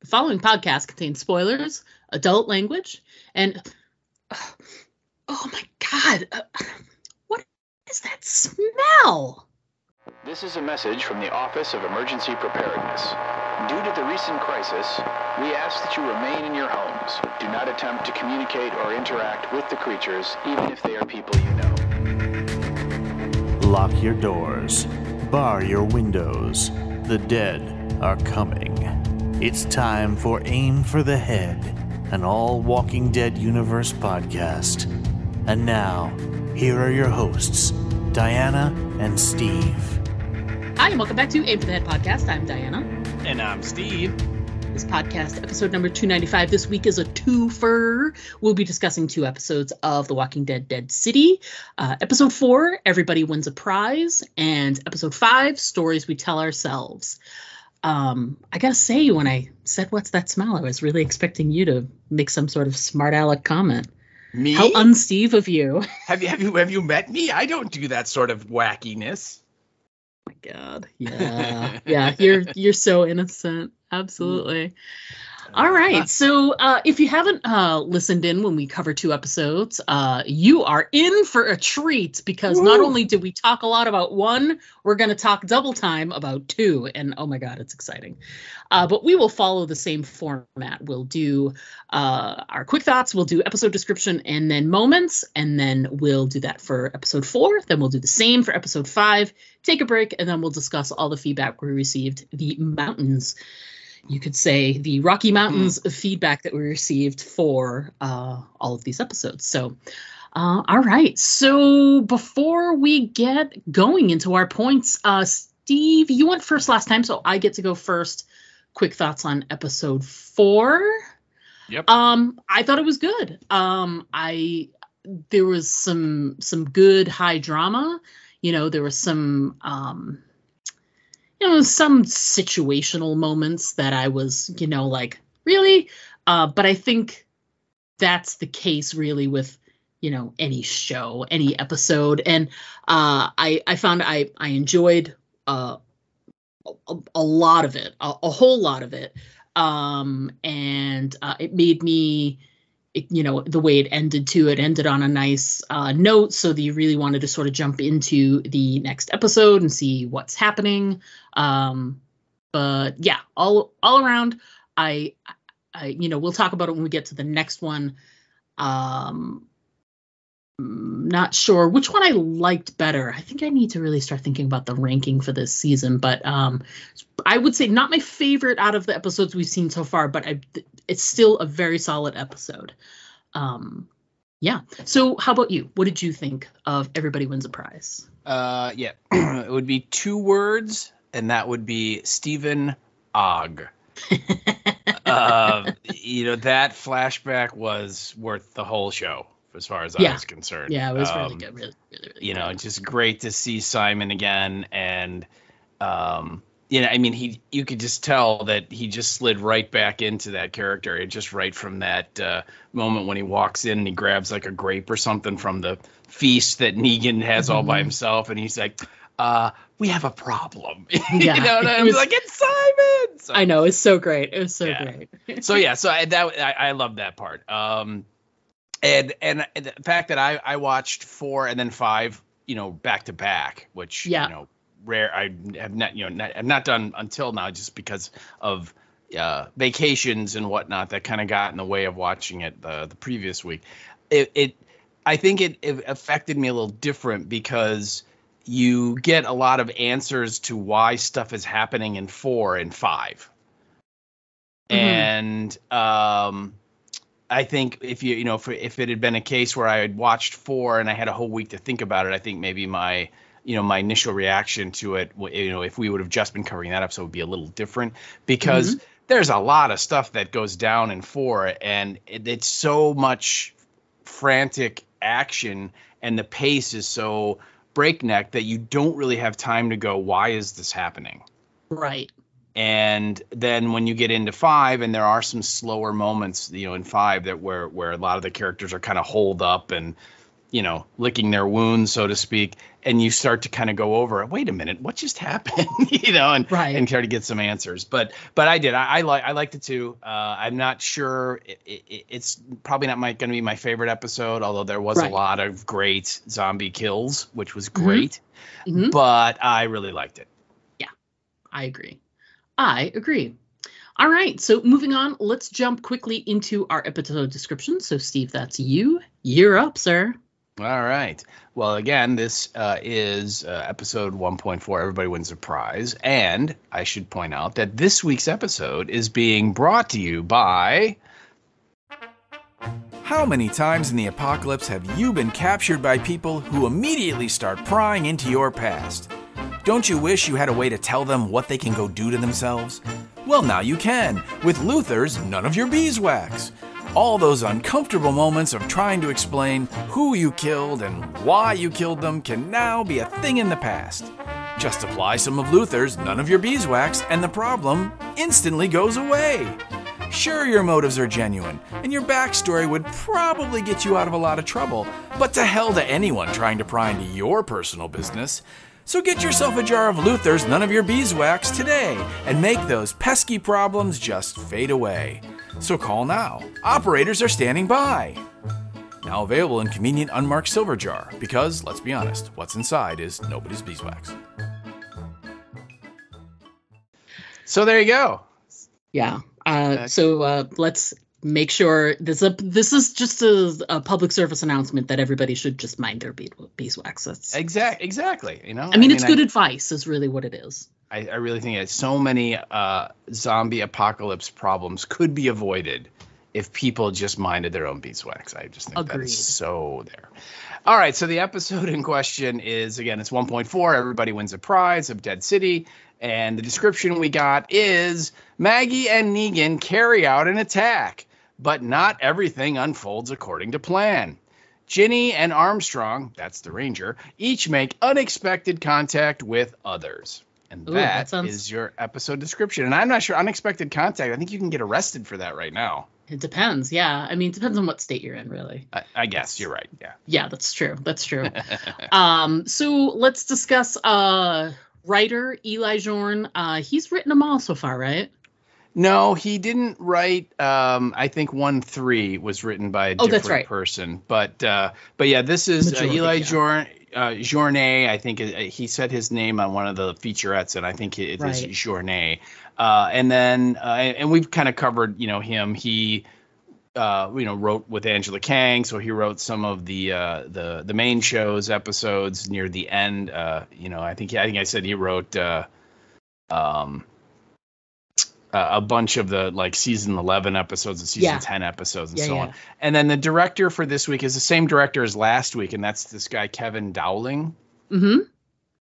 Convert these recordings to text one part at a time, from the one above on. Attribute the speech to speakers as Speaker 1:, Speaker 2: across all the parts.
Speaker 1: The following podcast contains spoilers, adult language, and oh my God, what is that smell?
Speaker 2: This is a message from the Office of Emergency Preparedness. Due to the recent crisis, we ask that you remain in your homes. Do not attempt to communicate or interact with the creatures, even if they are people you know.
Speaker 3: Lock your doors. Bar your windows. The dead are coming. It's time for Aim for the Head, an all Walking Dead universe podcast. And now, here are your hosts, Diana and Steve.
Speaker 1: Hi, and welcome back to Aim for the Head podcast. I'm Diana.
Speaker 4: And I'm Steve.
Speaker 1: This podcast, episode number 295, this week is a twofer. We'll be discussing 2 episodes of The Walking Dead Dead City. Episode 4, Everybody Wins a Prize. And episode 5, Stories We Tell Ourselves. I gotta say, when I said, "What's that smell?" I was really expecting you to make some sort of smart aleck comment.
Speaker 4: Me?
Speaker 1: How un-Steve of you.
Speaker 4: Have you met me? I don't do that sort of wackiness.
Speaker 1: Oh my God. Yeah. Yeah, you're so innocent. Absolutely. All right. So if you haven't listened in when we cover 2 episodes, you are in for a treat, because not only did we talk a lot about 1, we're going to talk double time about 2. And oh my God, it's exciting. But we will follow the same format. We'll do our quick thoughts. We'll do episode description and then moments. And then we'll do that for episode 4. Then we'll do the same for episode 5. Take a break. And then we'll discuss all the feedback we received. The mountains. You could say the Rocky Mountains of feedback that we received for all of these episodes. So, all right. So before we get going into our points, Steve, you went first last time, so I get to go first. Quick thoughts on episode 4.
Speaker 4: Yep.
Speaker 1: I thought it was good. There was some good high drama. You know, there was some some situational moments that I was, like, really? But I think that's the case really with, any show, any episode. And I found I enjoyed a lot of it, a whole lot of it. And it made me, the way it ended on a nice note, so that you really wanted to sort of jump into the next episode and see what's happening. But yeah, all around, I we'll talk about it when we get to the next one. Not sure which one I liked better. I think I need to really start thinking about the ranking for this season, but I would say not my favorite out of the episodes we've seen so far, but it's still a very solid episode. Yeah. So how about you? What did you think of Everybody Wins a Prize?
Speaker 4: Yeah, it would be 2 words, and that would be Stephen Ogg. That flashback was worth the whole show, as far as I was concerned.
Speaker 1: Yeah, it was really good. Really good.
Speaker 4: Just great to see Simon again. And, you could just tell that he just slid right back into that character. It just right from that moment when he walks in and he grabs like a grape or something from the feast that Negan has all by himself. And he's like, we have a problem.
Speaker 1: Yeah.
Speaker 4: I was like, it's Simon. So,
Speaker 1: I know. It's so great. It was so great.
Speaker 4: So I love that part. And the fact that I watched 4 and then 5, back to back, which, rare. I have not done until now, just because of vacations and whatnot that kind of got in the way of watching it the previous week. I think it affected me a little different, because you get a lot of answers to why stuff is happening in 4 and 5. And I think if if it had been a case where I had watched 4 and I had a whole week to think about it, I think maybe my initial reaction to it, if we would have just been covering that episode, would be a little different, because there's a lot of stuff that goes down in 4, and it's so much frantic action, and the pace is so breakneck that you don't really have time to go, why is this happening?
Speaker 1: Right.
Speaker 4: And then when you get into 5, and there are some slower moments, in 5 that where a lot of the characters are kind of holed up, and licking their wounds, so to speak, and you start to kind of go over, wait a minute, what just happened, and try to get some answers. But I did. I liked it too. I'm not sure. It's probably not going to be my favorite episode, although there was a lot of great zombie kills, which was great. Mm-hmm. But I really liked it.
Speaker 1: Yeah, I agree. All right, so moving on, let's jump quickly into our episode description. So, Steve, that's you. You're up, sir.
Speaker 4: All right. Well, again, this is episode 1.4, Everybody Wins a Prize. And I should point out that this week's episode is being brought to you by...
Speaker 5: How many times in the apocalypse have you been captured by people who immediately start prying into your past? Don't you wish you had a way to tell them what they can go do to themselves? Well, now you can, with Luther's None of Your Beeswax. All those uncomfortable moments of trying to explain who you killed and why you killed them can now be a thing in the past. Just apply some of Luther's None of Your Beeswax and the problem instantly goes away. Sure, your motives are genuine, and your backstory would probably get you out of a lot of trouble, but to hell to anyone trying to pry into your personal business. So get yourself a jar of Luther's None of Your Beeswax today and make those pesky problems just fade away. So call now. Operators are standing by. Now available in convenient unmarked silver jar because, let's be honest, what's inside is nobody's beeswax.
Speaker 4: So there you go.
Speaker 1: Yeah. So let's make sure this is just a public service announcement that everybody should just mind their beeswax. That's
Speaker 4: exactly.
Speaker 1: It's good advice is really what it is.
Speaker 4: I really think that so many zombie apocalypse problems could be avoided if people just minded their own beeswax. I just think that is so there. All right, so the episode in question is, again, it's 1.4, Everybody Wins a Prize of Dead City. And the description we got is Maggie and Negan carry out an attack, but not everything unfolds according to plan. Ginny and Armstrong, that's the Ranger, each make unexpected contact with others. And that is your episode description. And I'm not sure, unexpected contact, I think you can get arrested for that right now.
Speaker 1: It depends, yeah. I mean, it depends on what state you're in, really.
Speaker 4: I guess you're right, yeah.
Speaker 1: Yeah, that's true. So let's discuss writer Eli Jorn. He's written them all so far, right?
Speaker 4: No, he didn't write. I think 1-3 was written by a different person. But yeah, this is Eli Journet. I think he said his name on one of the featurettes, and I think it is Journet. And then and we've kind of covered him. He wrote with Angela Kang, so he wrote some of the main show's episodes near the end. I think I said he wrote a bunch of the season 11 episodes and season 10 episodes and so on. And then the director for this week is the same director as last week, and that's this guy Kevin Dowling. Mm-hmm.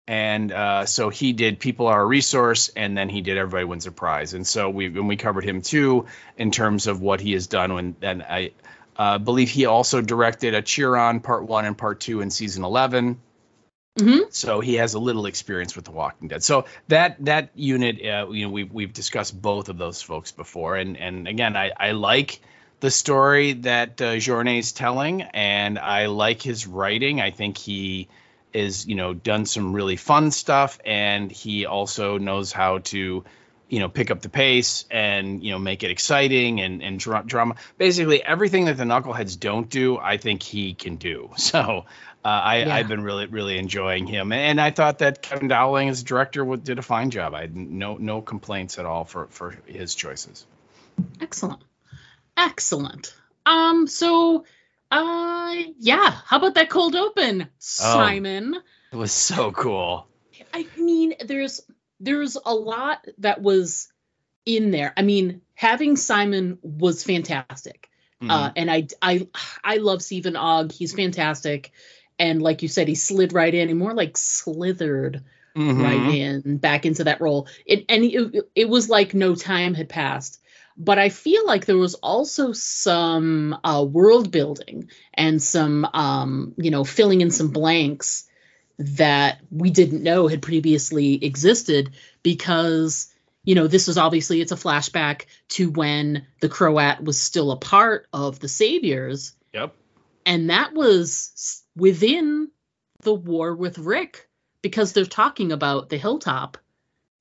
Speaker 4: And so he did People Are a Resource, and then he did Everybody Wins a Prize. And so we covered him too in terms of what he has done. And I believe he also directed a Cheer On Part 1 and Part 2 in season 11. Mm-hmm. So he has a little experience with The Walking Dead. So that unit, we've discussed both of those folks before. And again, I like the story that Journet's telling, and I like his writing. I think he is, done some really fun stuff, and he also knows how to, pick up the pace and, make it exciting and drama. Basically everything that the Knuckleheads don't do, I think he can do. So I've been really, really enjoying him. And I thought that Kevin Dowling as director did a fine job. I had no complaints at all for his choices.
Speaker 1: Excellent. So how about that cold open, Simon?
Speaker 4: It was so cool.
Speaker 1: I mean, there's a lot that was in there. I mean, having Simon was fantastic. Mm-hmm. And I love Stephen Ogg. He's fantastic. And like you said, he slid right in, and more like slithered right in back into that role. It was like no time had passed. But I feel like there was also some world building and some, filling in some blanks that we didn't know had previously existed, because, this is obviously, it's a flashback to when the Croat was still a part of the Saviors.
Speaker 4: Yep.
Speaker 1: And that was within the war with Rick, because they're talking about the hilltop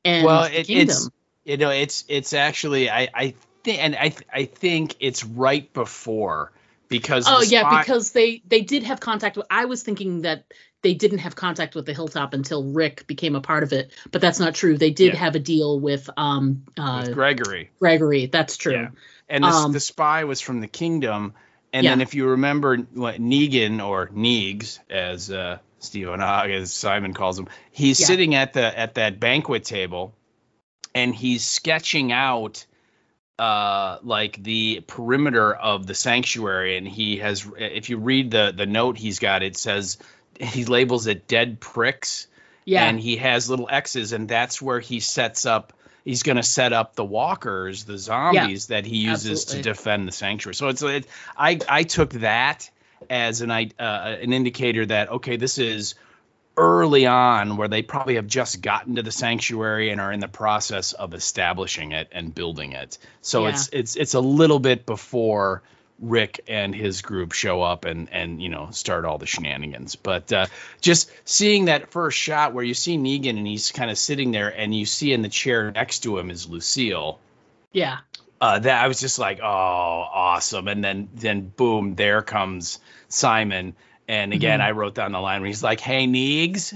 Speaker 1: and the kingdom.
Speaker 4: It's actually I think it's right before, because
Speaker 1: because they did have contact with, I was thinking that they didn't have contact with the hilltop until Rick became a part of it, but that's not true. They did have a deal with Gregory. That's true.
Speaker 4: Yeah. And the spy was from the kingdom. And then if you remember what Negan, or Neegs, as as Simon calls him, he's sitting at that banquet table, and he's sketching out like the perimeter of the sanctuary. And he has, if you read the note he's got, it says, he labels it dead pricks. Yeah. And he has little X's, and that's where he sets up. He's going to set up the walkers, the zombies that he uses to defend the sanctuary. So I took that as an indicator that, okay, this is early on, where they probably have just gotten to the sanctuary and are in the process of establishing it and building it. So it's a little bit before Rick and his group show up and start all the shenanigans. But just seeing that first shot where you see Negan and he's kind of sitting there, and you see in the chair next to him is Lucille. Yeah. That I was just like, oh, awesome. And then boom, there comes Simon. And again, I wrote down the line where he's like, "Hey, Neegs,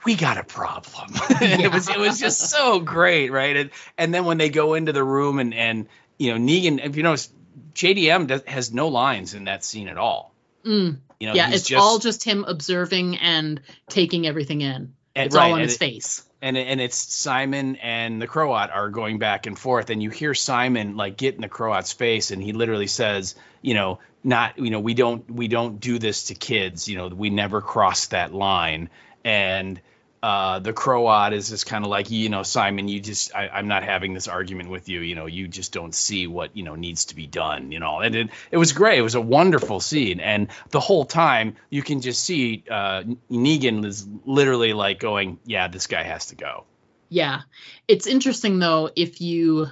Speaker 4: we got a problem." It was just so great, right? And then when they go into the room and Negan, if you notice, JDM has no lines in that scene at all. It's all just him observing and taking everything in. It's all on his face. And it's Simon and the Croat are going back and forth, and you hear Simon like get in the Croat's face, and he literally says, we don't do this to kids. We never cross that line. And the Croat is just kind of like, Simon, I'm not having this argument with you. You just don't see what, needs to be done, and it was great. It was a wonderful scene. And the whole time you can just see Negan is literally like going, yeah, this guy has to go. Yeah. It's interesting, though, if you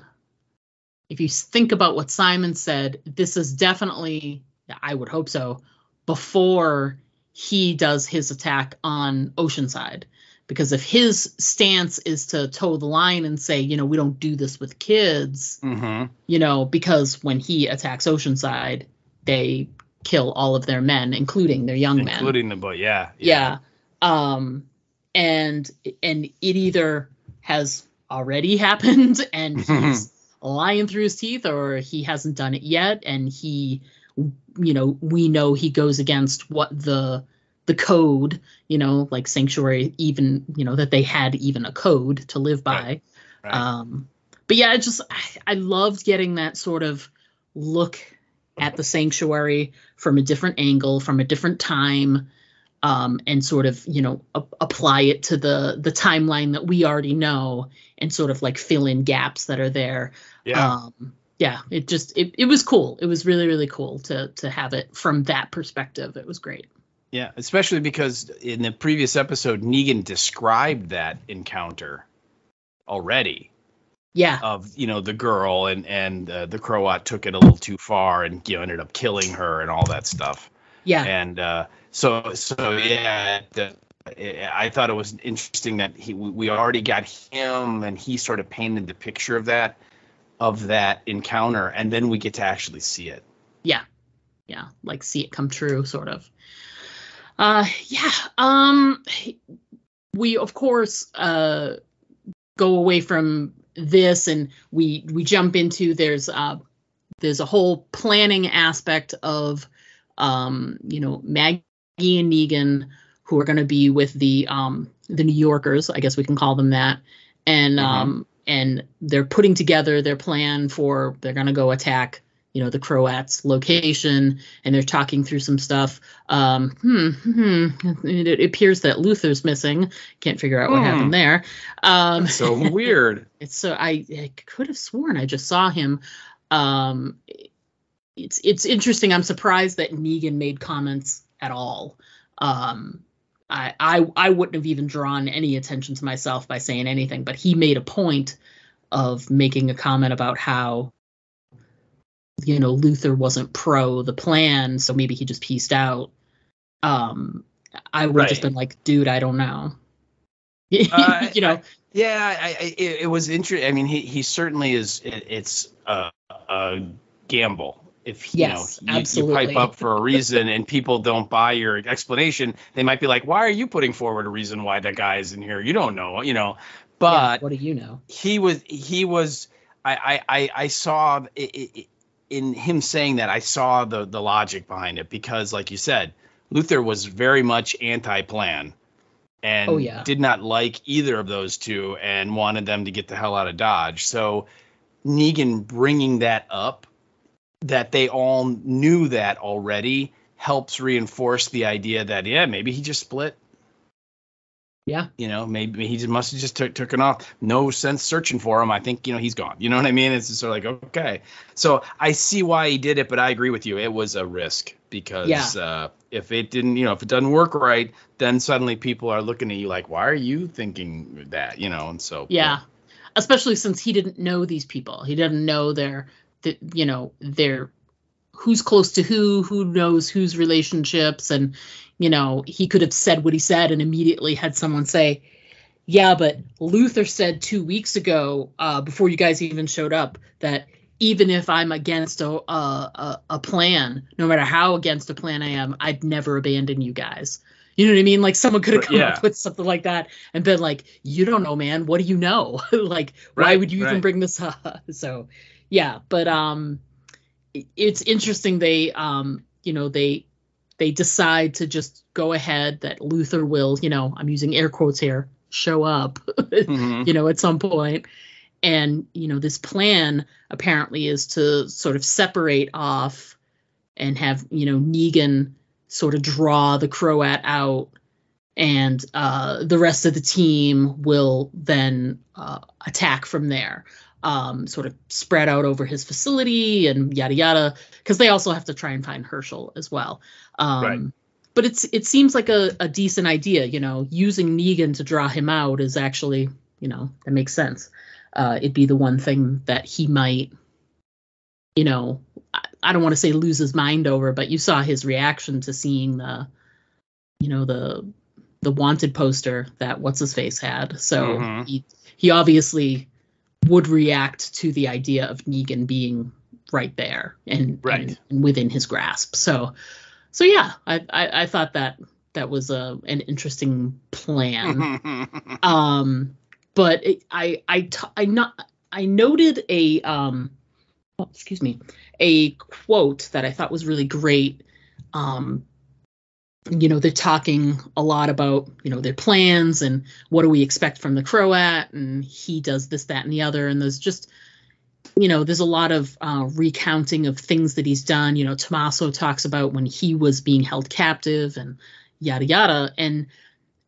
Speaker 4: think about what Simon said, this is definitely, I would hope so, before he does his attack on Oceanside. Because if his stance is to toe the line and say, we don't do this with kids, because when he attacks Oceanside, they kill all of their men, including their young men. Including the boy, yeah. And it either has already happened and he's lying through his teeth, or he hasn't done it yet. And he, we know he goes against what the code, like Sanctuary, even, that they had even a code to live by. Right. But yeah, I loved getting that sort of look at the Sanctuary from a different angle, from a different time, and sort of, apply it to the timeline that we already know, and sort of like fill in gaps that are there. Yeah. It was cool. It was really, really cool to have it from that perspective. It was great. Yeah, especially because in the previous episode, Negan described that encounter already. Yeah. Of, the girl and the Croat took it a little too far and, ended up killing her and all that stuff. Yeah. And so yeah, I thought it was interesting that we already got him, and he sort of painted the picture of that encounter, and then we get to actually see it. Yeah. Yeah, like see it come true, sort of. We of course go away from this, and we jump into there's a whole planning aspect of Maggie and Negan, who are going to be with the New Yorkers, I guess we can call them that, and they're putting together their plan for, they're going to go attack the Croats' location, and they're talking through some stuff. It appears that Luther's missing. Can't figure out what happened there. That's so weird. I could have sworn I just saw him. It's interesting. I'm surprised that Negan made comments at all. I wouldn't have even drawn any attention to myself by saying anything, but he made a point of making a comment about how
Speaker 1: Luther wasn't pro the plan, so maybe he just pieced out. I would have just been like, dude, I don't know.
Speaker 4: It was interesting. I mean, he certainly is. It's a gamble. If you pipe up for a reason and people don't buy your explanation, they might be like, why are you putting forward a reason why that guy is in here? You don't know, But
Speaker 1: what do you know?
Speaker 4: He was. I saw it, in him saying that. I saw the logic behind it, because, like you said, Luther was very much anti-plan and did not like either of those two and wanted them to get the hell out of Dodge. So Negan bringing that up, that they all knew that already, helps reinforce the idea that, maybe he just split.
Speaker 1: Yeah.
Speaker 4: Maybe he must have just took it off. No sense searching for him. I think, he's gone. You know what I mean? It's just sort of like, okay. So I see why he did it, but I agree with you. It was a risk, because if it didn't, if it doesn't work right, then suddenly people are looking at you like, why are you thinking that? And so.
Speaker 1: Yeah. Especially since he didn't know these people. He didn't know their who's close to who knows whose relationships. And, he could have said what he said and immediately had someone say, yeah, but Luther said 2 weeks ago, before you guys even showed up, that even if I'm against a plan, no matter how against a plan I am, I'd never abandon you guys. You know what I mean? Like, someone could have come up with something like that and been like, you don't know, man. What do you know? Like, why would you even bring this up? So, yeah. But it's interesting. They decide to just go ahead, that Luther will, I'm using air quotes here, show up, at some point. And, this plan apparently is to sort of separate off and have, Negan sort of draw the Croat out, and the rest of the team will then attack from there, sort of spread out over his facility and yada yada, because they also have to try and find Herschel as well. But it seems like a decent idea, using Negan to draw him out is actually, that makes sense. It'd be the one thing that he might, I don't want to say lose his mind over, but you saw his reaction to seeing the wanted poster that what's his face had. So he obviously would react to the idea of Negan being right there and within his grasp. So yeah, I thought that was an interesting plan. But I noted a quote that I thought was really great. They're talking a lot about, their plans and what do we expect from the Croat, and he does this, that, and the other. And there's just, there's a lot of recounting of things that he's done. Tommaso talks about when he was being held captive and yada, yada. And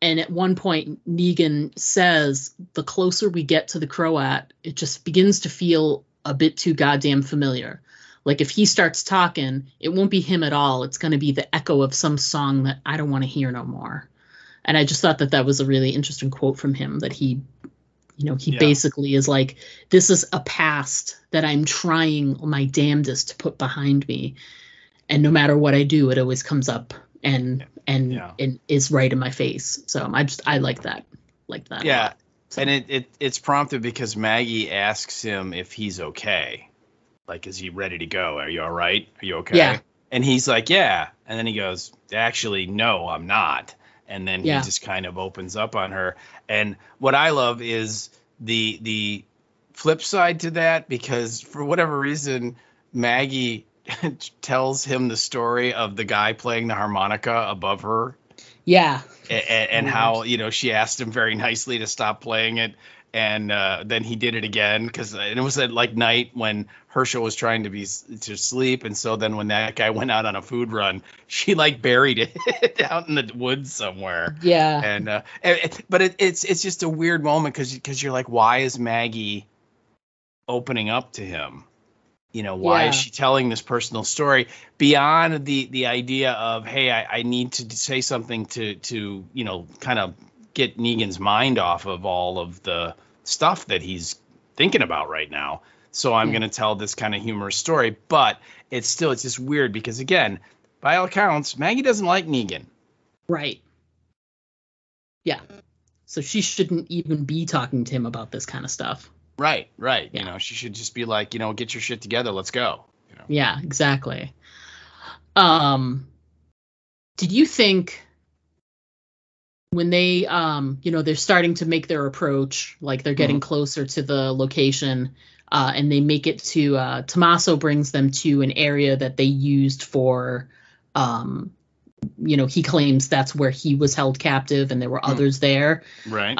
Speaker 1: at one point, Negan says, the closer we get to the Croat, it just begins to feel a bit too goddamn familiar. Like, if he starts talking, it won't be him at all. It's going to be the echo of some song that I don't want to hear no more. And I just thought that was a really interesting quote from him, that he basically is like, this is a past that I'm trying my damnedest to put behind me. And no matter what I do, it always comes up and is right in my face. So I like that.
Speaker 4: Yeah. And it's prompted because Maggie asks him if he's okay. Like, is he ready to go? Are you all right? Are you okay?
Speaker 1: Yeah.
Speaker 4: And he's like, yeah. And then he goes, actually, no, I'm not. And then he just kind of opens up on her. And what I love is the flip side to that, because for whatever reason, Maggie tells him the story of the guy playing the harmonica above her.
Speaker 1: Yeah.
Speaker 4: And how, she asked him very nicely to stop playing it. And then he did it again, because it was at like night when Herschel was trying to sleep. And so then when that guy went out on a food run, she like buried it out in the woods somewhere.
Speaker 1: Yeah.
Speaker 4: And but it's just a weird moment, because you're like, why is Maggie opening up to him? Why is she telling this personal story beyond the idea of, hey, I need to say something to kind of get Negan's mind off of all of the stuff that he's thinking about right now. so I'm going to tell this kind of humorous story. But it's just weird because, again, by all accounts, Maggie doesn't like Negan.
Speaker 1: Right. Yeah. So she shouldn't even be talking to him about this kind of stuff.
Speaker 4: Right.
Speaker 1: Yeah.
Speaker 4: She should just be like, get your shit together. Let's go.
Speaker 1: Yeah, exactly. Did you think when they, they're starting to make their approach, like they're getting closer to the location, and they make it to, Tommaso brings them to an area that they used for, he claims that's where he was held captive and there were others there.
Speaker 4: Right.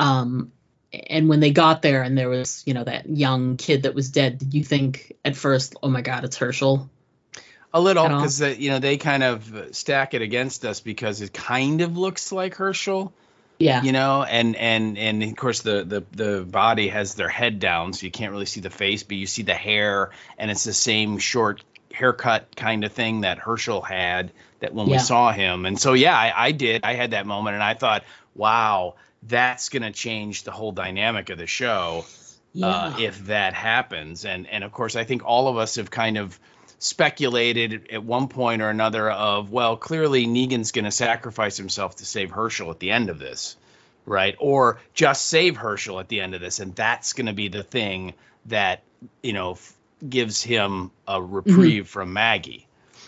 Speaker 1: And when they got there and there was, that young kid that was dead, did you think at first, oh my God, it's Herschel?
Speaker 4: A little, because they kind of stack it against us because it kind of looks like Herschel.
Speaker 1: Yeah.
Speaker 4: And of course the body has their head down, so you can't really see the face, but you see the hair, and it's the same short haircut kind of thing that Herschel had that when we saw him. And so I had that moment, and I thought, wow, that's gonna change the whole dynamic of the show if that happens. And of course I think all of us have kind of speculated at one point or another of, well, clearly Negan's going to sacrifice himself to save Herschel at the end of this, right? Or just save Herschel at the end of this, and that's going to be the thing that, gives him a reprieve from Maggie.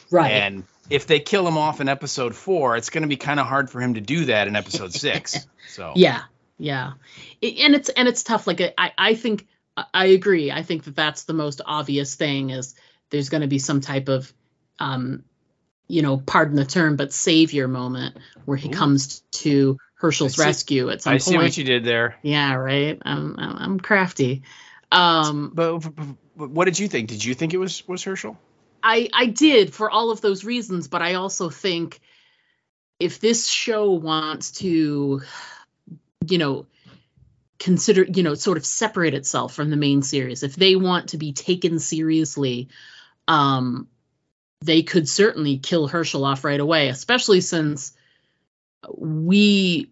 Speaker 1: Right.
Speaker 4: And if they kill him off in episode 4, it's going to be kind of hard for him to do that in episode 6. So
Speaker 1: yeah. And it's tough. Like I think I agree. I think that's the most obvious thing is there's going to be some type of, pardon the term, but savior moment where he comes to Herschel's rescue at some point.
Speaker 4: I see what you did there.
Speaker 1: Yeah, right. I'm crafty.
Speaker 4: But what did you think? Did you think it was Herschel?
Speaker 1: I did for all of those reasons, but I also think if this show wants to, consider, sort of separate itself from the main series, if they want to be taken seriously, they could certainly kill Herschel off right away, especially since we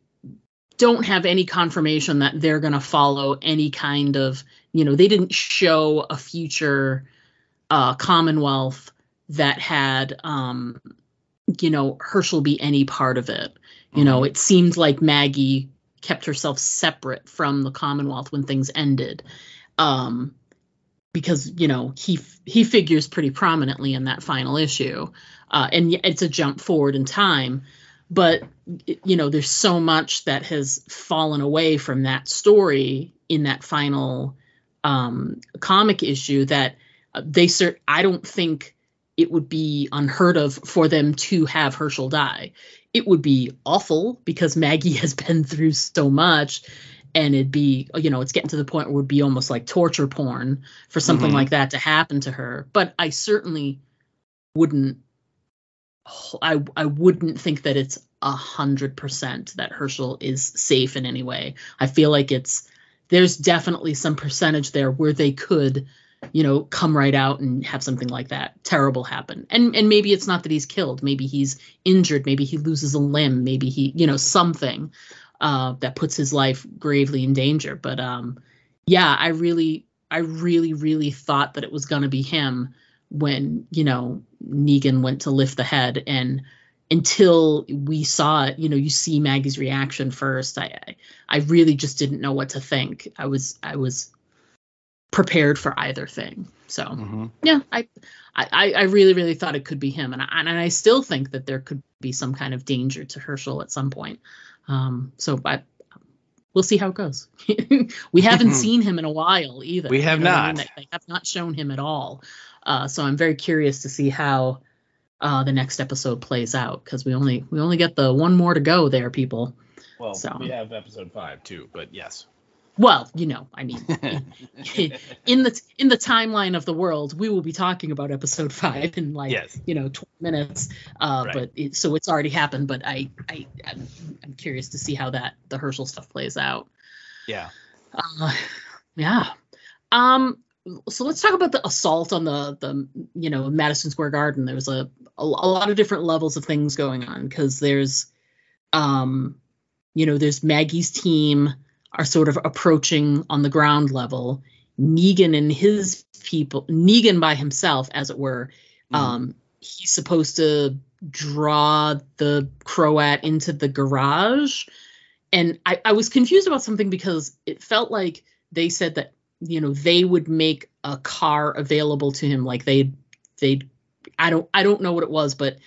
Speaker 1: don't have any confirmation that they're going to follow any kind of, they didn't show a future Commonwealth that had, Herschel be any part of it. It seemed like Maggie kept herself separate from the Commonwealth when things ended. Because, he figures pretty prominently in that final issue. And it's a jump forward in time. But, there's so much that has fallen away from that story in that final comic issue that I don't think it would be unheard of for them to have Herschel die. It would be awful because Maggie has been through so much. And it'd be, it's getting to the point where it would be almost like torture porn for something like that to happen to her. But I certainly wouldn't, I wouldn't think that it's 100% that Herschel is safe in any way. I feel like there's definitely some percentage there where they could, come right out and have something like that terrible happen. And maybe it's not that he's killed. Maybe he's injured. Maybe he loses a limb. Maybe he, something. That puts his life gravely in danger. But I really thought that it was going to be him when, Negan went to lift the head. And until we saw it, you see Maggie's reaction first. I really just didn't know what to think. I was prepared for either thing. So I really thought it could be him. And I still think that there could be some kind of danger to Herschel at some point. So we'll see how it goes. We haven't seen him in a while either.
Speaker 4: We have not.
Speaker 1: They have not shown him at all. So I'm very curious to see how the next episode plays out because we only get the one more to go there, people.
Speaker 4: Well, we have episode 5 too, but yes.
Speaker 1: Well, I mean, in the timeline of the world, we will be talking about episode 5 in 20 minutes. Right. But so it's already happened. But I'm curious to see how the Herschel stuff plays out.
Speaker 4: Yeah.
Speaker 1: So let's talk about the assault on the Madison Square Garden. There was a lot of different levels of things going on because there's Maggie's team are sort of approaching on the ground level. Negan and his people, Negan by himself, as it were. He's supposed to draw the Croat into the garage. And I was confused about something because it felt like they said that, they would make a car available to him. Like I don't know what it was, but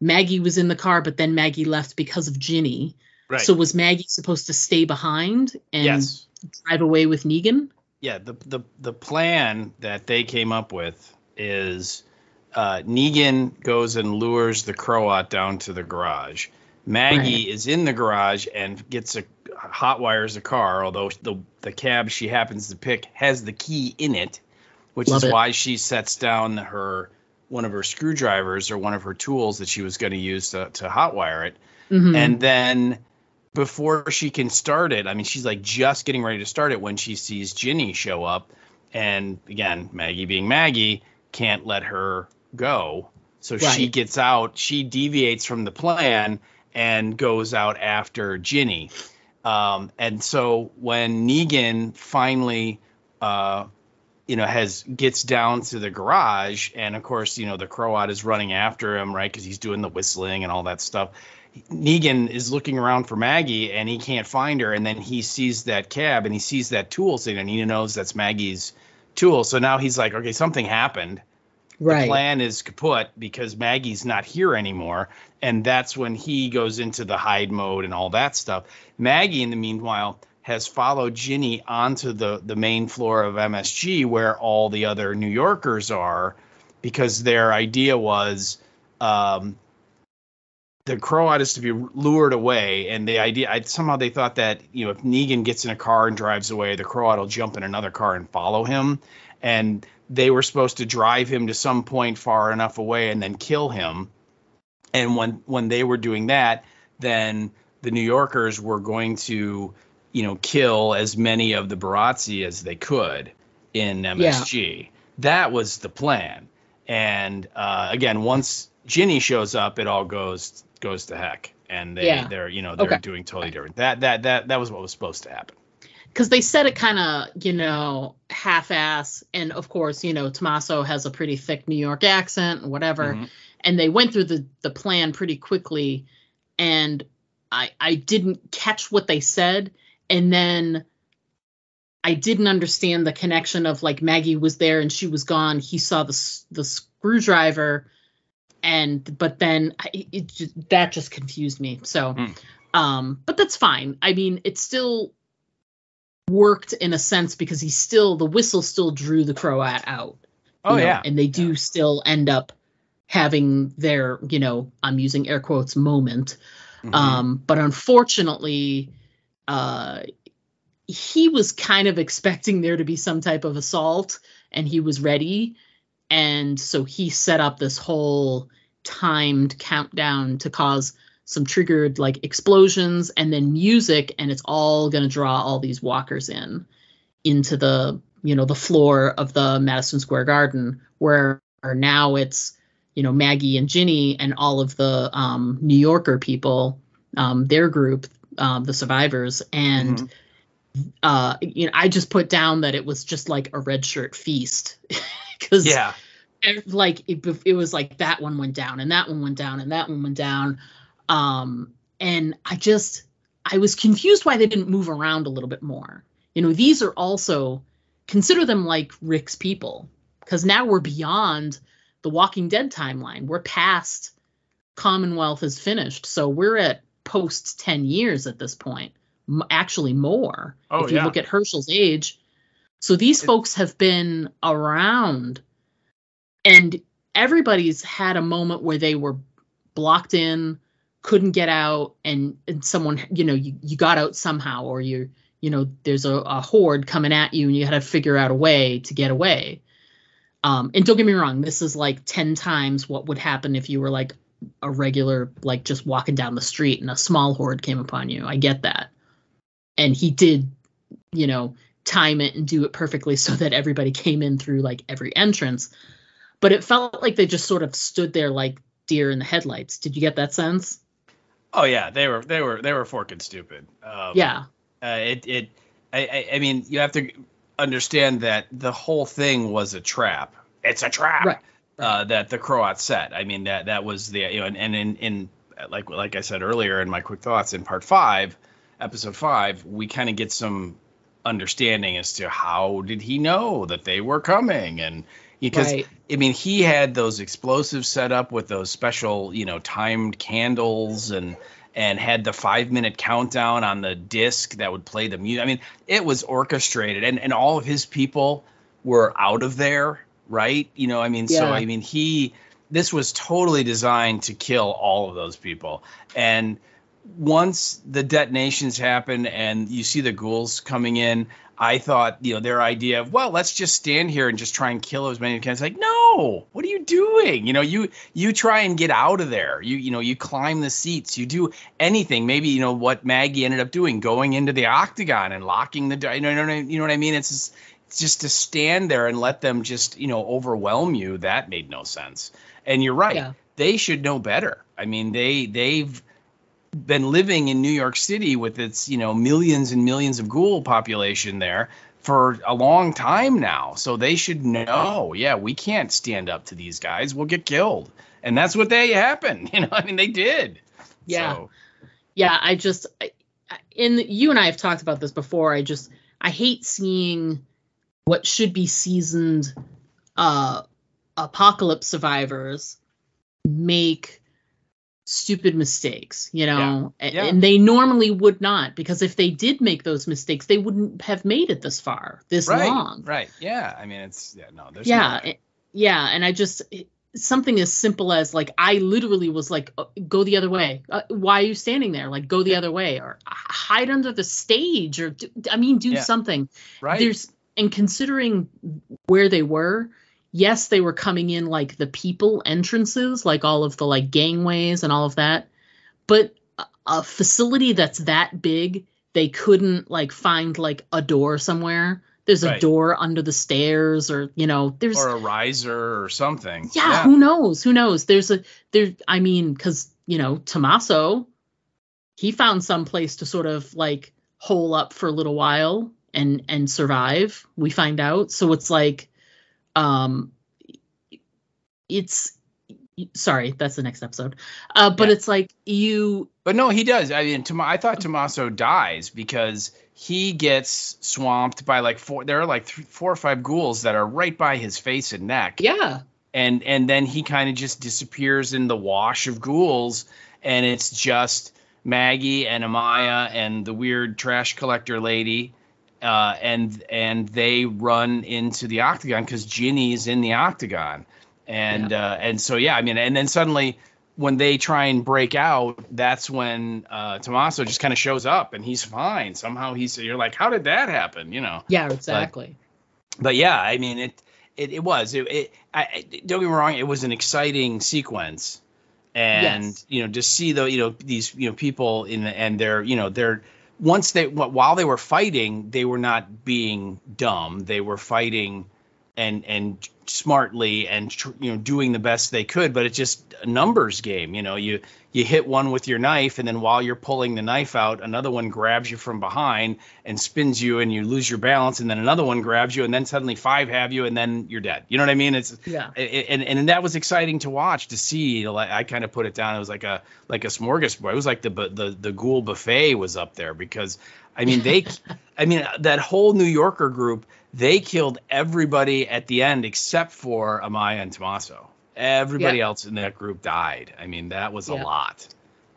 Speaker 1: Maggie was in the car, but then Maggie left because of Ginny.
Speaker 4: Right.
Speaker 1: So was Maggie supposed to stay behind and drive away with Negan?
Speaker 4: Yeah. The plan that they came up with is Negan goes and lures the Croat down to the garage. Maggie is in the garage and hot wires the car, although the cab she happens to pick has the key in it, which is why she sets down one of her screwdrivers or one of her tools that she was going to use to hotwire it. And then before she can start it, I mean, she's like just getting ready to start it when she sees Ginny show up. And again, Maggie being Maggie can't let her go. So she gets out, she deviates from the plan and goes out after Ginny. And so when Negan finally, gets down to the garage, and of course, the Croat is running after him, right? Because he's doing the whistling and all that stuff. Negan is looking around for Maggie and he can't find her. And then he sees that cab and he sees that tool sitting, and he knows that's Maggie's tool. So now he's like, okay, something happened. The plan is kaput because Maggie's not here anymore. And that's when he goes into the hide mode and all that stuff. Maggie, in the meanwhile, has followed Ginny onto the main floor of MSG where all the other New Yorkers are, because their idea was the Croat is to be lured away. And the idea, somehow they thought that, if Negan gets in a car and drives away, the Croat will jump in another car and follow him. And they were supposed to drive him to some point far enough away and then kill him. And when they were doing that, then the New Yorkers were going to, kill as many of the Barazzi as they could in MSG. Yeah. That was the plan. And again, once Ginny shows up, it all goes to heck. And they're doing totally different. That was what was supposed to happen.
Speaker 1: Because they said it kind of, half-ass. And, of course, Tommaso has a pretty thick New York accent and whatever. Mm-hmm. And they went through the plan pretty quickly. And I didn't catch what they said. And then I didn't understand the connection of, like, Maggie was there and she was gone. He saw the screwdriver. But then that just confused me. So, but that's fine. I mean, it's still worked in a sense because the whistle still drew the Croat out. And they do still end up having their, I'm using air quotes, moment. Mm-hmm. But unfortunately, he was kind of expecting there to be some type of assault and he was ready. And so he set up this whole timed countdown to cause some triggered like explosions and then music, and it's all going to draw all these walkers into the, the floor of the Madison Square Garden, where now it's, Maggie and Ginny and all of the New Yorker people, their group, the survivors. And, I just put down that it was just like a red shirt feast because like it was like that one went down and that one went down and that one went down. And I was confused why they didn't move around a little bit more. These are also, consider them like Rick's people, because now we're beyond the Walking Dead timeline. We're past Commonwealth is finished. So we're at post 10 years at this point, actually more. If you look at Herschel's age. So these folks have been around, and everybody's had a moment where they were blocked in, couldn't get out, and someone, you got out somehow, or there's a horde coming at you and you had to figure out a way to get away. And don't get me wrong, this is like 10 times what would happen if you were like a regular, like just walking down the street and a small horde came upon you. I get that. And he did, time it and do it perfectly so that everybody came in through like every entrance. But it felt like they just sort of stood there like deer in the headlights. Did you get that sense?
Speaker 4: Oh yeah, they were forking stupid. I mean, you have to. understand that the whole thing was a trap. It's a trap.
Speaker 1: Right.
Speaker 4: That the Croats set. I mean, that was the, and in like I said earlier in my quick thoughts, in part 5, episode 5, we kind of get some understanding as to how did he know that they were coming. And because I mean, he had those explosives set up with those special, timed candles, and had the 5-minute countdown on the disc that would play the music. I mean, it was orchestrated, and all of his people were out of there. Right. So, this was totally designed to kill all of those people. And once the detonations happen and you see the ghouls coming in, I thought, their idea of, well, let's just stand here and just try and kill as many as we can. It's like, no, what are you doing? You try and get out of there. You climb the seats, you do anything. Maybe, what Maggie ended up doing, going into the octagon and locking the door. You know what I mean? It's just to stand there and let them just, overwhelm you. That made no sense. And you're right. Yeah. They should know better. I mean, they've been living in New York City with its, millions and millions of ghoul population there for a long time now. So they should know, we can't stand up to these guys. We'll get killed. And that's what happened. They did.
Speaker 1: Yeah. So. Yeah. You and I have talked about this before. I hate seeing what should be seasoned apocalypse survivors make stupid mistakes, and they normally would not, because if they did make those mistakes, they wouldn't have made it this far, long.
Speaker 4: Right. Yeah. I mean,
Speaker 1: and something as simple as, like, I literally was like, go the other way. Why are you standing there? Like, go the other way, or hide under the stage, or do something.
Speaker 4: Right.
Speaker 1: And considering where they were, yes, they were coming in like the people entrances, like all of the like gangways and all of that. But a facility that's that big, they couldn't like find like a door somewhere. There's a door under the stairs, or there's
Speaker 4: or a riser or something.
Speaker 1: Yeah. Who knows? Because Tommaso, he found some place to sort of like hole up for a little while and survive, we find out. So it's like, sorry, that's the next episode. But it's like
Speaker 4: But no, he does. I mean, I thought Tommaso dies because he gets swamped by like 4 or 5 ghouls that are right by his face and neck.
Speaker 1: Yeah.
Speaker 4: And then he kind of just disappears in the wash of ghouls, and it's just Maggie and Amaya and the weird trash collector lady. And they run into the octagon because Ginny's in the octagon. And so, and then suddenly when they try and break out, that's when Tommaso just kind of shows up and he's fine. Somehow you're like, how did that happen?
Speaker 1: Yeah, exactly.
Speaker 4: But yeah, I mean, it was, don't get me wrong. It was an exciting sequence. And, to see these, people and they're, while they were fighting, they were not being dumb. They were fighting and smartly and doing the best they could. But it's just a numbers game. You hit one with your knife, and then while you're pulling the knife out, another one grabs you from behind and spins you, and you lose your balance. And then another one grabs you, and then suddenly 5 have you, and then you're dead. You know what I mean? And that was exciting to watch, to see. I kind of put it down. It was like a smorgasbord. It was like the ghoul buffet was up there, because that whole New Yorker group, they killed everybody at the end except for Amaya and Tommaso. Everybody else in that group died. I mean, that was a lot.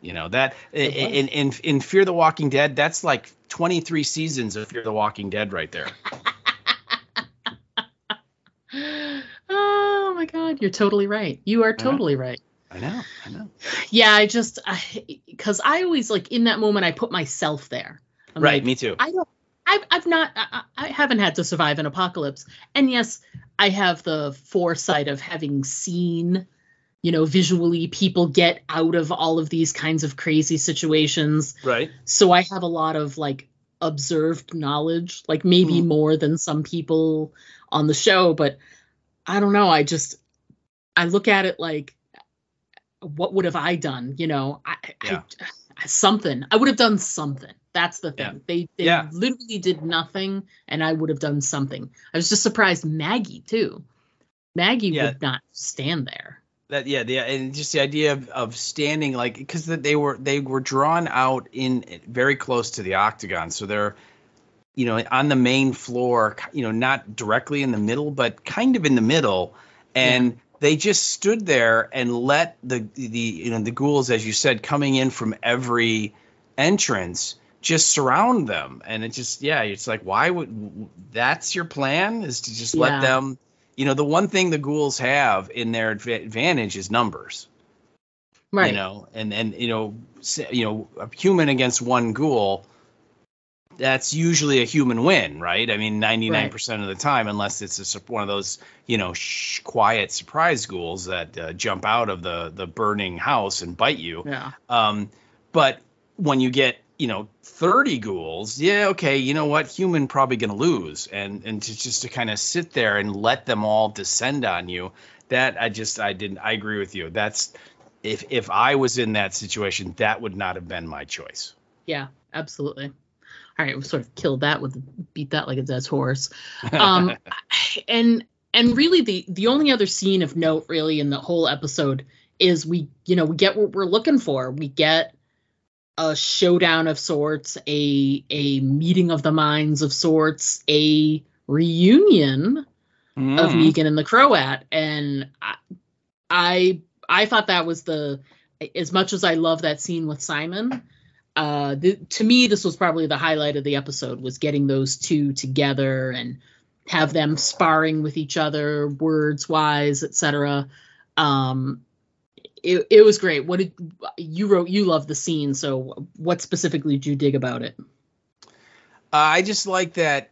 Speaker 4: That in Fear the Walking Dead, that's like 23 seasons of Fear the Walking Dead right there.
Speaker 1: Oh my God, you're totally right. You are totally right.
Speaker 4: I know.
Speaker 1: Yeah, because I always, like, in that moment, I put myself there. I'm
Speaker 4: right,
Speaker 1: like,
Speaker 4: me too.
Speaker 1: I haven't had to survive an apocalypse. And yes, I have the foresight of having seen, visually people get out of all of these kinds of crazy situations.
Speaker 4: Right.
Speaker 1: So I have a lot of like observed knowledge, like maybe more than some people on the show, but I don't know. I look at it like, what would have I done? I something. I would have done something. That's the thing.
Speaker 4: Yeah.
Speaker 1: They literally did nothing, and I would have done something. I was just surprised Maggie too. Maggie would not stand there.
Speaker 4: And just the idea of standing, like, because they were drawn out in very close to the octagon, so they're, you know, on the main floor, you know, not directly in the middle, but kind of in the middle, and they just stood there and let the you know, the ghouls, as you said, coming in from every entrance, just surround them. And it just, it's like, why would, that's your plan, is to just let them, you know, the one thing the ghouls have in their advantage is numbers. Right. You know, and you know, a human against one ghoul, that's usually a human win, right? I mean, 99% of the time, unless it's one of those, you know, quiet surprise ghouls that jump out of the burning house and bite you. Yeah. But when you get, you know, 30 ghouls, okay, you know what, human probably going to lose, and to kind of sit there and let them all descend on you, that I agree with you. That's, if I was in that situation, that would not have been my choice.
Speaker 1: Yeah, absolutely. All right, we sort of killed that beat that like a dead horse. And really the only other scene of note really in the whole episode is we get what we're looking for. We get a showdown of sorts, a meeting of the minds of sorts, a reunion of Negan and the Croat. And I thought that was as much as I love that scene with Simon, to me, this was probably the highlight of the episode, was getting those two together and have them sparring with each other, words wise, etc. It was great. What did you love the scene? So what specifically did you dig about it?
Speaker 4: I just like that,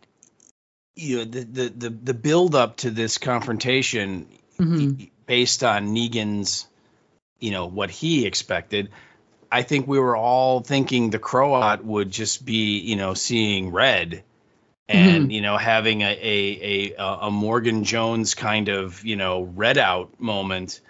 Speaker 4: you know, the build up to this confrontation based on Negan's, you know, what he expected. I think we were all thinking the Croat would just be, you know, seeing red and, you know, having a Morgan Jones kind of, you know, red out moment,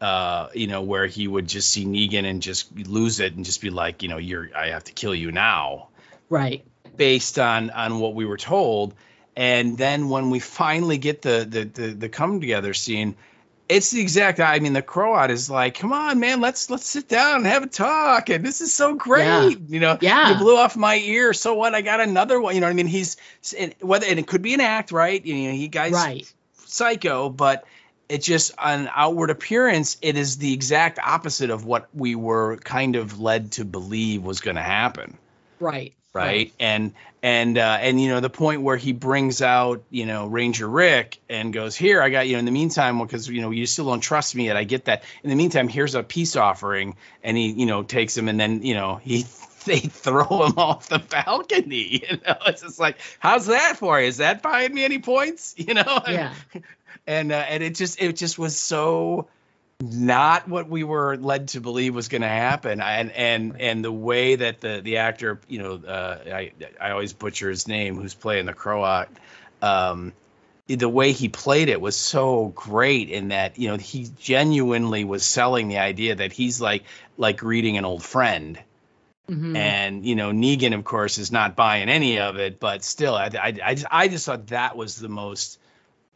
Speaker 4: you know, where he would just see Negan and just lose it and just be like, you know, I have to kill you now.
Speaker 1: Right.
Speaker 4: Based on what we were told. And then when we finally get the come together scene, it's the exact, I mean, the Croat is like, come on, man, let's sit down and have a talk. And this is so great. You know, you blew off my ear. So what? I got another one. You know what I mean? And it could be an act, right? You know, he guy's psycho, but it just, on outward appearance, it is the exact opposite of what we were kind of led to believe was going to happen.
Speaker 1: Right.
Speaker 4: And you know, the point where he brings out, you know, Ranger Rick and goes, here, I got, you know, in the meantime, because, you know, you still don't trust me yet. I get that. In the meantime, here's a peace offering. And he, you know, takes him, and then, you know, they throw him off the balcony. You know, it's just like, how's that for you? Is that buying me any points? You know? And it just was so not what we were led to believe was going to happen. And the way that the actor, you know, I always butcher his name, who's playing the Croat, the way he played it was so great, in that, you know, he genuinely was selling the idea that he's like greeting an old friend. And, you know, Negan, of course, is not buying any of it, but still, I just thought that was the most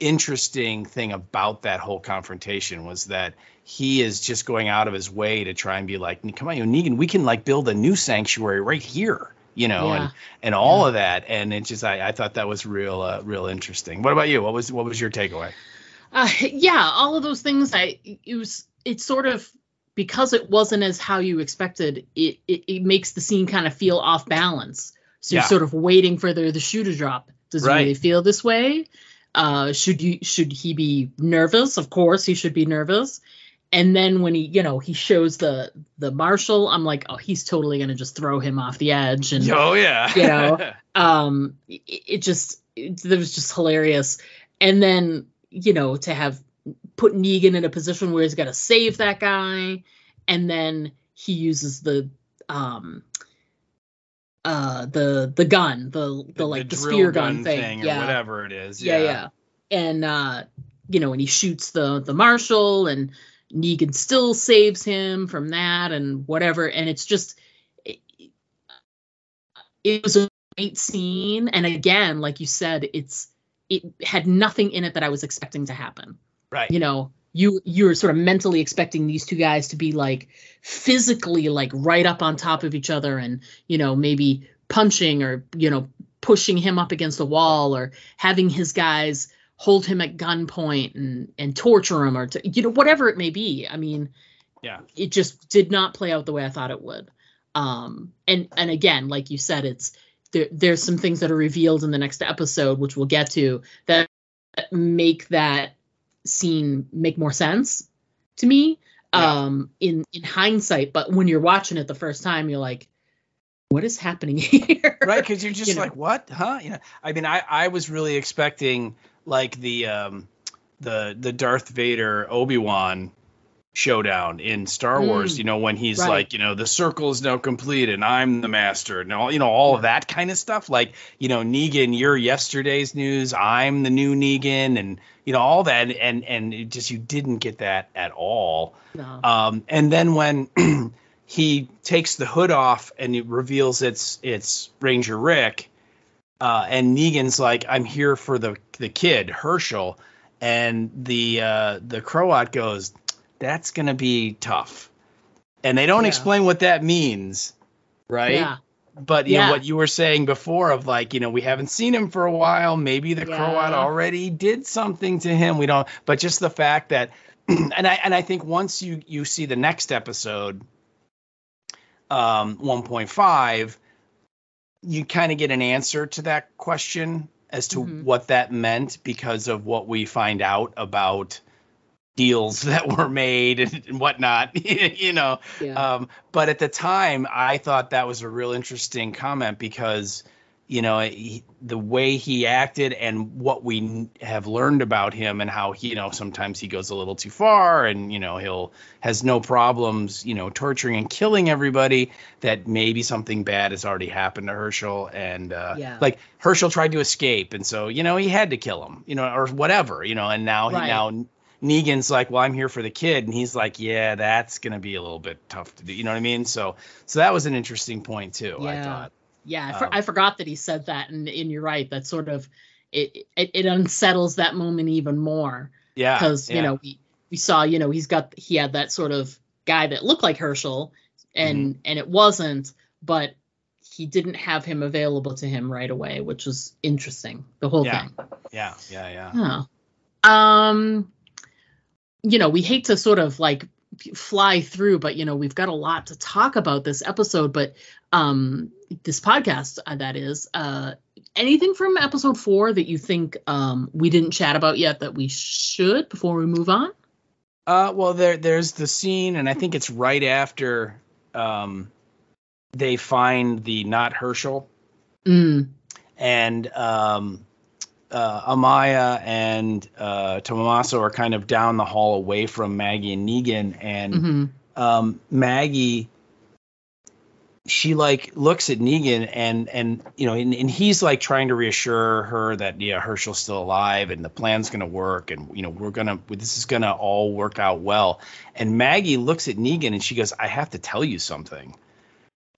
Speaker 4: interesting thing about that whole confrontation, was that he is just going out of his way to try and be like, come on, you know, Negan, we can like build a new sanctuary right here, you know, and all of that. And it just, I thought that was real interesting. What about you? What was your takeaway?
Speaker 1: All of those things. It's sort of, because it wasn't as how you expected, it makes the scene kind of feel off balance. So you're sort of waiting for the shoe to drop. Does he really feel this way? Should he be nervous? Of course he should be nervous. And then when he shows the marshal, I'm like, oh, he's totally going to just throw him off the edge. And, it was just hilarious. And then, you know, to have put Negan in a position where he's got to save that guy. And then he uses the gun, the spear gun thing,
Speaker 4: or whatever it is.
Speaker 1: And you know, and he shoots the marshal, and Negan still saves him from that and whatever. And it's just, it was a great scene. And again, like you said, it had nothing in it that I was expecting to happen.
Speaker 4: Right.
Speaker 1: You know, you're sort of mentally expecting these two guys to be like physically like right up on top of each other and, you know, maybe punching or, you know, pushing him up against a wall or having his guys hold him at gunpoint and torture him or, you know, whatever it may be. I mean,
Speaker 4: yeah,
Speaker 1: it just did not play out the way I thought it would. And again, like you said, there's some things that are revealed in the next episode, which we'll get to, that make that scene make more sense to me, in hindsight. But when you're watching it the first time, you're like, what is happening here?
Speaker 4: Right, because you're just like, what? Huh? You know, I mean, I was really expecting like the Darth Vader Obi-Wan showdown in Star Wars, you know, when he's like, you know, the circle is now complete and I'm the master and all, you know, all of that kind of stuff. Like, you know, Negan, you're yesterday's news, I'm the new Negan, and, you know, all that. And it just, you didn't get that at all.
Speaker 1: No.
Speaker 4: And then when he takes the hood off and it reveals it's Ranger Rick, and Negan's like, I'm here for the kid, Herschel. And the Croat goes, that's going to be tough. And they don't explain what that means, right?
Speaker 1: Yeah.
Speaker 4: But, you know, what you were saying before of like, you know, we haven't seen him for a while. Maybe the Croat already did something to him. We don't. But just the fact that, and I think once you see the next episode, 1.5, you kind of get an answer to that question as to what that meant because of what we find out about deals that were made and whatnot, you know. But at the time, I thought that was a real interesting comment because, you know, the way he acted and what we have learned about him and how he, you know, sometimes he goes a little too far and, you know, has no problems, you know, torturing and killing everybody, that maybe something bad has already happened to Herschel. And like Herschel tried to escape. And so, you know, he had to kill him, you know, or whatever, you know, and now Negan's like, well, I'm here for the kid. And he's like, yeah, that's going to be a little bit tough to do. You know what I mean? So that was an interesting point too, I thought.
Speaker 1: Yeah, I forgot that he said that, and you're right. That sort of it unsettles that moment even more. Yeah, because you know we saw, you know, he had that sort of guy that looked like Herschel, and it wasn't, but he didn't have him available to him right away, which was interesting. The whole thing.
Speaker 4: Yeah.
Speaker 1: You know, we hate to sort of like fly through, but you know, we've got a lot to talk about this episode, but this podcast, that is, anything from episode 4 that you think we didn't chat about yet that we should before we move on?
Speaker 4: Well, there's the scene, and I think it's right after they find the not Herschel, and Amaya and Tommaso are kind of down the hall away from Maggie and Negan, and Maggie, she like looks at Negan and you know, and he's like trying to reassure her that Herschel's still alive and the plan's gonna work, and you know, this is gonna all work out well. And Maggie looks at Negan and she goes, I have to tell you something.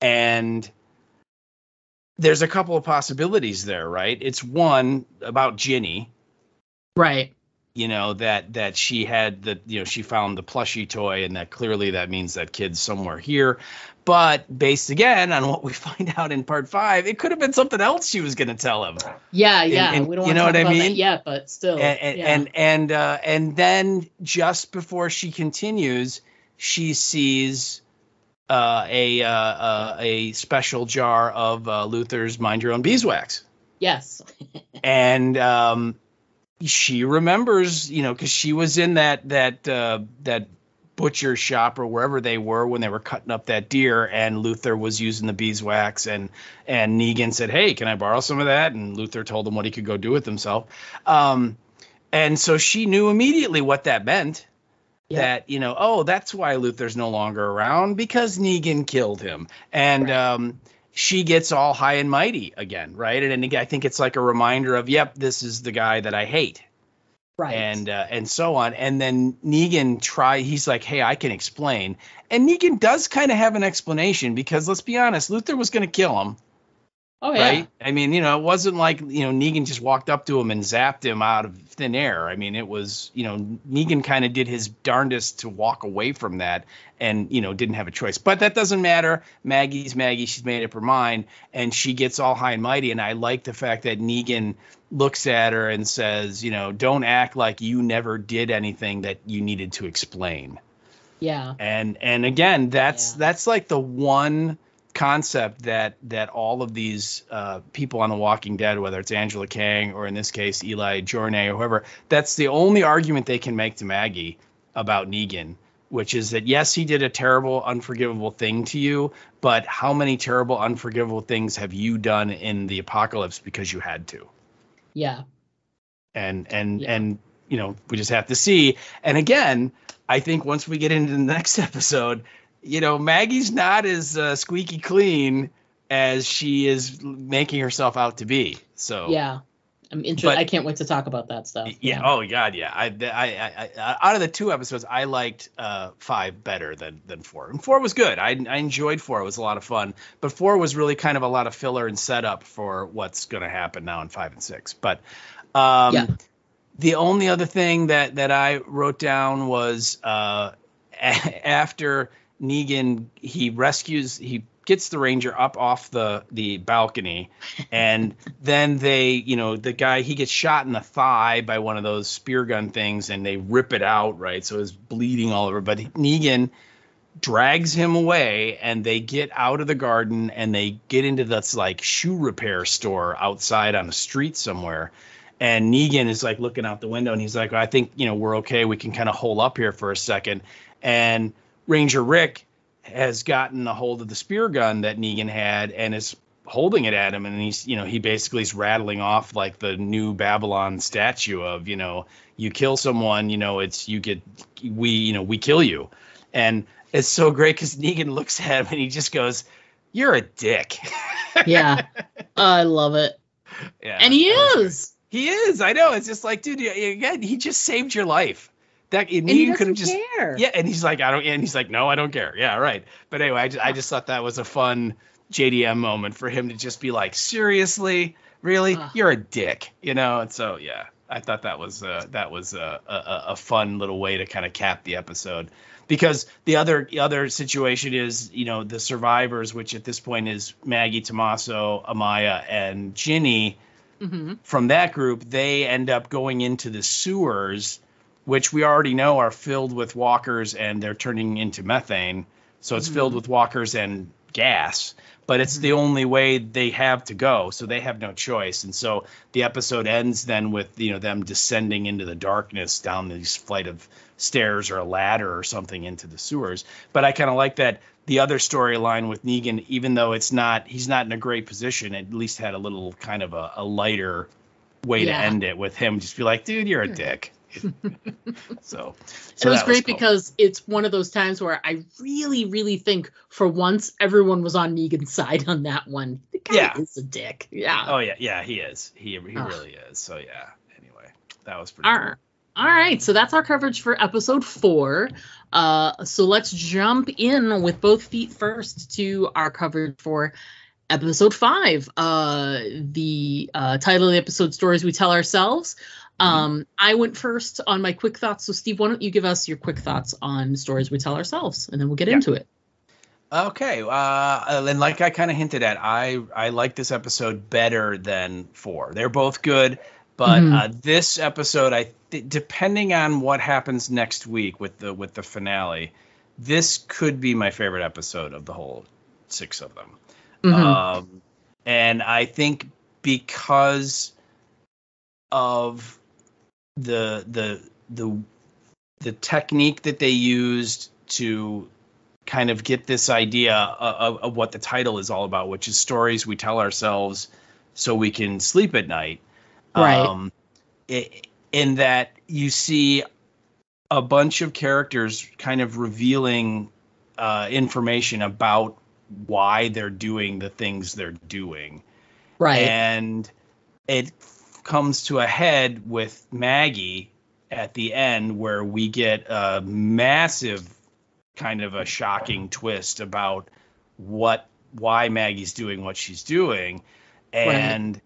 Speaker 4: And there's a couple of possibilities there, right? It's one about Ginny.
Speaker 1: Right.
Speaker 4: You know, that she had she found the plushie toy, and that clearly that means that kid's somewhere here. But based again on what we find out in part 5, it could have been something else she was going to tell him.
Speaker 1: Yeah. And we don't want to talk about that yet, but still.
Speaker 4: And then just before she continues, she sees a special jar of Luther's Mind Your Own Beeswax.
Speaker 1: Yes.
Speaker 4: And she remembers, you know, because she was in that butcher shop or wherever they were when they were cutting up that deer, and Luther was using the beeswax, and Negan said, hey, can I borrow some of that? And Luther told him what he could go do with himself. And so she knew immediately what that meant. That, you know, oh, that's why Luther's no longer around, because Negan killed him. And she gets all high and mighty again, right? And I think it's like a reminder of, yep, this is the guy that I hate. Right. And so on. And then Negan he's like, hey, I can explain. And Negan does kind of have an explanation, because let's be honest, Luther was going to kill him.
Speaker 1: Oh, yeah.
Speaker 4: Right? I mean, it wasn't like, Negan just walked up to him and zapped him out of thin air. I mean, it was, Negan kind of did his darndest to walk away from that and, didn't have a choice. But that doesn't matter. Maggie's Maggie. She's made up her mind, and she gets all high and mighty. And I like the fact that Negan looks at her and says, don't act like you never did anything that you needed to explain.
Speaker 1: Yeah.
Speaker 4: And again, that's like the one concept that all of these people on The Walking Dead, whether it's Angela Kang or in this case Eli Jornay or whoever, that's the only argument they can make to Maggie about Negan, which is that yes, he did a terrible, unforgivable thing to you, but how many terrible, unforgivable things have you done in the apocalypse because you had to?
Speaker 1: Yeah.
Speaker 4: And we just have to see. And again, I think once we get into the next episode, Maggie's not as squeaky clean as she is making herself out to be. So
Speaker 1: yeah, I'm interested. I can't wait to talk about that stuff.
Speaker 4: Yeah. Oh God. Yeah. I out of the 2 episodes, I liked 5 better than 4. And 4 was good. I enjoyed 4. It was a lot of fun. But 4 was really kind of a lot of filler and setup for what's going to happen now in 5 and 6. But the only other thing that I wrote down was after Negan, he gets the Ranger up off the balcony, and then the guy, he gets shot in the thigh by one of those spear gun things, and they rip it out, right? So it's bleeding all over. But Negan drags him away, and they get out of the garden, and they get into this like shoe repair store outside on the street somewhere. And Negan is like looking out the window, and he's like, I think, we're okay. We can kind of hole up here for a second. And Ranger Rick has gotten a hold of the spear gun that Negan had and is holding it at him. And he's, he basically is rattling off like the new Babylon statue of, you kill someone, we kill you. And it's so great because Negan looks at him and he just goes, you're a dick.
Speaker 1: Yeah. I love it.
Speaker 4: Yeah.
Speaker 1: And he is.
Speaker 4: He is. I know. It's just like, dude, again, he just saved your life. That
Speaker 1: and he doesn't care.
Speaker 4: Yeah, and he's like, and he's like, no, I don't care. Yeah, right. But anyway, I just thought that was a fun JDM moment for him to just be like, seriously, really, you're a dick, And so yeah, I thought that was a fun little way to kind of cap the episode, because the other situation is the survivors, which at this point is Maggie, Tommaso, Amaya, and Ginny. Mm-hmm. From that group, they end up going into the sewers, which we already know are filled with walkers, and they're turning into methane. So it's filled with walkers and gas, but it's the only way they have to go. So they have no choice. And so the episode ends then with, them descending into the darkness down this flight of stairs or a ladder or something into the sewers. But I kind of like that the other storyline with Negan, even though he's not in a great position, at least had a little kind of a lighter way to end it with him. Just be like, dude, you're a dick. so
Speaker 1: it was great cool. Because it's one of those times where I really, really think for once everyone was on Negan's side on that one. The guy is a dick. Yeah.
Speaker 4: Oh yeah, yeah, he is. He really is. So yeah. Anyway, that was pretty cool.
Speaker 1: All right, so that's our coverage for episode 4. So let's jump in with both feet first to our coverage for episode 5. The title of the episode, Stories We Tell Ourselves. I went first on my quick thoughts. So Steve, why don't you give us your quick thoughts on Stories We Tell Ourselves, and then we'll get into it.
Speaker 4: Okay. And like I kind of hinted at, I like this episode better than 4. They're both good, but this episode, depending on what happens next week with the finale, this could be my favorite episode of the whole 6 of them. And I think because of the technique that they used to kind of get this idea of what the title is all about, which is stories we tell ourselves so we can sleep at night.
Speaker 1: Right.
Speaker 4: In that you see a bunch of characters kind of revealing information about why they're doing the things they're doing.
Speaker 1: Right.
Speaker 4: And it comes to a head with Maggie at the end, where we get a massive kind of a shocking twist about why Maggie's doing what she's doing. And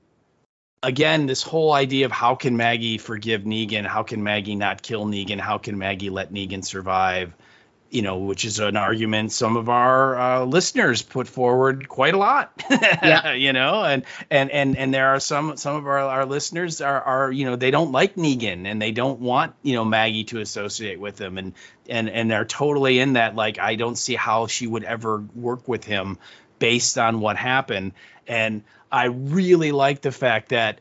Speaker 4: again, this whole idea of how can Maggie forgive Negan? How can Maggie not kill Negan? How can Maggie let Negan survive? You know, which is an argument some of our listeners put forward quite a lot. You know, and there are some of our listeners are you know, they don't like Negan and they don't want, you know, Maggie to associate with him, and they're totally in that, like, I don't see how she would ever work with him based on what happened. And I really like the fact that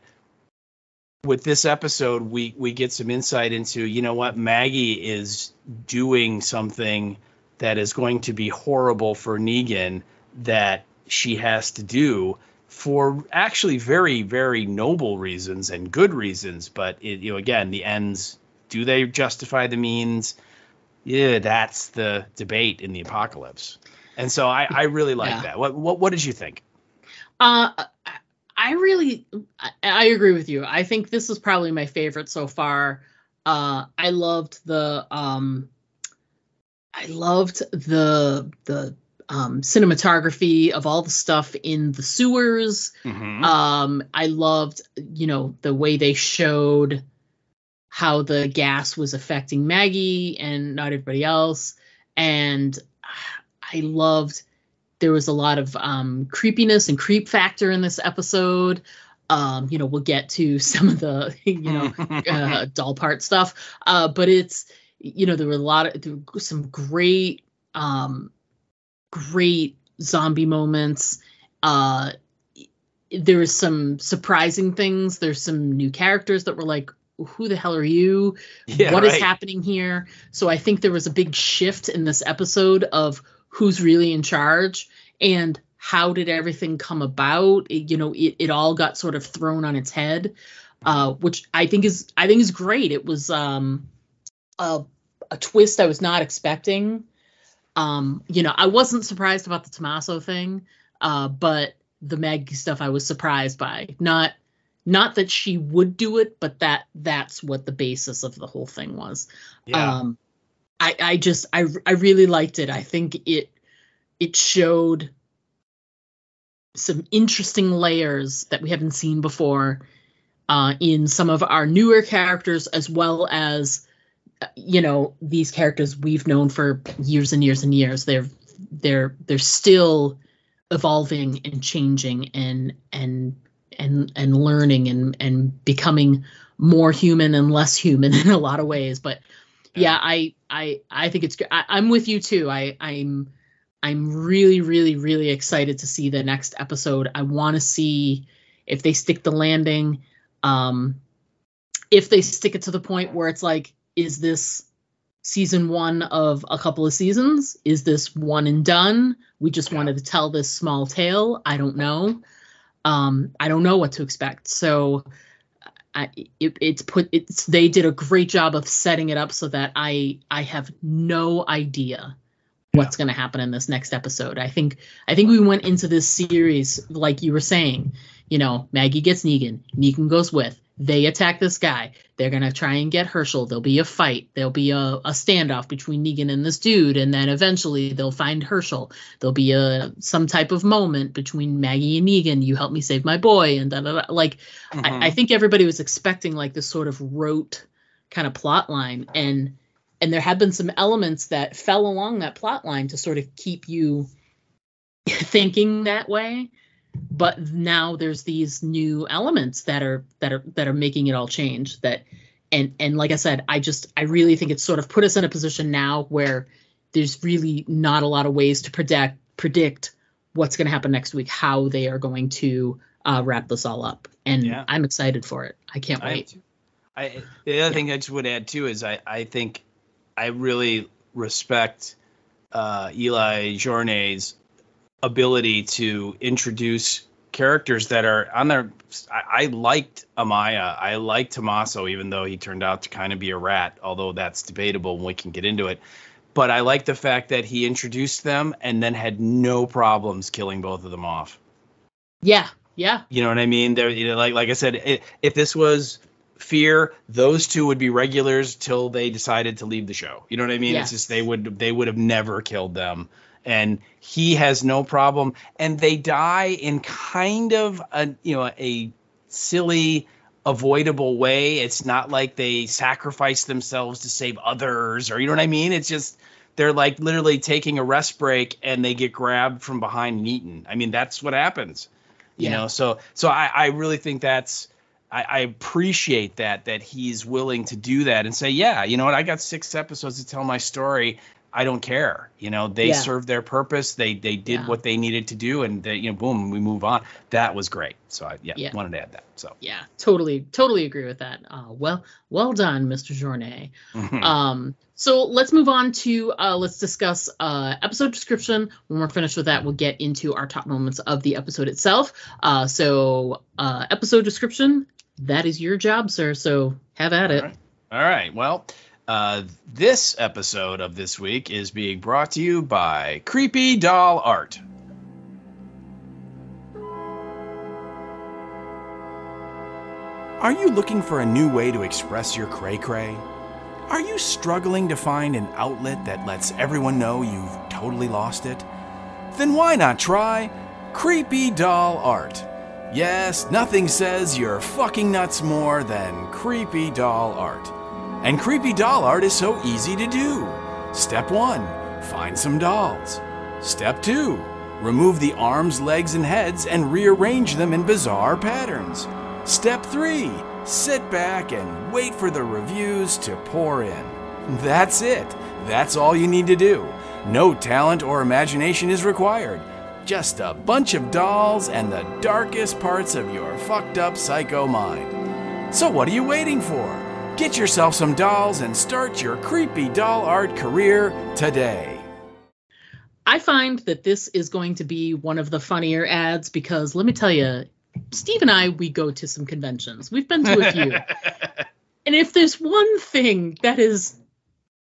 Speaker 4: with this episode, we get some insight into, you know what, Maggie is doing something that is going to be horrible for Negan, that she has to do for actually very, very noble reasons and good reasons. But you know, again, the ends, do they justify the means? Yeah, that's the debate in the apocalypse. And so I really like that. What did you think?
Speaker 1: I agree with you. I think this is probably my favorite so far. I loved the cinematography of all the stuff in the sewers. I loved, you know, the way they showed how the gas was affecting Maggie and not everybody else. And I loved, there was a lot of creepiness and creep factor in this episode. You know, we'll get to some of the, you know, doll part stuff. But it's, you know, there were some great zombie moments. There was some surprising things. There's some new characters that were like, who the hell are you? What is happening here? So I think there was a big shift in this episode of who's really in charge and how did everything come about. It all got sort of thrown on its head, which I think is great. It was a twist I was not expecting. I wasn't surprised about the Tommaso thing, but the Maggie stuff I was surprised by. Not that she would do it, but that's what the basis of the whole thing was. I really liked it. I think it showed some interesting layers that we haven't seen before in some of our newer characters, as well as, you know, these characters we've known for years and years and years. They're still evolving and changing and learning and becoming more human and less human in a lot of ways. But I think it's good. I'm with you too. I'm really, really, really excited to see the next episode. I want to see if they stick the landing, if they stick it to the point where it's like, is this season one of a couple of seasons? Is this one and done? We just wanted to tell this small tale. I don't know. I don't know what to expect. So they did a great job of setting it up so that I have no idea what's going to happen in this next episode. I think we went into this series, like you were saying, you know, Maggie gets Negan goes with, they attack this guy. They're going to try and get Herschel. There'll be a fight. There'll be a standoff between Negan and this dude. And then eventually they'll find Herschel. There'll be some type of moment between Maggie and Negan. You help me save my boy. And like, I think everybody was expecting like this sort of rote kind of plot line. And there have been some elements that fell along that plot line to sort of keep you thinking that way. But now there's these new elements that are making it all change. And like I said, I really think it's sort of put us in a position now where there's really not a lot of ways to predict what's going to happen next week, how they are going to wrap this all up. And I'm excited for it. I can't wait.
Speaker 4: The other thing I just would add too is I think I really respect Eli Journay's ability to introduce characters that are on their. I liked Amaya. I liked Tommaso, even though he turned out to kind of be a rat, although that's debatable and we can get into it. But I like the fact that he introduced them and then had no problems killing both of them off.
Speaker 1: Yeah.
Speaker 4: You know what I mean? There, like I said, if this was Fear, those two would be regulars till they decided to leave the show. You know what I mean?
Speaker 1: Yes.
Speaker 4: It's just they would have never killed them. And he has no problem. And they die in kind of a silly, avoidable way. It's not like they sacrifice themselves to save others, or you know what I mean? It's just they're like literally taking a rest break and they get grabbed from behind and eaten. I mean, that's what happens. You know, so I really think that's I appreciate that he's willing to do that and say, yeah, you know what, I got 6 episodes to tell my story. I don't care. You know, they served their purpose. They did what they needed to do, and they, boom, we move on. That was great. So I wanted to add that. So
Speaker 1: yeah, totally agree with that. Well done, Mr. Journet. So let's move on to let's discuss episode description. When we're finished with that, we'll get into our top moments of the episode itself. So episode description, that is your job, sir. So have at it.
Speaker 4: All right. Well. This episode of this week is being brought to you by Creepy Doll Art.
Speaker 5: Are you looking for a new way to express your cray-cray? Are you struggling to find an outlet that lets everyone know you've totally lost it? Then why not try Creepy Doll Art? Yes, nothing says you're fucking nuts more than Creepy Doll Art. And creepy doll art is so easy to do. Step 1, find some dolls. Step 2, remove the arms, legs, and heads and rearrange them in bizarre patterns. Step 3, sit back and wait for the reviews to pour in. That's it. That's all you need to do. No talent or imagination is required. Just a bunch of dolls and the darkest parts of your fucked up psycho mind. So what are you waiting for? Get yourself some dolls and start your creepy doll art career today.
Speaker 1: I find that this is going to be one of the funnier ads because let me tell you, Steve and I, we go to some conventions. We've been to a few. And if there's one thing that is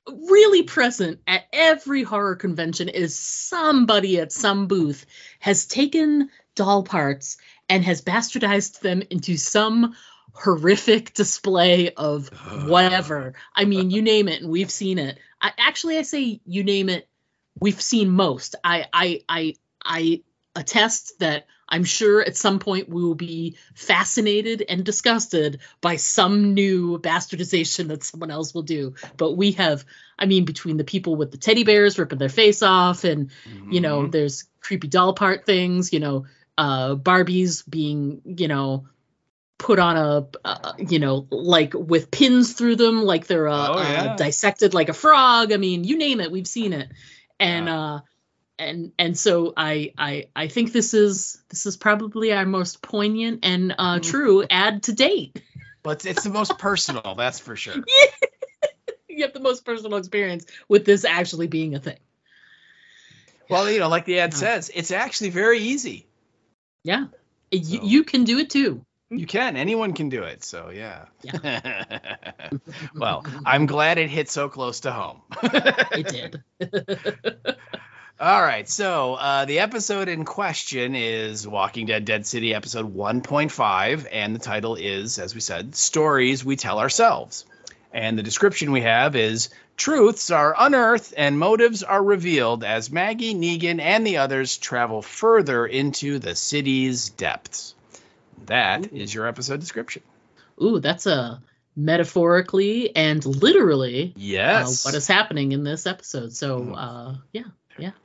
Speaker 1: really present at every horror convention is somebody at some booth has taken doll parts and has bastardized them into some horrific display of whatever. I mean, you name it, and we've seen it. I say you name it, we've seen most. I attest that I'm sure at some point we will be fascinated and disgusted by some new bastardization that someone else will do. But we have, I mean, between the people with the teddy bears ripping their face off and, there's creepy doll part things, Barbies being, put on a like with pins through them, like they're dissected like a frog. I mean, you name it, we've seen it. And and so I think this is probably our most poignant and true ad to date.
Speaker 4: But it's the most personal, that's for sure.
Speaker 1: You have the most personal experience with this actually being a thing.
Speaker 4: Well, like the ad says, it's actually very easy.
Speaker 1: Yeah, you can do it too.
Speaker 4: You can. Anyone can do it. So, yeah. Well, I'm glad it hit so close to home.
Speaker 1: It did.
Speaker 4: All right. So the episode in question is Walking Dead Dead City episode 1.5. And the title is, as we said, Stories We Tell Ourselves. And the description we have is truths are unearthed and motives are revealed as Maggie, Negan, and the others travel further into the city's depths. That is your episode description.
Speaker 1: Ooh, that's a metaphorically and literally what is happening in this episode. So, yeah.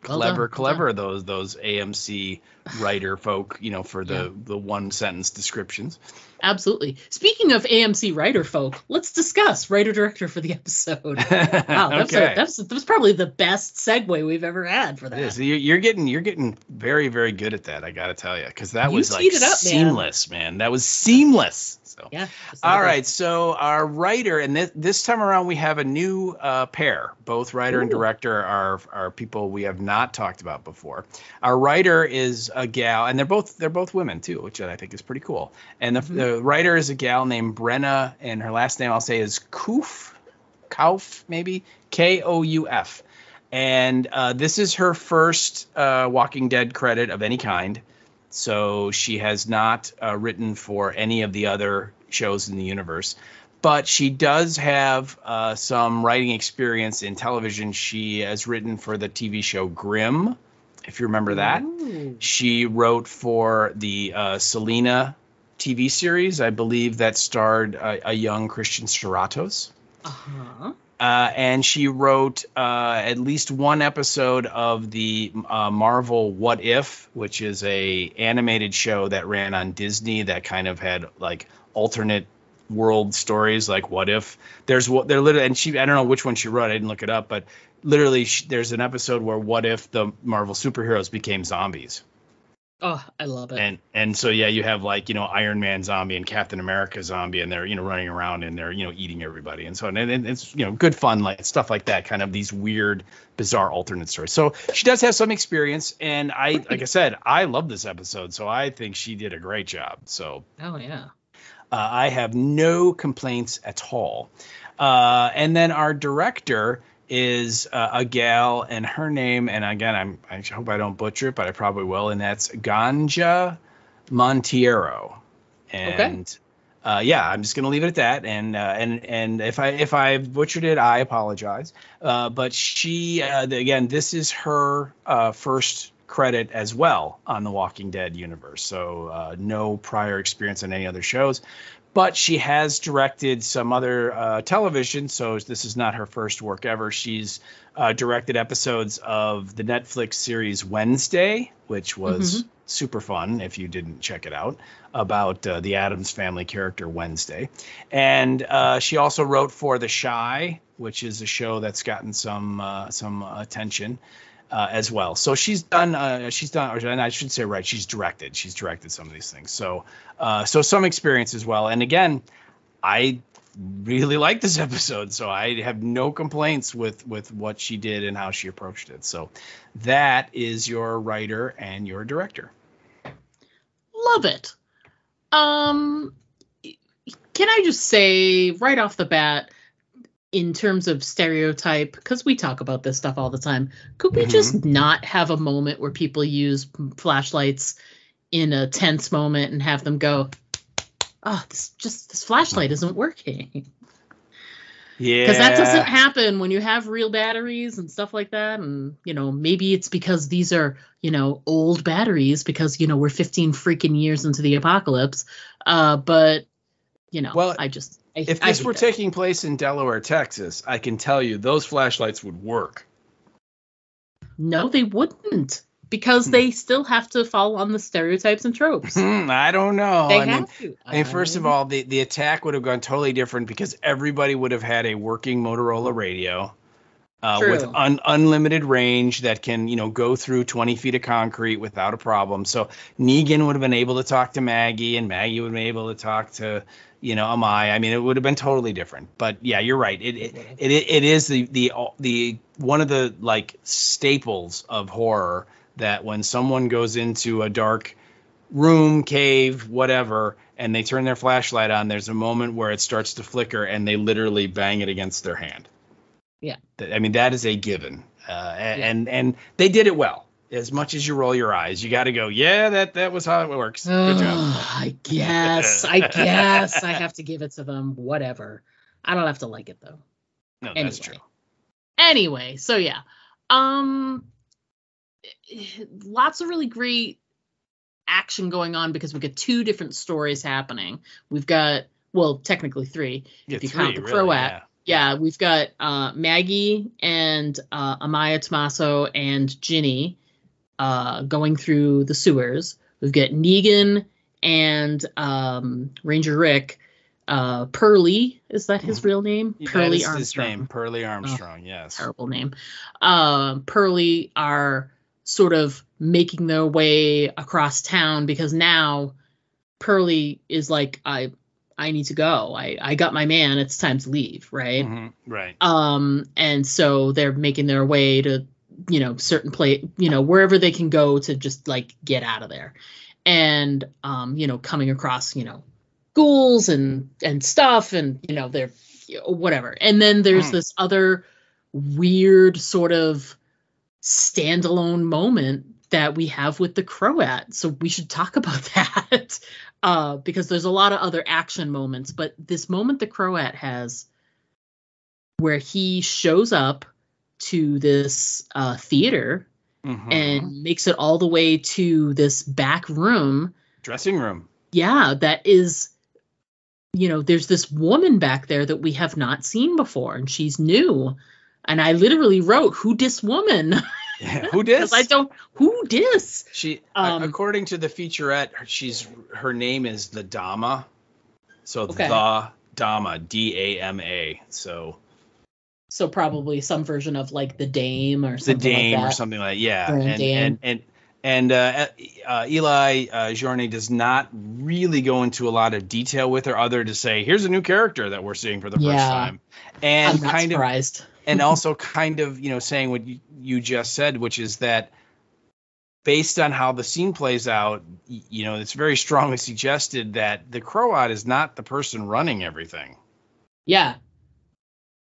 Speaker 4: Well clever. Those AMC writer folk, for the one sentence descriptions.
Speaker 1: Absolutely. Speaking of AMC writer folk, let's discuss writer director for the episode. Wow, that was probably the best segue we've ever had for that.
Speaker 4: Yeah, so you're getting very, very good at that. I got to tell you, because that was like seamless, man. That was seamless. So
Speaker 1: yeah.
Speaker 4: All right. So our writer, and this time around we have a new pair. Both writer and director are people we have not talked about before. Our writer is a gal, and they're both women too, which I think is pretty cool. And the writer is a gal named Brenna, and her last name I'll say is Kauf, maybe Kouf. And this is her first Walking Dead credit of any kind. So she has not written for any of the other shows in the universe. But she does have some writing experience in television. She has written for the TV show Grimm, if you remember that.
Speaker 1: Ooh.
Speaker 4: She wrote for the Selena TV series, I believe, that starred a young Christian Serratos.
Speaker 1: Uh-huh.
Speaker 4: And she wrote at least one episode of the Marvel What If, which is a animated show that ran on Disney that kind of had like alternate world stories, like what if they're literally, and I don't know which one she wrote, I didn't look it up, but literally there's an episode where what if the Marvel superheroes became zombies.
Speaker 1: Oh, I love it.
Speaker 4: And so yeah, you have like, Iron Man zombie and Captain America zombie, and they're running around and they're eating everybody, and so and it's good fun, like stuff like that, kind of these weird bizarre alternate stories. So she does have some experience, and like I said, I love this episode, so I think she did a great job. So
Speaker 1: oh yeah.
Speaker 4: I have no complaints at all. And then our director is a gal, and her name, and again, I hope I don't butcher it, but I probably will, and that's Ganja Monteiro. And yeah, I'm just gonna leave it at that. And if I butchered it, I apologize. But she, again, this is her first credit as well on the Walking Dead universe, so no prior experience on any other shows, but she has directed some other television, so this is not her first work ever. She's directed episodes of the Netflix series Wednesday, which was super fun if you didn't check it out, about the Addams Family character Wednesday. And she also wrote for The Chi, which is a show that's gotten some attention as well. So she's done, and I should say, right, she's directed some of these things. So some experience as well. And again, I really like this episode, so I have no complaints with what she did and how she approached it. So that is your writer and your director.
Speaker 1: Love it. Can I just say right off the bat, in terms of stereotype, because we talk about this stuff all the time, could we just not have a moment where people use flashlights in a tense moment and have them go, oh, this flashlight isn't working? Yeah. Because that doesn't happen when you have real batteries and stuff like that. And, maybe it's because these are, old batteries because, we're 15 freaking years into the apocalypse. But,
Speaker 4: well, if this were
Speaker 1: that.
Speaker 4: taking place in Delaware, Texas, I can tell you those flashlights would work.
Speaker 1: No, they wouldn't, because they still have to follow on the stereotypes and tropes.
Speaker 4: I don't know.
Speaker 1: They have to.
Speaker 4: First of all, the attack would have gone totally different because everybody would have had a working Motorola radio with unlimited range that can, go through 20 feet of concrete without a problem. So Negan would have been able to talk to Maggie, and Maggie would have been able to talk to Amai. I mean, it would have been totally different. But yeah, you're right. It is the one of the like staples of horror that when someone goes into a dark room, cave, whatever, and they turn their flashlight on, there's a moment where it starts to flicker and they literally bang it against their hand.
Speaker 1: Yeah.
Speaker 4: I mean, that is a given. And they did it well. As much as you roll your eyes, you got to go, yeah, that was how it works. Good job.
Speaker 1: I guess I have to give it to them. Whatever. I don't have to like it though.
Speaker 4: No, anyway. That's true.
Speaker 1: Anyway, so yeah. Lots of really great action going on because we get two different stories happening. We've got, well, technically three, if you count the Croat. Yeah, we've got Maggie and Amaya Tommaso and Ginny going through the sewers. We've got Negan and Ranger Rick. Pearly, is that his real name? Pearly Armstrong.
Speaker 4: His name, Pearly Armstrong, yes.
Speaker 1: Terrible name. Pearly are sort of making their way across town because now Pearly is like, I need to go. I got my man. It's time to leave, right?
Speaker 4: Mm-hmm, right.
Speaker 1: And so they're making their way to, certain place, wherever they can go to just like get out of there. And, coming across, ghouls and stuff and, they're whatever. And then there's this other weird sort of standalone moment that we have with the Croat. So we should talk about that because there's a lot of other action moments. But this moment the Croat has where he shows up to this theater and makes it all the way to this back room.
Speaker 4: Dressing room.
Speaker 1: Yeah, that is, there's this woman back there that we have not seen before, and she's new. And I literally wrote, "Who dis woman?"
Speaker 4: Yeah, who dis?
Speaker 1: Who dis?
Speaker 4: She, according to the featurette, her name is the Dama. So the Dama, Dama. So
Speaker 1: probably some version of like the Dame or something.
Speaker 4: The Dame
Speaker 1: like that.
Speaker 4: or something like that. And Eli Journe does not really go into a lot of detail with her, other to say, here's a new character that we're seeing for the first time. And
Speaker 1: I'm not surprised.
Speaker 4: And also kind of, saying what you just said, which is that based on how the scene plays out, it's very strongly suggested that the Croat is not the person running everything.
Speaker 1: Yeah.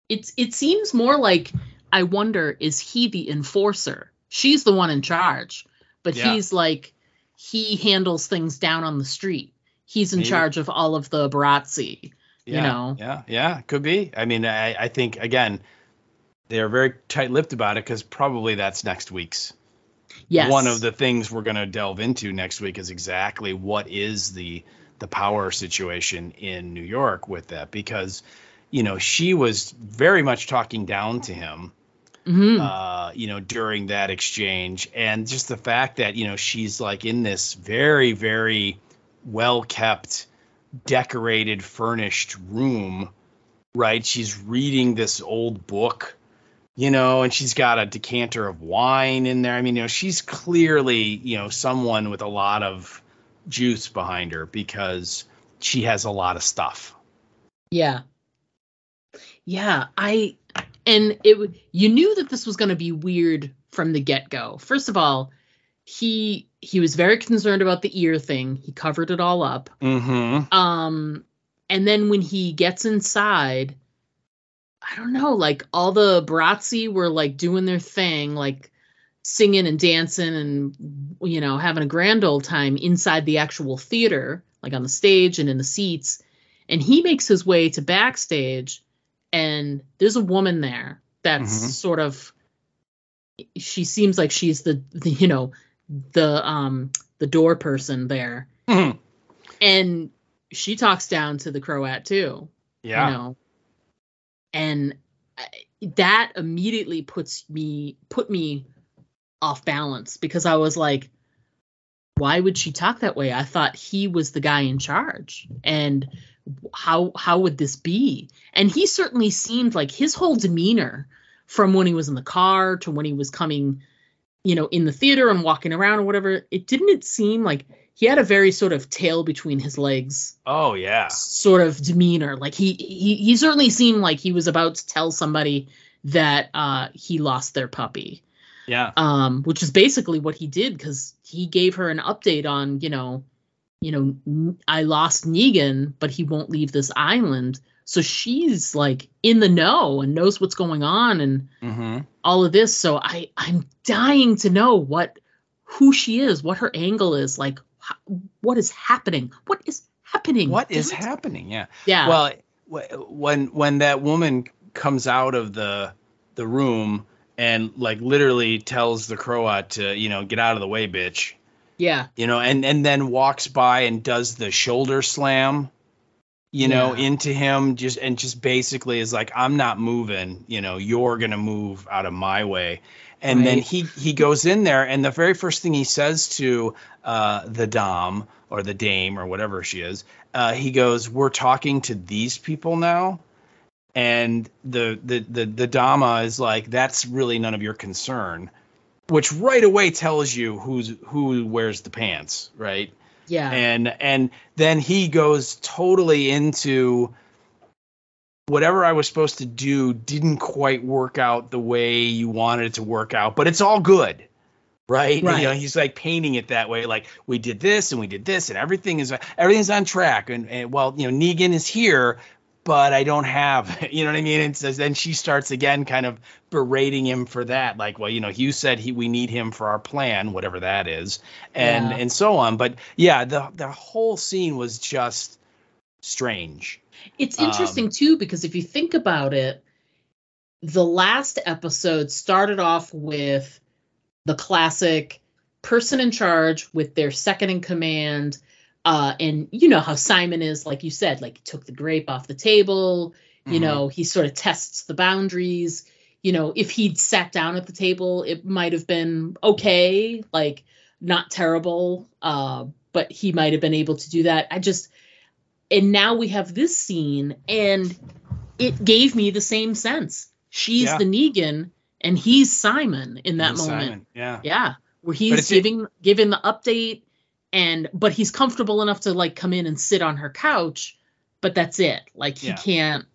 Speaker 1: It seems more like, I wonder, is he the enforcer? She's the one in charge. But he's like, he handles things down on the street. He's in charge of all of the Barazzi,
Speaker 4: Yeah, could be. I mean, I think, again, they're very tight-lipped about it because probably that's next week's. Yes. One of the things we're going to delve into next week is exactly what is the power situation in New York with that. Because, she was very much talking down to him. During that exchange, and just the fact that, she's like in this very, very well kept, decorated, furnished room, right? She's reading this old book, and she's got a decanter of wine in there. I mean, she's clearly, someone with a lot of juice behind her because she has a lot of stuff.
Speaker 1: Yeah. Yeah. And you knew that this was going to be weird from the get-go. First of all, he was very concerned about the ear thing. He covered it all up. And then when he gets inside, I don't know, like all the Barazzi were like doing their thing, like singing and dancing and, having a grand old time inside the actual theater, like on the stage and in the seats. And he makes his way to backstage. And there's a woman there that's sort of, she seems like she's the door person there. And she talks down to the Croat too. Yeah. And that immediately put me off balance because I was like, why would she talk that way? I thought he was the guy in charge. And how would this be? And he certainly seemed like his whole demeanor from when he was in the car to when he was coming, in the theater and walking around or whatever, it seem like he had a very sort of tail between his legs.
Speaker 4: Oh yeah.
Speaker 1: Sort of demeanor. Like he certainly seemed like he was about to tell somebody that he lost their puppy. Yeah. Which is basically what he did because he gave her an update on, I lost Negan, but he won't leave this island. So she's like in the know and knows what's going on and all of this. So I'm dying to know who she is, what her angle is, like what is happening. What is happening?
Speaker 4: What is happening? Yeah. Yeah. Well, when that woman comes out of the room and like literally tells the Croat to, get out of the way, bitch. Yeah. And then walks by and does the shoulder slam, into him just basically is like, I'm not moving, you're going to move out of my way. And then he goes in there and the very first thing he says to the Dom or the Dame or whatever she is, he goes, we're talking to these people now. And the Dama is like, that's really none of your concern. Which right away tells you who wears the pants, right? Yeah. And then he goes totally into whatever I was supposed to do didn't quite work out the way you wanted it to work out, but it's all good, right? And, he's like painting it that way, like we did this and we did this and everything's on track. And well, Negan is here, but I don't have, you know what I mean? And says, then she starts again kind of berating him for that. Like, well, you said we need him for our plan, whatever that is, and so on. But yeah, the whole scene was just strange.
Speaker 1: It's interesting too, because if you think about it, the last episode started off with the classic person in charge with their second in command. And you know how Simon is, like you said, like he took the grape off the table, you know, he sort of tests the boundaries. You know, if he'd sat down at the table, it might have been okay, like not terrible, but he might have been able to do that. And now we have this scene, and it gave me the same sense. She's the Negan, and he's Simon in that moment.
Speaker 4: Simon.
Speaker 1: Yeah. Where he's giving the update, but he's comfortable enough to like come in and sit on her couch, but that's it. Like he can't.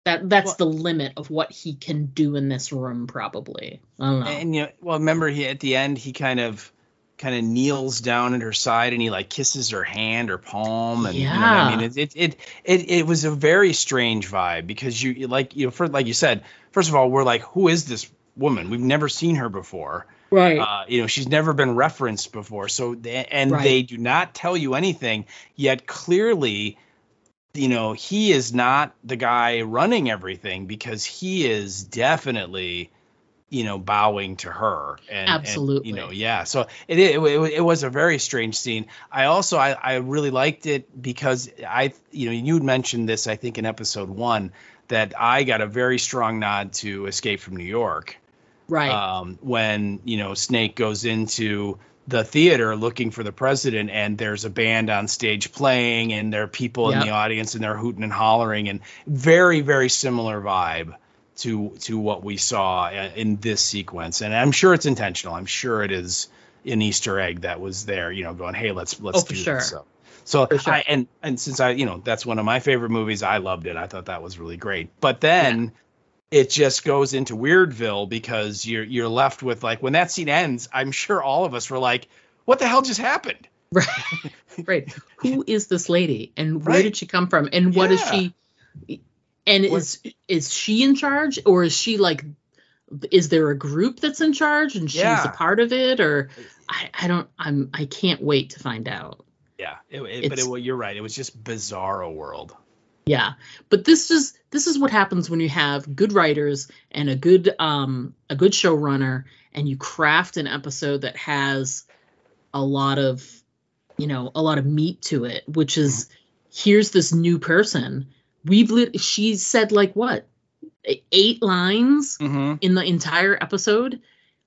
Speaker 1: That's the limit of what he can do in this room, probably. I don't know.
Speaker 4: And remember at the end he kind of kneels down at her side and he like kisses her hand or palm, and you know what I mean, it was a very strange vibe, because like you said, first of all, we're like, who is this woman? We've never seen her before, right? She's never been referenced before, so they do not tell you anything, yet clearly he is not the guy running everything, because he is definitely bowing to her, and
Speaker 1: absolutely,
Speaker 4: so it was a very strange scene. I really liked it because you'd mentioned this, I think in episode 1, that I got a very strong nod to Escape from New York, right? When Snake goes into the theater looking for the president, and there's a band on stage playing, and there are people in the audience, and they're hooting and hollering, and very, very similar vibe to what we saw in this sequence. And I'm sure it's intentional. I'm sure it is an Easter egg that was there, going, hey, let's do this. So sure. And since that's one of my favorite movies, I loved it. I thought that was really great. But then it just goes into Weirdville, because you're left with, like, when that scene ends, I'm sure all of us were like, what the hell just happened?
Speaker 1: Right. Who is this lady, and where did she come from, and what is she? And is she in charge, or is she like, is there a group that's in charge and she's a part of it, or I can't wait to find out.
Speaker 4: Yeah, but you're right. It was just bizarro world.
Speaker 1: Yeah, but this is what happens when you have good writers and a good showrunner, and you craft an episode that has a lot of meat to it, which is, here's this new person. She said like what, 8 lines in the entire episode.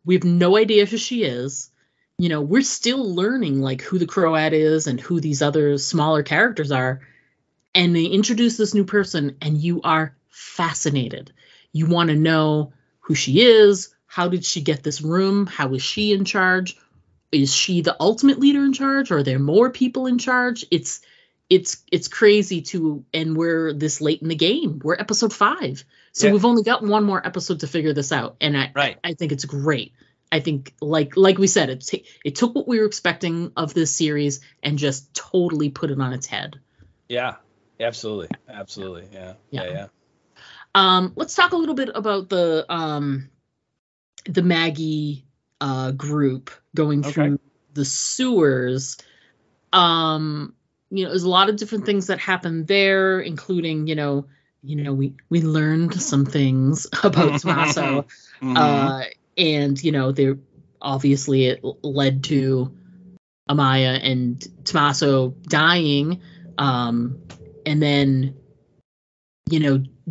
Speaker 1: We have no idea who she is. We're still learning like who the Croat is and who these other smaller characters are. And they introduce this new person, and you are fascinated. You want to know who she is. How did she get this room? How is she in charge? Is she the ultimate leader in charge? Or are there more people in charge? It's crazy and we're this late in the game. We're episode 5. So we've only got one more episode to figure this out. And I think it's great. I think like we said, it took what we were expecting of this series and just totally put it on its head.
Speaker 4: Yeah, absolutely. Absolutely. Yeah.
Speaker 1: Let's talk a little bit about the Maggie group going through the sewers. There's a lot of different things that happen there, including, we learned some things about Tommaso. And, they obviously it led to Amaya and Tommaso dying. And then,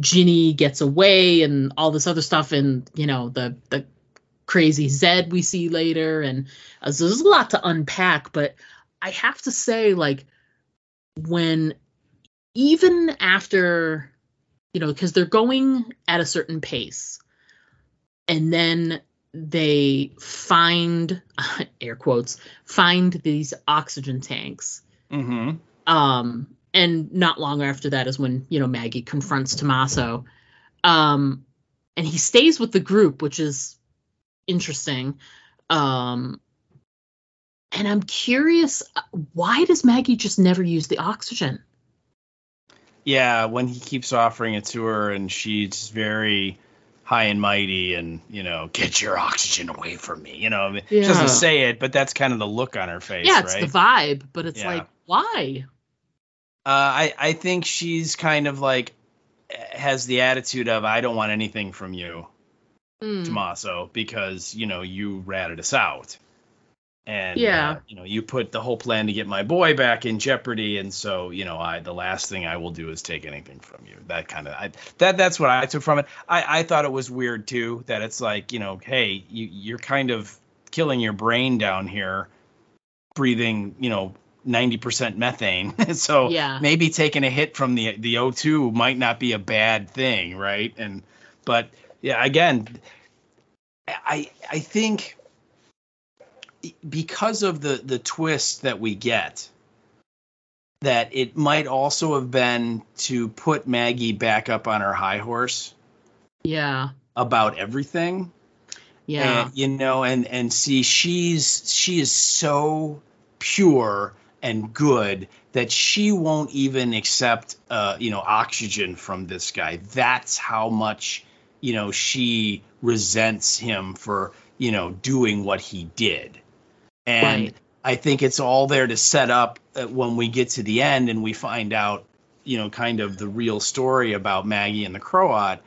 Speaker 1: Ginny gets away and all this other stuff. And, the crazy Zed we see later. And so there's a lot to unpack. But I have to say, like, when even after, because they're going at a certain pace, and then they find, air quotes, find these oxygen tanks. And not long after that is when, Maggie confronts Tommaso. And he stays with the group, which is interesting. And I'm curious, why does Maggie just never use the oxygen?
Speaker 4: Yeah, when he keeps offering it to her, and she's very high and mighty, and get your oxygen away from me. She doesn't say it, but that's kind of the look on her face.
Speaker 1: Yeah, it's
Speaker 4: right?
Speaker 1: the vibe, but it's like, why?
Speaker 4: I think she's kind of like has the attitude of, I don't want anything from you, Tommaso, because you ratted us out. And you put the whole plan to get my boy back in jeopardy, and so the last thing I will do is take anything from you. That kind of that's what I took from it. I thought it was weird too, that it's like, hey, you're kind of killing your brain down here, breathing 90% methane. So maybe taking a hit from the O2 might not be a bad thing, right? But again, I think, because of the twist that we get, that it might also have been to put Maggie back up on her high horse.
Speaker 1: Yeah.
Speaker 4: About everything.
Speaker 1: Yeah.
Speaker 4: And see, she is so pure and good that she won't even accept oxygen from this guy. That's how much she resents him for doing what he did. And I think it's all there to set up when we get to the end and we find out, kind of the real story about Maggie and the Croat.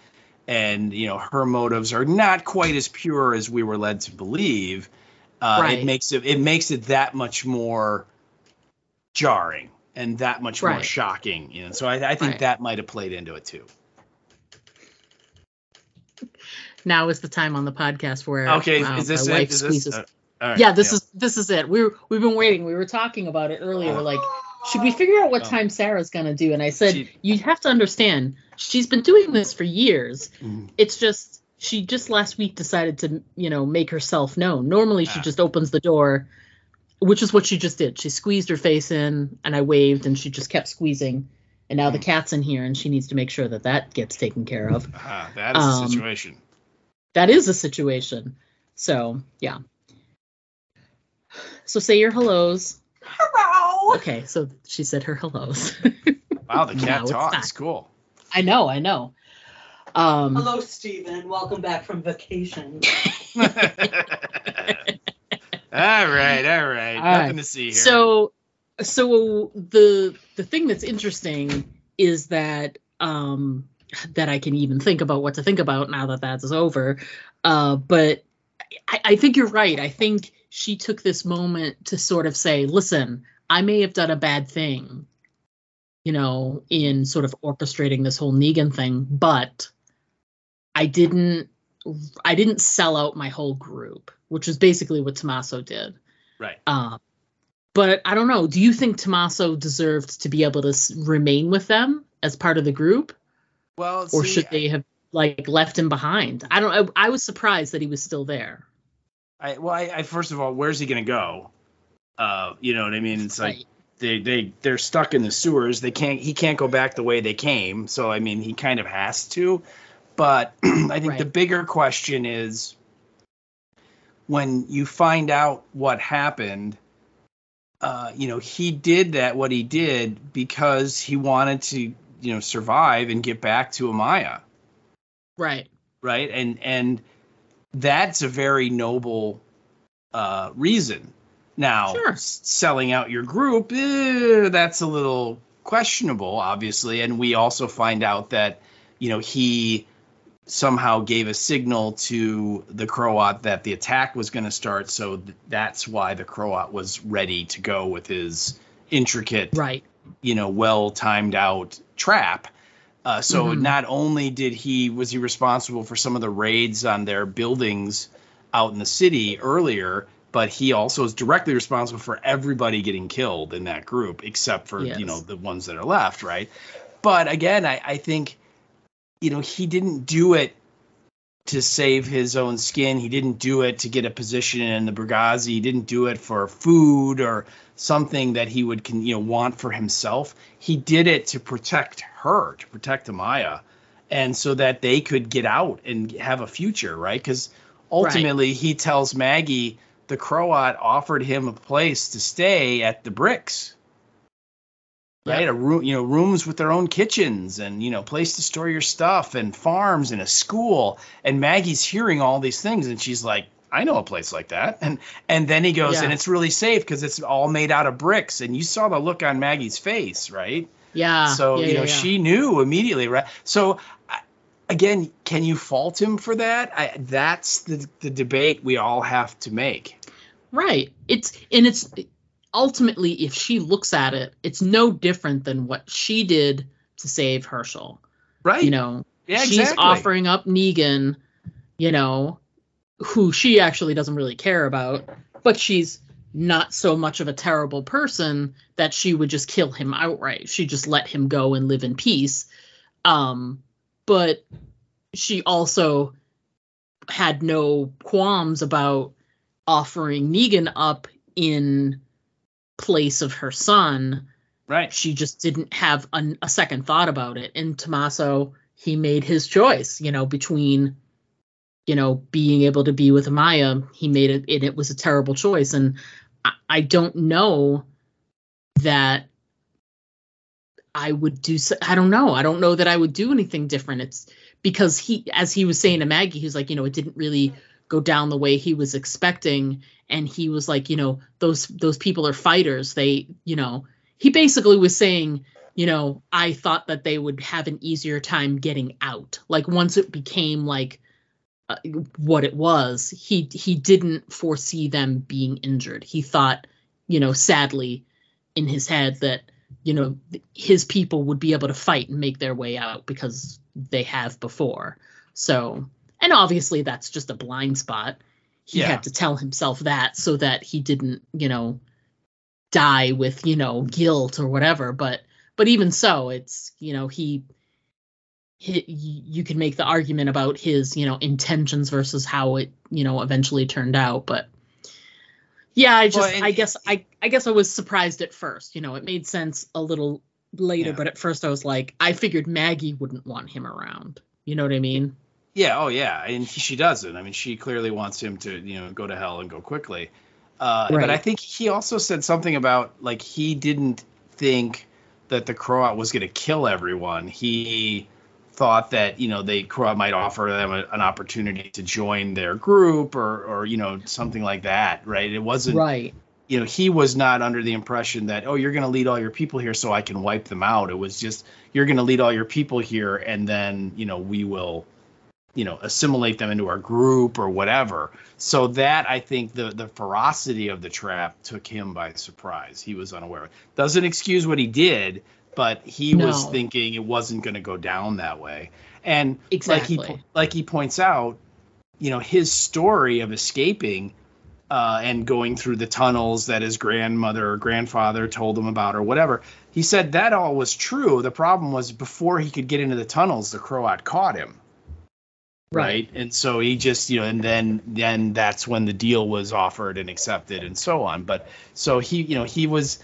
Speaker 4: And, her motives are not quite as pure as we were led to believe. It makes it that much more jarring and that much more shocking. So I think that might have played into it too.
Speaker 1: Now is the time on the podcast where
Speaker 4: is this
Speaker 1: my
Speaker 4: it?
Speaker 1: wife squeezes.
Speaker 4: Right,
Speaker 1: this is it. We've been waiting. We were talking about it earlier. We're like, should we figure out what time Sarah's gonna do? And I said, you have to understand, she's been doing this for years. It's just she just last week decided to make herself known. Normally she just opens the door, which is what she just did. She squeezed her face in, and I waved, and she just kept squeezing. And now the cat's in here, and she needs to make sure that gets taken care of.
Speaker 4: That is a situation.
Speaker 1: That is a situation. So yeah. So say your hellos.
Speaker 6: Hello.
Speaker 1: Okay, so she said her hellos.
Speaker 4: Wow, the cat talks. Cool.
Speaker 1: I know.
Speaker 6: Hello, Stephen. Welcome back from vacation.
Speaker 4: All right. Nothing to see here.
Speaker 1: So the thing that's interesting is that that I can even think about what to think about now that that's over. But I think you're right. I think she took this moment to sort of say, listen, I may have done a bad thing, in sort of orchestrating this whole Negan thing, but I didn't sell out my whole group, which is basically what Tommaso did.
Speaker 4: Right.
Speaker 1: But I don't know. Do you think Tommaso deserved to be able to remain with them as part of the group?
Speaker 4: Well,
Speaker 1: or should they have left him behind? I was surprised that he was still there.
Speaker 4: I first of all, where's he going to go? You know what I mean? It's like they're stuck in the sewers. He can't go back the way they came. So, I mean, he kind of has to. But I think the bigger question is, when you find out what happened, he did what he did because he wanted to, survive and get back to Amaya.
Speaker 1: Right.
Speaker 4: Right. And that's a very noble reason. Now, selling out your group, that's a little questionable, obviously. And we also find out that, he somehow gave a signal to the Croat that the attack was going to start. So that's why the Croat was ready to go with his intricate, well timed out trap. So not only was he responsible for some of the raids on their buildings out in the city earlier, but he also is directly responsible for everybody getting killed in that group, except for, the ones that are left. Right. But again, I think, he didn't do it to save his own skin. He didn't do it to get a position in the Brigazzi. He didn't do it for food or something that he would want for himself. He did it to protect her, to protect Amaya, and so that they could get out and have a future, right? Because ultimately he tells Maggie the Croat offered him a place to stay at the Bricks. right?
Speaker 1: Yep.
Speaker 4: A room, rooms with their own kitchens and, place to store your stuff and farms and a school. And Maggie's hearing all these things and she's like, I know a place like that. And then he goes, and it's really safe because it's all made out of bricks. And you saw the look on Maggie's face, right?
Speaker 1: Yeah.
Speaker 4: So, she knew immediately, right? So again, can you fault him for that? That's the debate we all have to make.
Speaker 1: Right. It's ultimately, if she looks at it, it's no different than what she did to save Herschel.
Speaker 4: Right.
Speaker 1: She's offering up Negan, who she actually doesn't really care about, but she's not so much of a terrible person that she would just kill him outright. She just let him go and live in peace. But she also had no qualms about offering Negan up in place of her son.
Speaker 4: Right.
Speaker 1: She just didn't have a second thought about it. And Tommaso, he made his choice, between, being able to be with Amaya. He made it, and it was a terrible choice. And I don't know that I would do so. I don't know. I don't know that I would do anything different. It's because as he was saying to Maggie, he was like, it didn't really go down the way he was expecting. And he was like, those people are fighters. They, he basically was saying, I thought that they would have an easier time getting out. Like once it became like what it was, he didn't foresee them being injured. He thought, sadly in his head that, his people would be able to fight and make their way out because they have before. So, and obviously that's just a blind spot. He had to tell himself that so that he didn't, die with, guilt or whatever. But even so, it's, you can make the argument about his, intentions versus how it, eventually turned out. But yeah, I guess I was surprised at first. It made sense a little later, but at first I was like, I figured Maggie wouldn't want him around. You know what I mean?
Speaker 4: Yeah. Oh, yeah. And she doesn't. I mean, she clearly wants him to, go to hell and go quickly. Right. But I think he also said something about like he didn't think that the Croat was going to kill everyone. He thought that, the Croat might offer them an opportunity to join their group or something like that. Right. It wasn't right. He was not under the impression that, you're going to lead all your people here so I can wipe them out. It was just, you're going to lead all your people here and then, we will, assimilate them into our group or whatever. So that, I think the ferocity of the trap took him by surprise. He was unaware. Doesn't excuse what he did, but he was thinking it wasn't going to go down that way. And exactly. like he points out, his story of escaping and going through the tunnels that his grandmother or grandfather told him about or whatever, he said that all was true. The problem was before he could get into the tunnels, the Croat caught him. Right. And so he just, and then that's when the deal was offered and accepted and so on. But so he was,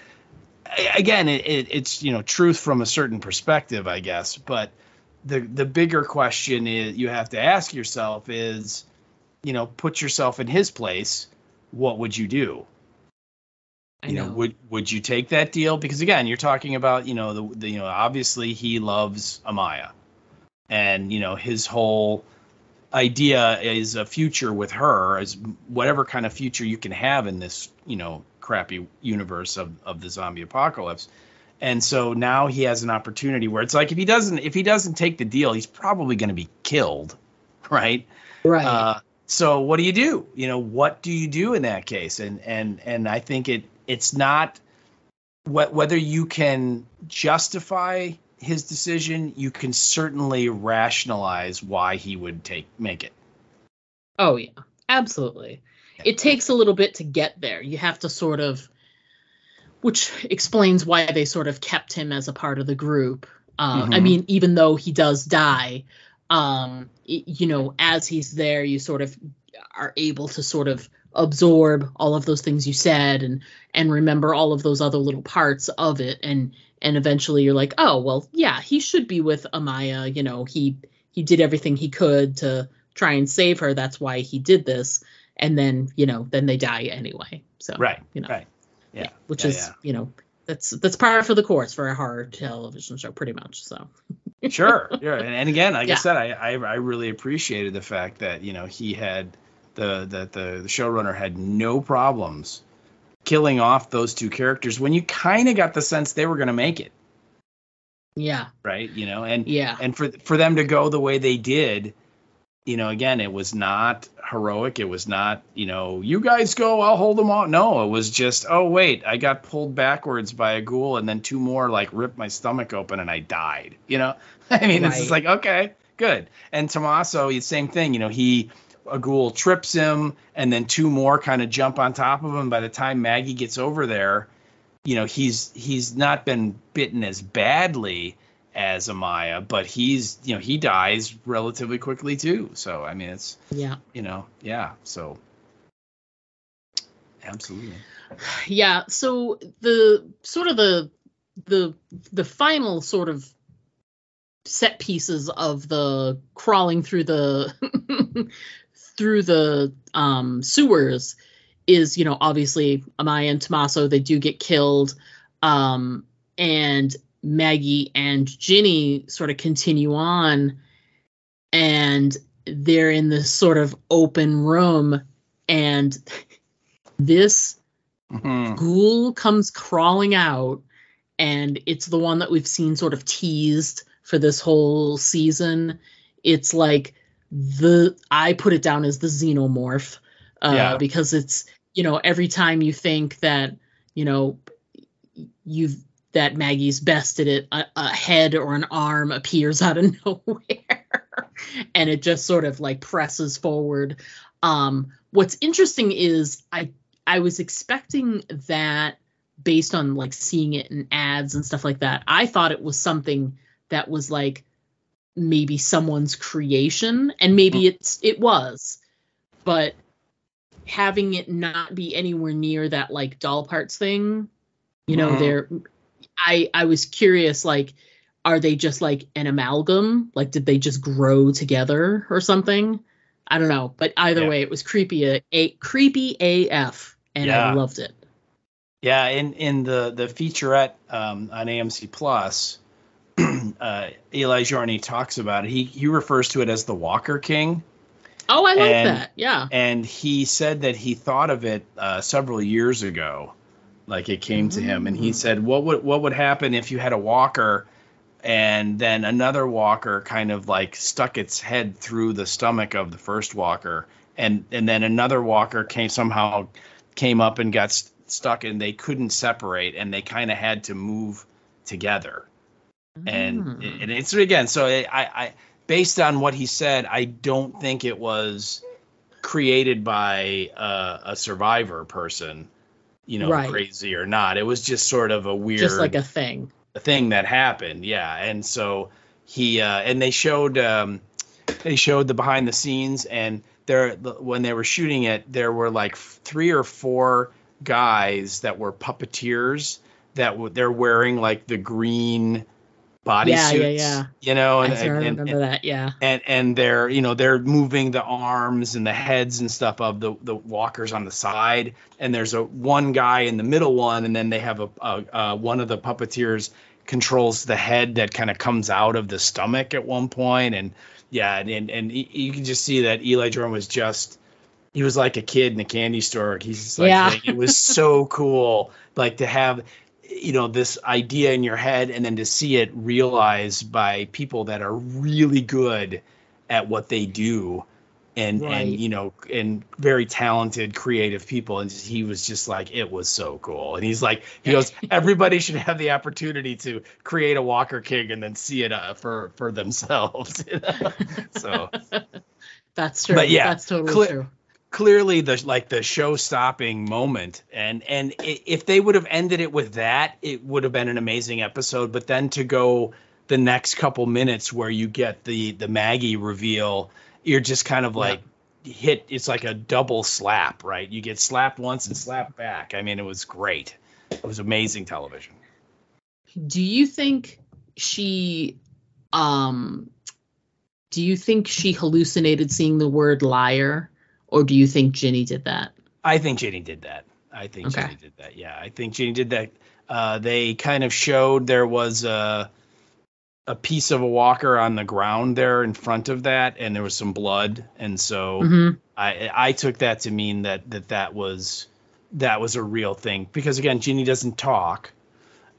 Speaker 4: again, it's, truth from a certain perspective, I guess. But the bigger question is you have to ask yourself is, put yourself in his place. What would you do? Would you take that deal? Because again, you're talking about, obviously he loves Amaya and, his whole idea is a future with her, as whatever kind of future you can have in this, crappy universe of the zombie apocalypse. And so now he has an opportunity where it's like if he doesn't take the deal, he's probably going to be killed, right?
Speaker 1: Right.
Speaker 4: So what do you do? What do you do in that case? And I think it's not whether you can justify his decision, you can certainly rationalize why he would make it.
Speaker 1: Oh, yeah, absolutely. It takes a little bit to get there. You have to sort of, which explains why they sort of kept him as a part of the group. I mean, even though he does die, as he's there, you sort of are able to sort of absorb all of those things you said and remember all of those other little parts of it. And eventually you're like, oh, well, yeah, he should be with Amaya. He did everything he could to try and save her. That's why he did this. And then, then they die anyway. So,
Speaker 4: right.
Speaker 1: Right. Yeah. Which is, That's par for the course for a horror television show, pretty much. So.
Speaker 4: Sure. Yeah. And again, like I said, I really appreciated the fact that, he had the showrunner had no problems killing off those two characters when you kind of got the sense they were going to make it.
Speaker 1: Yeah.
Speaker 4: Right. And for them to go the way they did, again, it was not heroic. It was not, you guys go, I'll hold them off. No, it was just, oh, wait, I got pulled backwards by a ghoul and then two more ripped my stomach open and I died. It's just like, okay, good. And Tommaso, same thing. A ghoul trips him and then two more kind of jump on top of him. By the time Maggie gets over there, he's not been bitten as badly as Amaya, but he dies relatively quickly too. So, it's, so absolutely.
Speaker 1: Yeah. So the sort of the final sort of set pieces of the crawling through the sewers is, obviously Amaya and Tommaso, they do get killed. And Maggie and Ginny sort of continue on, and they're in this sort of open room, and this ghoul comes crawling out, and it's the one that we've seen sort of teased for this whole season. It's like I put it down as the xenomorph, because it's, every time you think that, that Maggie's bested it, a head or an arm appears out of nowhere and it just sort of presses forward. What's interesting is I was expecting that based on seeing it in ads and stuff like that. I thought it was something that was maybe someone's creation, and maybe it was, but having it not be anywhere near that doll parts thing, I was curious, are they just an amalgam? Did they just grow together or something? I don't know. But either way, it was creepy AF, and I loved it.
Speaker 4: Yeah, in the featurette on AMC Plus, Eli Jorny talks about it. He refers to it as the Walker King.
Speaker 1: Oh, I like that. Yeah.
Speaker 4: And he said that he thought of it several years ago. It came to him, and he said, what would happen if you had a walker and then another walker kind of stuck its head through the stomach of the first walker, and then another walker came up and got stuck, and they couldn't separate, and they kind of had to move together. And it's, again, so I based on what he said, I don't think it was created by a survivor person. Crazy or not. It was just sort of a weird,
Speaker 1: just a thing
Speaker 4: that happened. Yeah. And so he, and they showed the behind the scenes, and when they were shooting it, there were 3 or 4 guys that were puppeteers that they're wearing the green bodysuits.
Speaker 1: Yeah. I remember that. Yeah.
Speaker 4: And they're moving the arms and the heads and stuff of the walkers on the side, and there's one guy in the middle one, and then they have a one of the puppeteers controls the head that kind of comes out of the stomach at one point, and you can just see that Eli Jordan was he was like a kid in a candy store. He's just it was so cool, to have this idea in your head, and then to see it realized by people that are really good at what they do, and very talented, creative people. And he was just it was so cool. And he goes, everybody should have the opportunity to create a Walker King and then see it for themselves. So
Speaker 1: that's true.
Speaker 4: But
Speaker 1: that's totally true.
Speaker 4: Clearly the show-stopping moment, and if they would have ended it with that, it would have been an amazing episode. But then to go the next couple minutes where you get the Maggie reveal, you're just kind of hit. It's like a double slap, right? You get slapped once and slapped back. It was great. It was amazing television.
Speaker 1: Do you think she hallucinated seeing the word liar? Or do you think Ginny did that?
Speaker 4: I think Ginny did that. Ginny did that. Yeah, I think Ginny did that. They kind of showed there was a piece of a walker on the ground there in front of that, and there was some blood, and so I took that to mean that was a real thing, because again, Ginny doesn't talk,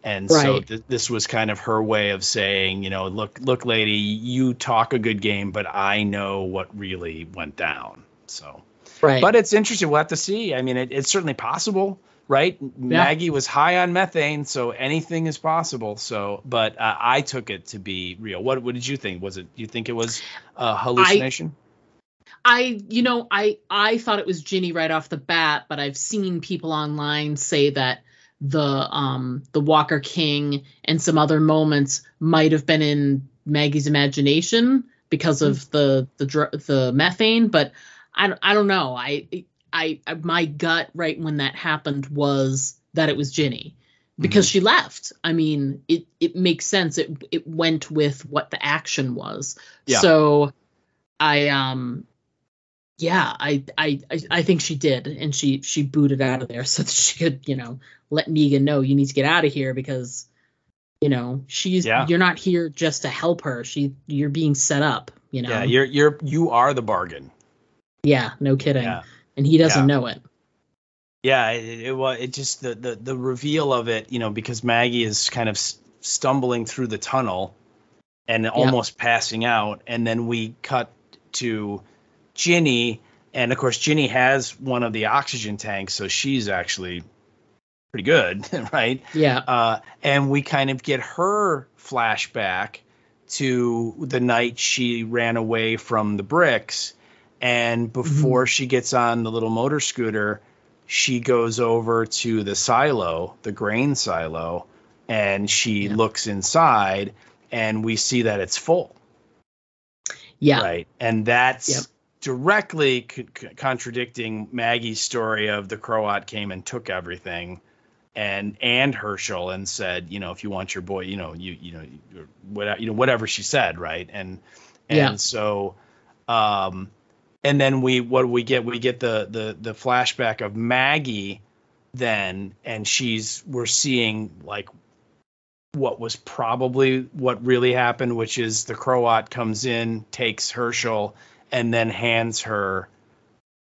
Speaker 4: and so this was kind of her way of saying, look, lady, you talk a good game, but I know what really went down. So, but it's interesting. We'll have to see. I mean, it's certainly possible. Right. Yeah. Maggie was high on methane, so anything is possible. So, but I took it to be real. What did you think? Do you think it was a hallucination?
Speaker 1: I thought it was Ginny right off the bat, but I've seen people online say that the Walker King and some other moments might have been in Maggie's imagination because of the methane, but I don't know. My gut right when that happened was that it was Ginny, because she left. I mean, it makes sense. It went with what the action was. Yeah. So I think she did, and she booted out of there so that she could, let Negan know, you need to get out of here, because you're not here just to help her. You're being set up,
Speaker 4: Yeah, you are the bargain.
Speaker 1: Yeah, no kidding. Yeah. And he doesn't know it.
Speaker 4: Yeah, it just the reveal of it, because Maggie is kind of stumbling through the tunnel and almost passing out, and then we cut to Ginny, and of course Ginny has one of the oxygen tanks, so she's actually pretty good, right?
Speaker 1: Yeah.
Speaker 4: And we kind of get her flashback to the night she ran away from the bricks. And before she gets on the little motor scooter, she goes over to the silo, the grain silo, and she looks inside, and we see that it's full.
Speaker 1: Yeah.
Speaker 4: Right. And that's directly contradicting Maggie's story of the Croat came and took everything, and Herschel, and said, if you want your boy, whatever she said, right? And so. And then we get the flashback of Maggie then, and we're seeing like what was probably what really happened, which is the Croat comes in, takes Herschel, and then hands her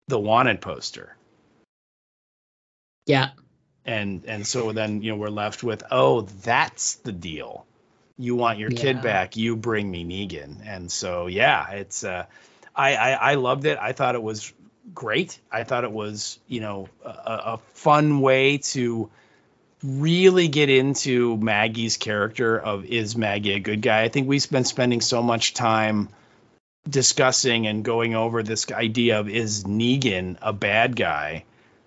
Speaker 4: the wanted poster.
Speaker 1: Yeah.
Speaker 4: And so then, we're left with, that's the deal. You want your kid back, you bring me Negan. And so, it's I loved it. I thought it was great. I thought it was, a fun way to really get into Maggie's character of, is Maggie a good guy? I think we've been spending so much time discussing and going over this idea of, is Negan a bad guy,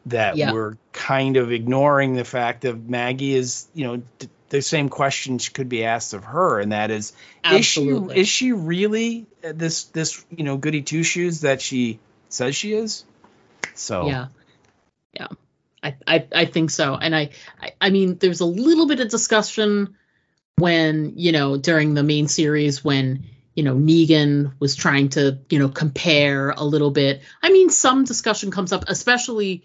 Speaker 4: that we're kind of ignoring the fact that Maggie is, the same questions could be asked of her, and that is, is she really this goody two shoes that she says she is? So
Speaker 1: yeah, I think so. And I mean, there's a little bit of discussion when during the main series when Negan was trying to compare a little bit. I mean, some discussion comes up, especially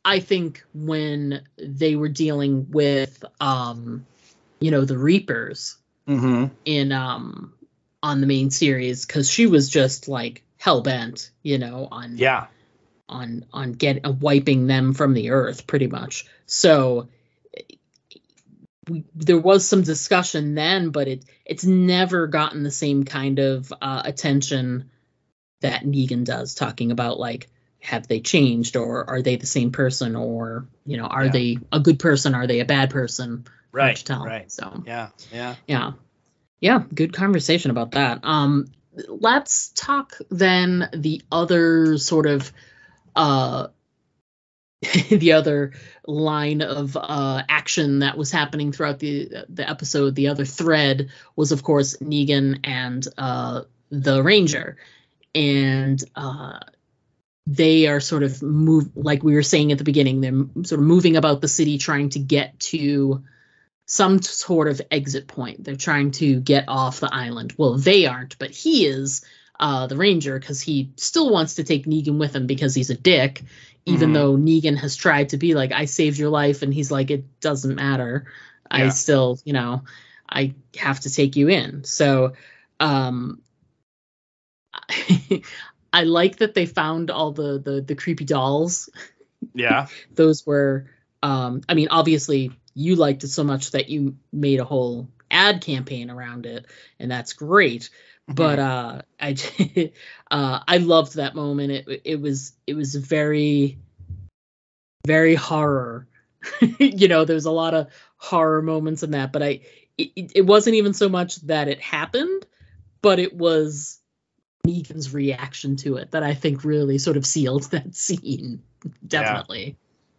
Speaker 1: I think when they were dealing with the Reapers in on the main series, because she was just like hell bent, on wiping them from the earth pretty much. So there was some discussion then, but it's never gotten the same kind of attention that Negan does, talking about like, have they changed, or are they the same person, or are they a good person, are they a bad person?
Speaker 4: Right.
Speaker 1: To tell.
Speaker 4: Right.
Speaker 1: So
Speaker 4: yeah.
Speaker 1: Good conversation about that. Let's talk then the other sort of the other line of action that was happening throughout the episode. The other thread was, of course, Negan and the Ranger, and they are sort of like we were saying at the beginning, they're sort of moving about the city, trying to get to some sort of exit point. They're trying to get off the island. Well, they aren't, but he is, the Ranger, because he still wants to take Negan with him because he's a dick, even though Negan has tried to be like, I saved your life, and he's like, it doesn't matter. I still, I have to take you in. So I like that they found all the creepy dolls.
Speaker 4: Yeah.
Speaker 1: Those were, I mean, obviously you liked it so much that you made a whole ad campaign around it, and that's great. But I loved that moment. It was very, very horror. There's a lot of horror moments in that, but it wasn't even so much that it happened, but it was Negan's reaction to it that I think really sort of sealed that scene. Definitely.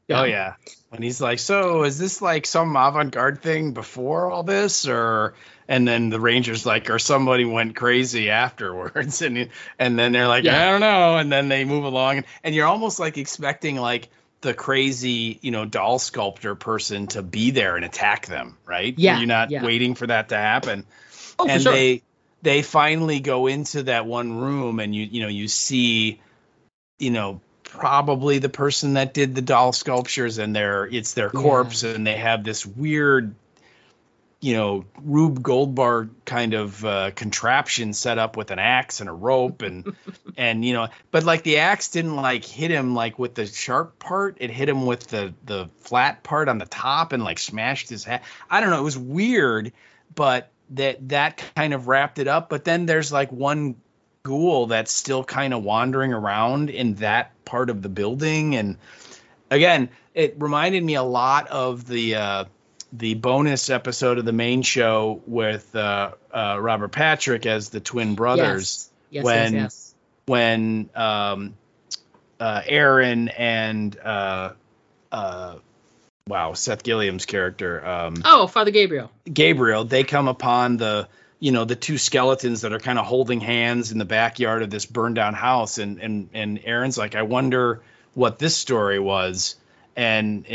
Speaker 4: Yeah. Oh yeah. When he's like, so is this like some avant-garde thing before all this, and then the Rangers like, or somebody went crazy afterwards, and then they're like, I don't know, and then they move along, and you're almost like expecting like the crazy, doll sculptor person to be there and attack them, right?
Speaker 1: Yeah.
Speaker 4: You're not waiting for that to happen.
Speaker 1: Oh,
Speaker 4: and
Speaker 1: for sure.
Speaker 4: They finally go into that one room, and you see, probably the person that did the doll sculptures, and it's their corpse, and they have this weird, Rube Goldberg kind of contraption set up with an axe and a rope, and but like the axe didn't like hit him like with the sharp part, it hit him with the flat part on the top and like smashed his head. I don't know, it was weird, but that kind of wrapped it up. But then there's like one ghoul that's still kind of wandering around in that part of the building, and again, it reminded me a lot of the bonus episode of the main show with Robert Patrick as the twin brothers.
Speaker 1: Yes.
Speaker 4: When Aaron and Seth Gilliam's character.
Speaker 1: Father Gabriel.
Speaker 4: Gabriel, they come upon the two skeletons that are kind of holding hands in the backyard of this burned down house, and Aaron's like, I wonder what this story was. And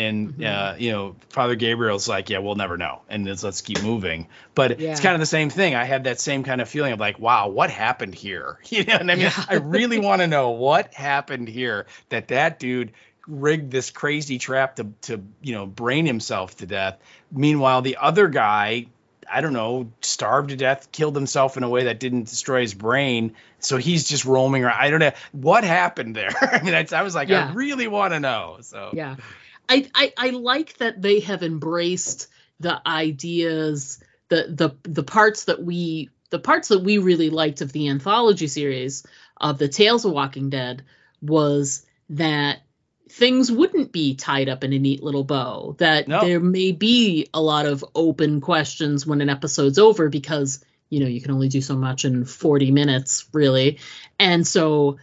Speaker 4: Father Gabriel's like, yeah, we'll never know, and let's keep moving. But it's kind of the same thing. I had that same kind of feeling of like, wow, what happened here? And I mean, I really want to know what happened here, that dude rigged this crazy trap to brain himself to death. Meanwhile, the other guy, I don't know, starved to death, killed himself in a way that didn't destroy his brain. So he's just roaming around. I don't know what happened there. I mean, I was like, I really want to know. So
Speaker 1: yeah, I like that they have embraced the ideas, the parts that we really liked of the anthology series of the Tales of Walking Dead was that things wouldn't be tied up in a neat little bow, that there may be a lot of open questions when an episode's over, because you can only do so much in 40 minutes really. And so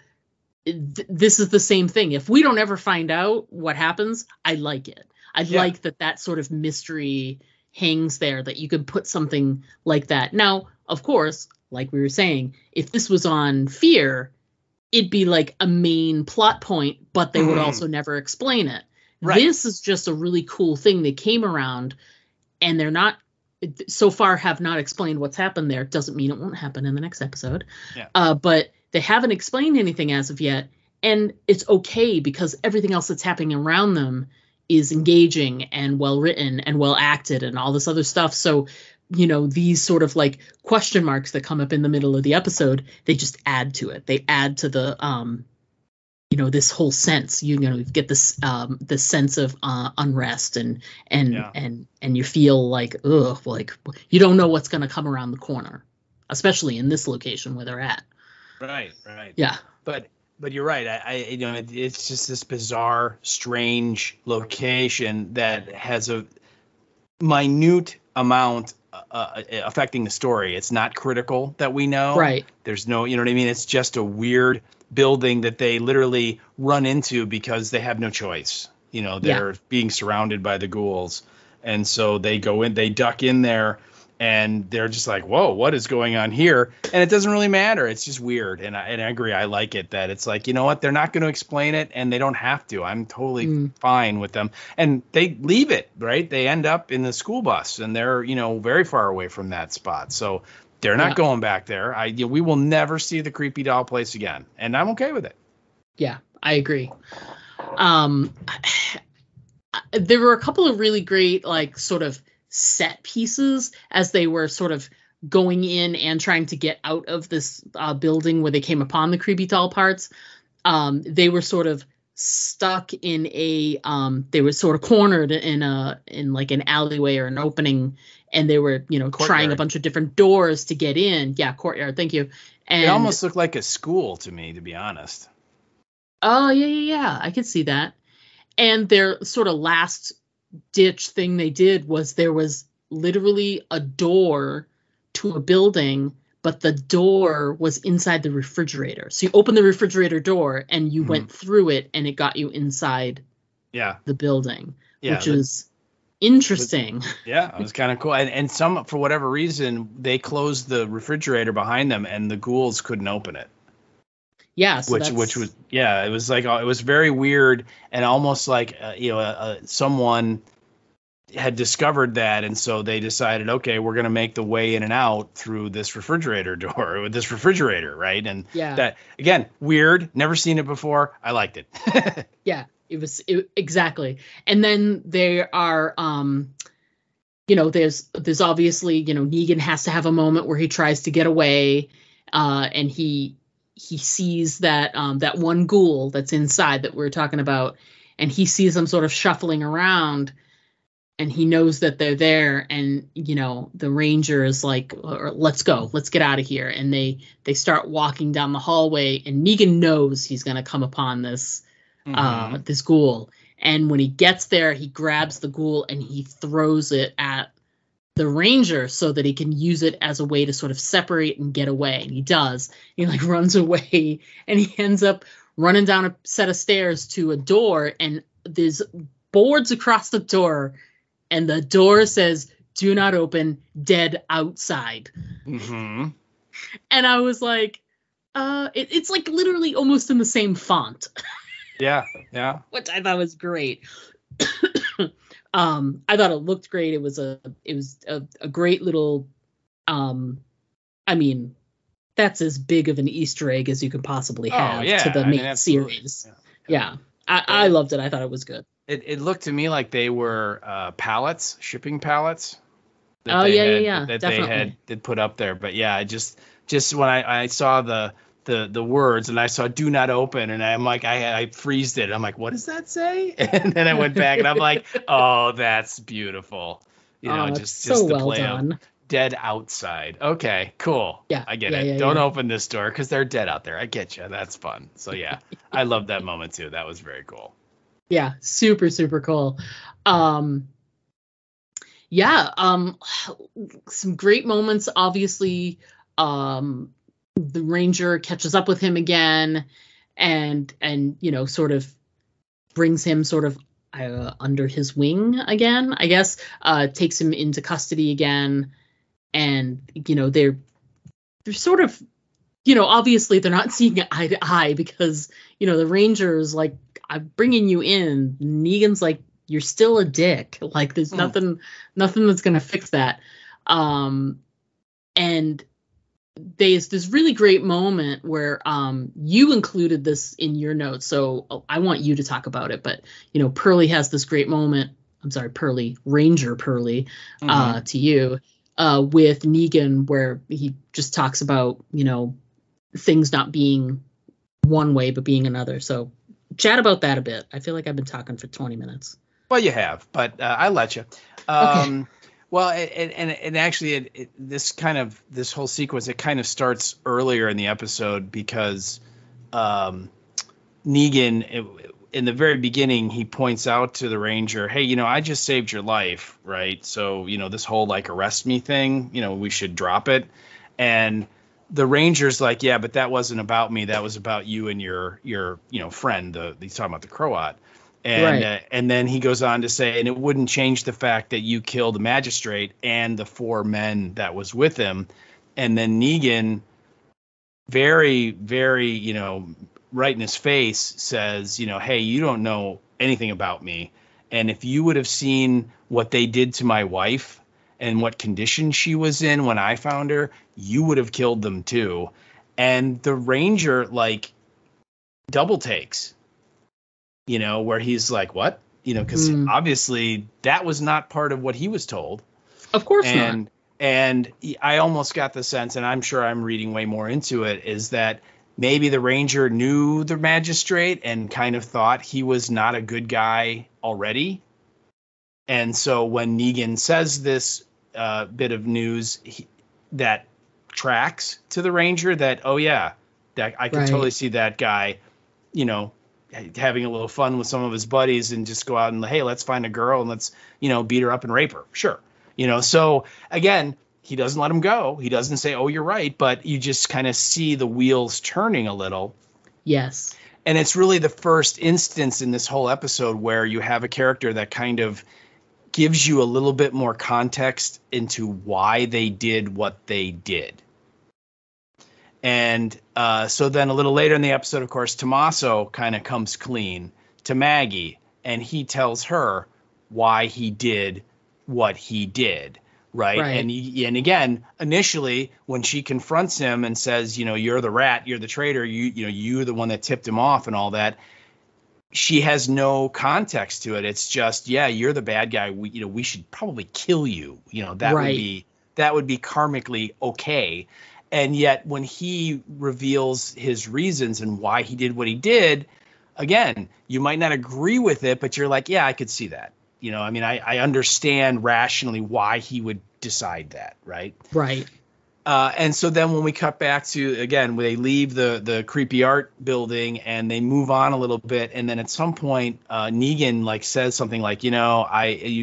Speaker 1: this is the same thing. If we don't ever find out what happens, I like it. I like that sort of mystery hangs there, that you could put something like that. Now, of course, like we were saying, if this was on Fear, it'd be like a main plot point, but they would also never explain it. Right. This is just a really cool thing that came around, and they're not, so far, have not explained what's happened there. Doesn't mean it won't happen in the next episode. Yeah. But they haven't explained anything as of yet, and it's okay, because everything else that's happening around them is engaging and well written and well acted and all this other stuff. So these sort of like question marks that come up in the middle of the episode, they just add to it. They add to the, this whole sense, you get this, this sense of unrest and you feel like, like you don't know what's going to come around the corner, especially in this location where they're at.
Speaker 4: Right.
Speaker 1: Yeah.
Speaker 4: But you're right. It's just this bizarre, strange location that has a minute amount affecting the story. It's not critical that we know.
Speaker 1: Right.
Speaker 4: There's no, you know what I mean? It's just a weird building that they literally run into because they have no choice. They're being surrounded by the ghouls. And so they go in, they duck in there, and they're just like, whoa, what is going on here? And it doesn't really matter. It's just weird. And I agree. I like it that it's like, you know what? They're not going to explain it, and they don't have to. I'm totally fine with them. And they leave it, right? They end up in the school bus, and they're, very far away from that spot. So they're not going back there. We will never see the creepy doll place again. And I'm okay with it.
Speaker 1: Yeah, I agree. There were a couple of really great, like, sort of set pieces as they were sort of going in and trying to get out of this building where they came upon the creepy doll parts. They were sort of stuck in they were sort of cornered in like an alleyway or an opening, and they were, trying a bunch of different doors to get in. Yeah, courtyard. Thank you. And
Speaker 4: it almost looked like a school to me, to be honest.
Speaker 1: Oh, yeah. I could see that. And their sort of last ditch thing they did was there was literally a door to a building, but the door was inside the refrigerator. So you open the refrigerator door and you went through it, and it got you inside the building, which is interesting.
Speaker 4: It was kind of cool. And some, for whatever reason, they closed the refrigerator behind them and the ghouls couldn't open it.
Speaker 1: Yeah. So
Speaker 4: which was, it was like, it was very weird, and almost like, someone had discovered that, and so they decided, okay, we're going to make the way in and out through this refrigerator door with this refrigerator, right? And that, again, weird, never seen it before. I liked it.
Speaker 1: Yeah, exactly. And then there are there's obviously, Negan has to have a moment where he tries to get away, and he sees that that one ghoul that's inside that we're talking about, and he sees them sort of shuffling around, and he knows that they're there, and the ranger is like, let's go, let's get out of here. And they start walking down the hallway, and Negan knows he's going to come upon this this ghoul, and when he gets there, he grabs the ghoul and he throws it at the ranger so that he can use it as a way to sort of separate and get away. And he does. He like runs away, and he ends up running down a set of stairs to a door, and there's boards across the door, and the door says, "Do not open, dead outside." And I was like, it's like literally almost in the same font.
Speaker 4: Yeah.
Speaker 1: Which I thought was great. I thought it looked great. It was a great little, I mean, that's as big of an Easter egg as you could possibly have to the main series. Yeah. I loved it. I thought it was good.
Speaker 4: It looked to me like they were pallets, shipping pallets.
Speaker 1: That
Speaker 4: That
Speaker 1: definitely.
Speaker 4: they had put up there. But yeah, just when I saw the words and I saw "do not open," and I'm like, I freezed it. I'm like, what does that say? And then I went back and I'm like, oh, that's beautiful. Just
Speaker 1: so
Speaker 4: the
Speaker 1: well
Speaker 4: play
Speaker 1: done.
Speaker 4: of dead outside. Okay, cool.
Speaker 1: Yeah,
Speaker 4: I get it. Don't open this door because they're dead out there. I get you. That's fun. So yeah, I love that moment too. That was very cool.
Speaker 1: Yeah, super, super cool. Some great moments, obviously. The ranger catches up with him again, and sort of brings him sort of under his wing again, I guess, takes him into custody again. And they're sort of, obviously they're not seeing eye to eye, because the ranger's like, I'm bringing you in. Negan's like, you're still a dick. Like, there's nothing that's gonna fix that. And there's this really great moment where you included this in your notes, so I want you to talk about it. But Pearlie has this great moment. I'm sorry, Pearlie, Ranger Pearlie, to you, with Negan, where he just talks about things not being one way but being another. So chat about that a bit. I feel like I've been talking for 20 minutes.
Speaker 4: Well, you have, but I'll let you.
Speaker 1: Okay.
Speaker 4: Well, and actually, this whole sequence, it kind of starts earlier in the episode, because Negan, in the very beginning, he points out to the ranger, hey, I just saved your life, right? So, this whole like arrest me thing, we should drop it. And the ranger's like, yeah, but that wasn't about me. That was about you and your friend. He's talking about the Croat. And
Speaker 1: right.
Speaker 4: And then he goes on to say, and it wouldn't change the fact that you killed the magistrate and the 4 men that was with him. And then Negan, very, very, right in his face, says, hey, you don't know anything about me. And if you would have seen what they did to my wife and what condition she was in when I found her, you would have killed them too. And the ranger, like, double takes. Where he's like, what? Because obviously that was not part of what he was told.
Speaker 1: Of course not.
Speaker 4: And I almost got the sense, and I'm sure I'm reading way more into it, is that maybe the ranger knew the magistrate and kind of thought he was not a good guy already. And so when Negan says this bit of news that tracks to the ranger, that, oh, yeah, that I can totally see that guy, you know, having a little fun with some of his buddies and just go out and, hey, let's find a girl and let's, you know, beat her up and rape her. Sure. You know, so again, he doesn't let him go. He doesn't say, oh, you're right. But you just kind of see the wheels turning a little.
Speaker 1: Yes.
Speaker 4: And it's really the first instance in this whole episode where you have a character that kind of gives you a little bit more context into why they did what they did. And so then a little later in the episode, of course, Tommaso kind of comes clean to Maggie, and he tells her why he did what he did. Right. And again, initially, when she confronts him and says, you know, you're the rat, you're the traitor, you're the one that tipped him off and all that, she has no context to it. It's just, yeah, you're the bad guy. We should probably kill you. You know, that would be karmically okay. And yet when he reveals his reasons and why he did what he did, again, you might not agree with it, but you're like, yeah, I could see that. You know, I mean, I understand rationally why he would decide that. Right.
Speaker 1: Right.
Speaker 4: And so then when we cut back to, again, they leave the creepy art building and they move on a little bit. And then at some point, Negan like says something like, you know,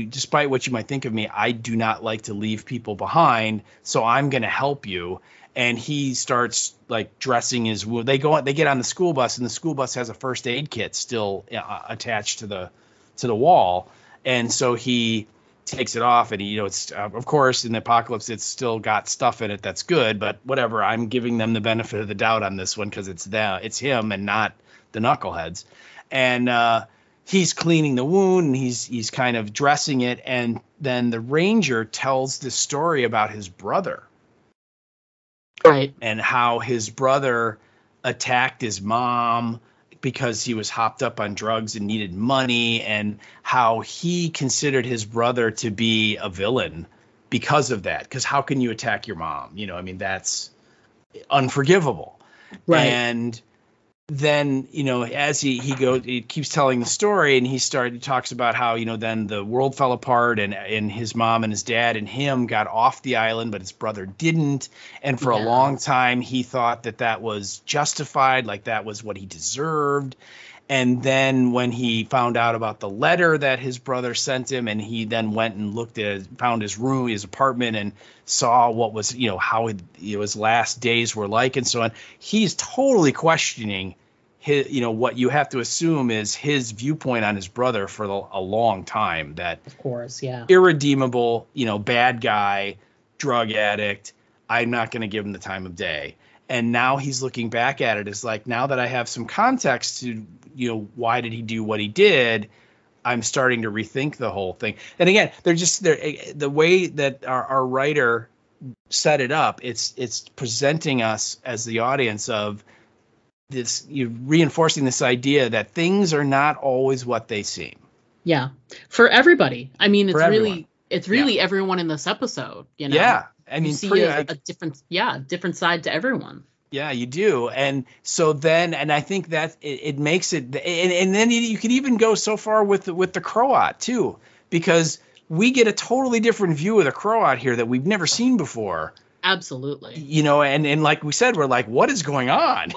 Speaker 4: despite what you might think of me, I do not like to leave people behind. So I'm going to help you. And he starts like dressing his wound. They get on the school bus, and the school bus has a first aid kit still attached to the wall. And so he takes it off, and it's of course in the apocalypse it's still got stuff in it that's good, but whatever. I'm giving them the benefit of the doubt on this one because it's him and not the knuckleheads. And he's cleaning the wound, and he's kind of dressing it, and then the ranger tells this story about his brother.
Speaker 1: Right.
Speaker 4: And how his brother attacked his mom because he was hopped up on drugs and needed money, and how he considered his brother to be a villain because of that. Because how can you attack your mom? You know, I mean, that's unforgivable.
Speaker 1: Right.
Speaker 4: And then, as he keeps telling the story, and he talks about how, then the world fell apart, and his mom and his dad and him got off the island, but his brother didn't. And for a long time, he thought that was justified, like that was what he deserved. And then when he found out about the letter that his brother sent him, and he then went and found his room, his apartment, and saw what was, how his last days were like and so on, he's totally questioning what you have to assume is his viewpoint on his brother for a long time, that
Speaker 1: of course, yeah,
Speaker 4: irredeemable, bad guy, drug addict. I'm not going to give him the time of day. And now he's looking back at it as like, now that I have some context to, why did he do what he did, I'm starting to rethink the whole thing. And again, the way that our writer set it up, it's presenting us as the audience of this, reinforcing this idea that things are not always what they seem.
Speaker 1: Yeah. For everybody. I mean, it's really everyone in this episode,
Speaker 4: Yeah. I mean,
Speaker 1: you see a different side to everyone.
Speaker 4: Yeah, you do. And so then, and I think that it makes it, and then you could even go so far with the Croat too, because we get a totally different view of the Croat here that we've never seen before.
Speaker 1: Absolutely.
Speaker 4: And like we said, we're like, what is going on?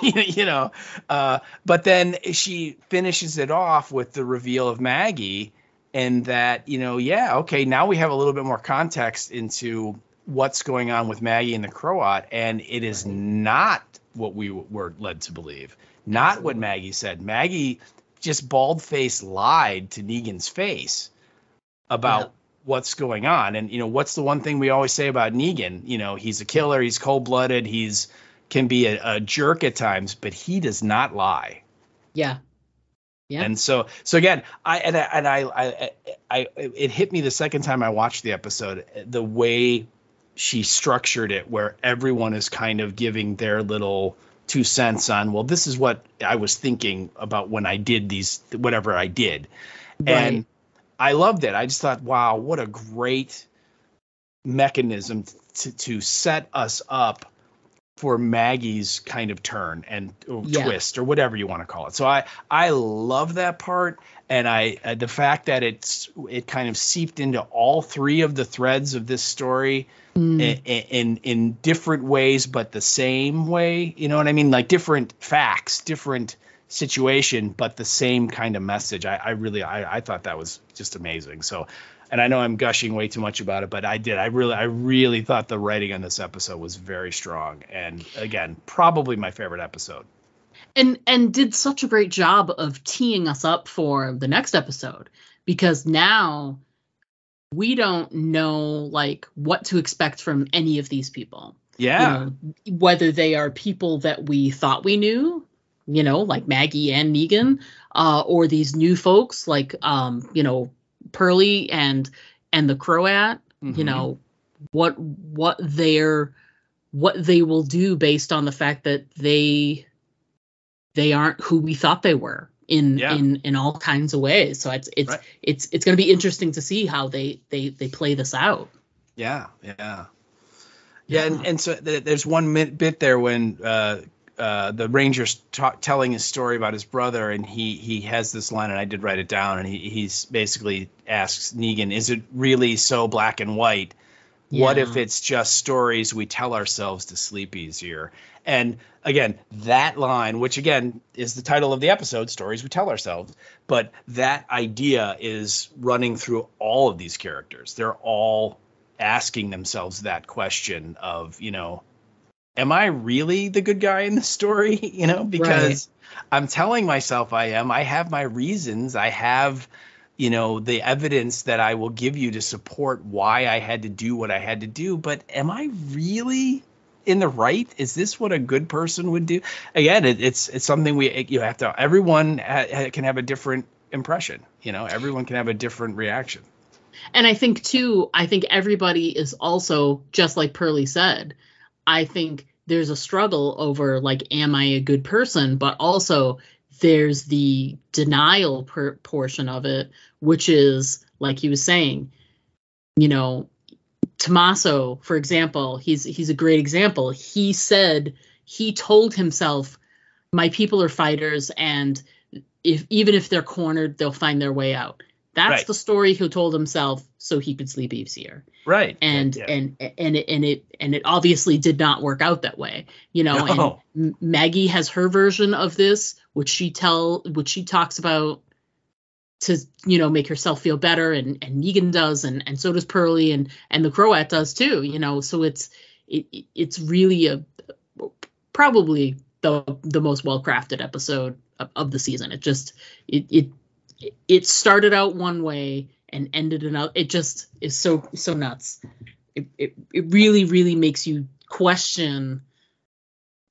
Speaker 4: But then she finishes it off with the reveal of Maggie, and that, okay, now we have a little bit more context into what's going on with Maggie and the Croat, and it is not what we were led to believe. Not what Maggie said. Maggie just bald-faced lied to Negan's face about what's going on. And, what's the one thing we always say about Negan? He's a killer, he's cold-blooded, can be a jerk at times, but he does not lie.
Speaker 1: Yeah. Yeah.
Speaker 4: And so again, it hit me the second time I watched the episode, the way she structured it, where everyone is kind of giving their little 2 cents on, well, this is what I was thinking about when I did whatever I did. Right. And I loved it. I just thought, wow, what a great mechanism to set us up for Maggie's kind of turn and twist or whatever you want to call it. So I love that part. And the fact that it kind of seeped into all three of the threads of this story in different ways, but the same way, you know what I mean? Like different facts, different situation, but the same kind of message. I thought that was just amazing. So, and I know I'm gushing way too much about it, but I really thought the writing on this episode was very strong. And again, probably my favorite episode.
Speaker 1: And did such a great job of teeing us up for the next episode, because now we don't know like what to expect from any of these people.
Speaker 4: Yeah.
Speaker 1: Whether they are people that we thought we knew, like Maggie and Negan, or these new folks like, Pearlie and the Croat, what they will do based on the fact that they aren't who we thought they were in all kinds of ways. So it's going to be interesting to see how they play this out.
Speaker 4: Yeah. And so there's one bit there when the Ranger's telling his story about his brother, and he has this line, and I did write it down, and he's basically asks Negan, is it really so black and white? Yeah. What if it's just stories we tell ourselves to sleep easier? And again, that line, which again is the title of the episode, Stories We Tell Ourselves, but that idea is running through all of these characters. They're all asking themselves that question of, am I really the good guy in the story? Because I'm telling myself I am. I have my reasons. I have, the evidence that I will give you to support why I had to do what I had to do. But am I really in the right? Is this what a good person would do? Again, it's something you have to. Everyone can have a different impression. Everyone can have a different reaction.
Speaker 1: And I think everybody is also, just like Pearlie said, I think there's a struggle over like, am I a good person? But also there's the denial portion of it, which is like he was saying, Tommaso, for example, he's a great example. He told himself, my people are fighters, and even if they're cornered, they'll find their way out. That's the story he told himself so he could sleep easier.
Speaker 4: Right.
Speaker 1: And it obviously did not work out that way, No. And Maggie has her version of this, which she talks about to, make herself feel better, and Negan does, and so does Pearlie, and the Croat does too, so it's really probably the most well-crafted episode of the season. It started out one way and ended another. It just is so nuts. It really, really makes you question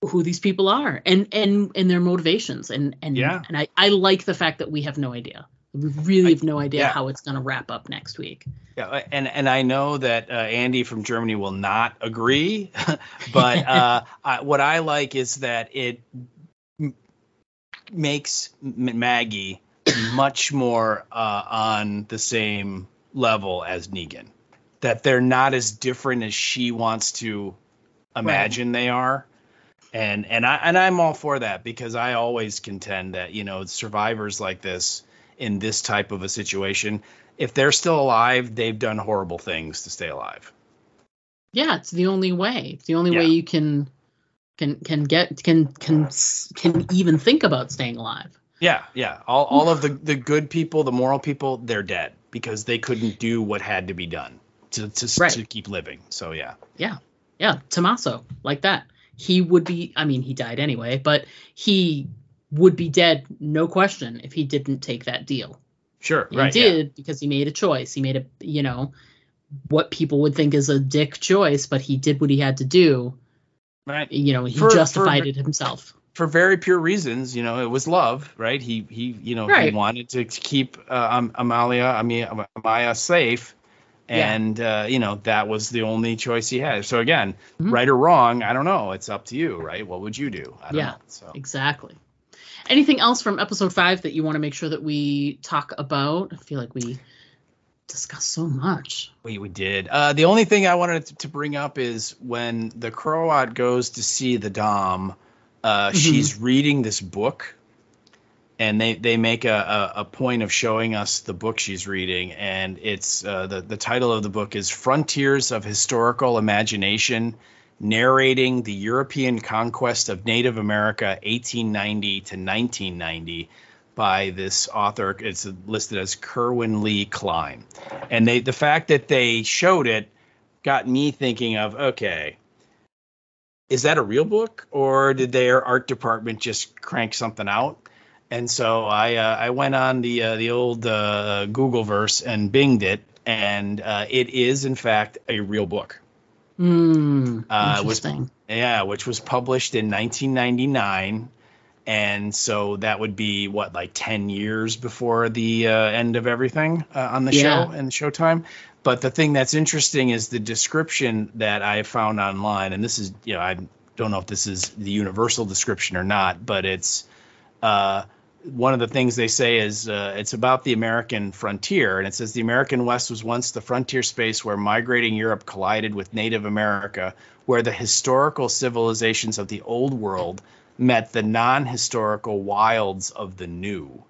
Speaker 1: who these people are and their motivations. And I like the fact that we have no idea. We really have no idea how it's going to wrap up next week.
Speaker 4: Yeah, and I know that Andy from Germany will not agree, but what I like is that it makes Maggie much more on the same level as Negan. That they're not as different as she wants to imagine they are. And I'm all for that, because I always contend that, survivors like this in this type of a situation, if they're still alive, they've done horrible things to stay alive.
Speaker 1: Yeah, it's the only way. It's the only way you can even think about staying alive.
Speaker 4: Yeah. All of the good people, the moral people, they're dead because they couldn't do what had to be done to keep living. So
Speaker 1: yeah. Tommaso, like that. He would be. I mean, he died anyway, but he would be dead, no question, if he didn't take that deal.
Speaker 4: Sure,
Speaker 1: and he did because he made a choice. He made what people would think is a dick choice, but he did what he had to do.
Speaker 4: Right.
Speaker 1: He justified it himself.
Speaker 4: For very pure reasons, it was love, right? He wanted to keep Amaya safe, and that was the only choice he had. So again, right or wrong, I don't know. It's up to you, right? What would you do? I don't know. So.
Speaker 1: Exactly. Anything else from episode 5 that you want to make sure that we talk about? I feel like we discussed so much.
Speaker 4: We did. The only thing I wanted to bring up is when the Croat goes to see the Dom, she's reading this book, and they make a point of showing us the book she's reading, and it's the title of the book is Frontiers of Historical Imagination, narrating the European conquest of Native America 1890 to 1990 by this author. It's listed as Kerwin Lee Klein. And the fact that they showed it got me thinking of, okay, is that a real book, or did their art department just crank something out? And so I went on the old Googleverse and binged it, and it is in fact a real book.
Speaker 1: Interesting.
Speaker 4: Which was published in 1999, and so that would be like 10 years before the end of everything on the show and Showtime. But the thing that's interesting is the description that I found online, and this is, I don't know if this is the universal description or not, but it's one of the things they say is it's about the American frontier, and it says the American West was once the frontier space where migrating Europe collided with Native America, where the historical civilizations of the old world met the non-historical wilds of the new.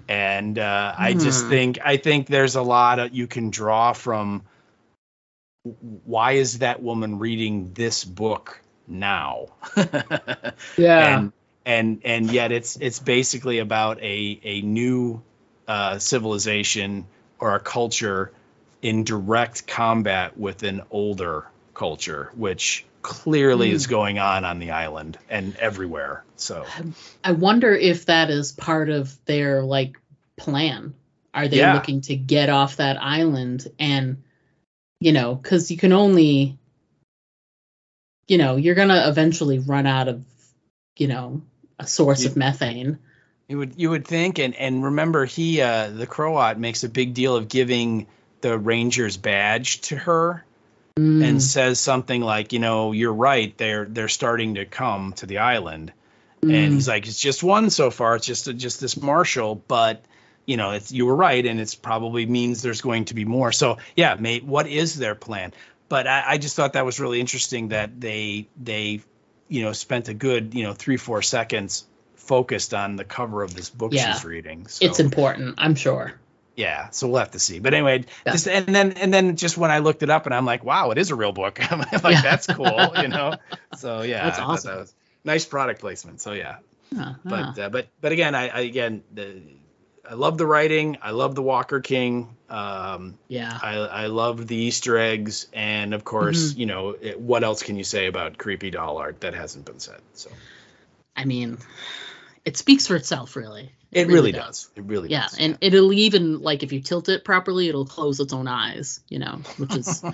Speaker 4: And I think there's a lot you can draw from. Why is that woman reading this book now? And yet it's basically about a new civilization or a culture in direct combat with an older culture, which clearly is going on the island and everywhere. So
Speaker 1: I wonder if that is part of their plan. Are they looking to get off that island? And because you can only, you're gonna eventually run out of a source of methane.
Speaker 4: You would think, and remember, the Croat makes a big deal of giving the Ranger's badge to her, and says something like, you're right, they're starting to come to the island, and he's like, it's just one so far, it's just this marshal, but you were right, and it's probably means there's going to be more. So mate, what is their plan? But I just thought that was really interesting that they spent a good 3-4 seconds focused on the cover of this book she's reading. So,
Speaker 1: it's important, I'm sure.
Speaker 4: Yeah, so we'll have to see. But anyway, and then just when I looked it up, and I'm like, wow, it is a real book. I'm like, that's cool, So
Speaker 1: that's awesome.
Speaker 4: That was nice product placement. So but again, I love the writing. I love the Walker King. I love the Easter eggs, and of course, what else can you say about creepy doll art that hasn't been said? So,
Speaker 1: I mean, it speaks for itself, really.
Speaker 4: It really does. It really does.
Speaker 1: And it'll even, if you tilt it properly, it'll close its own eyes, which is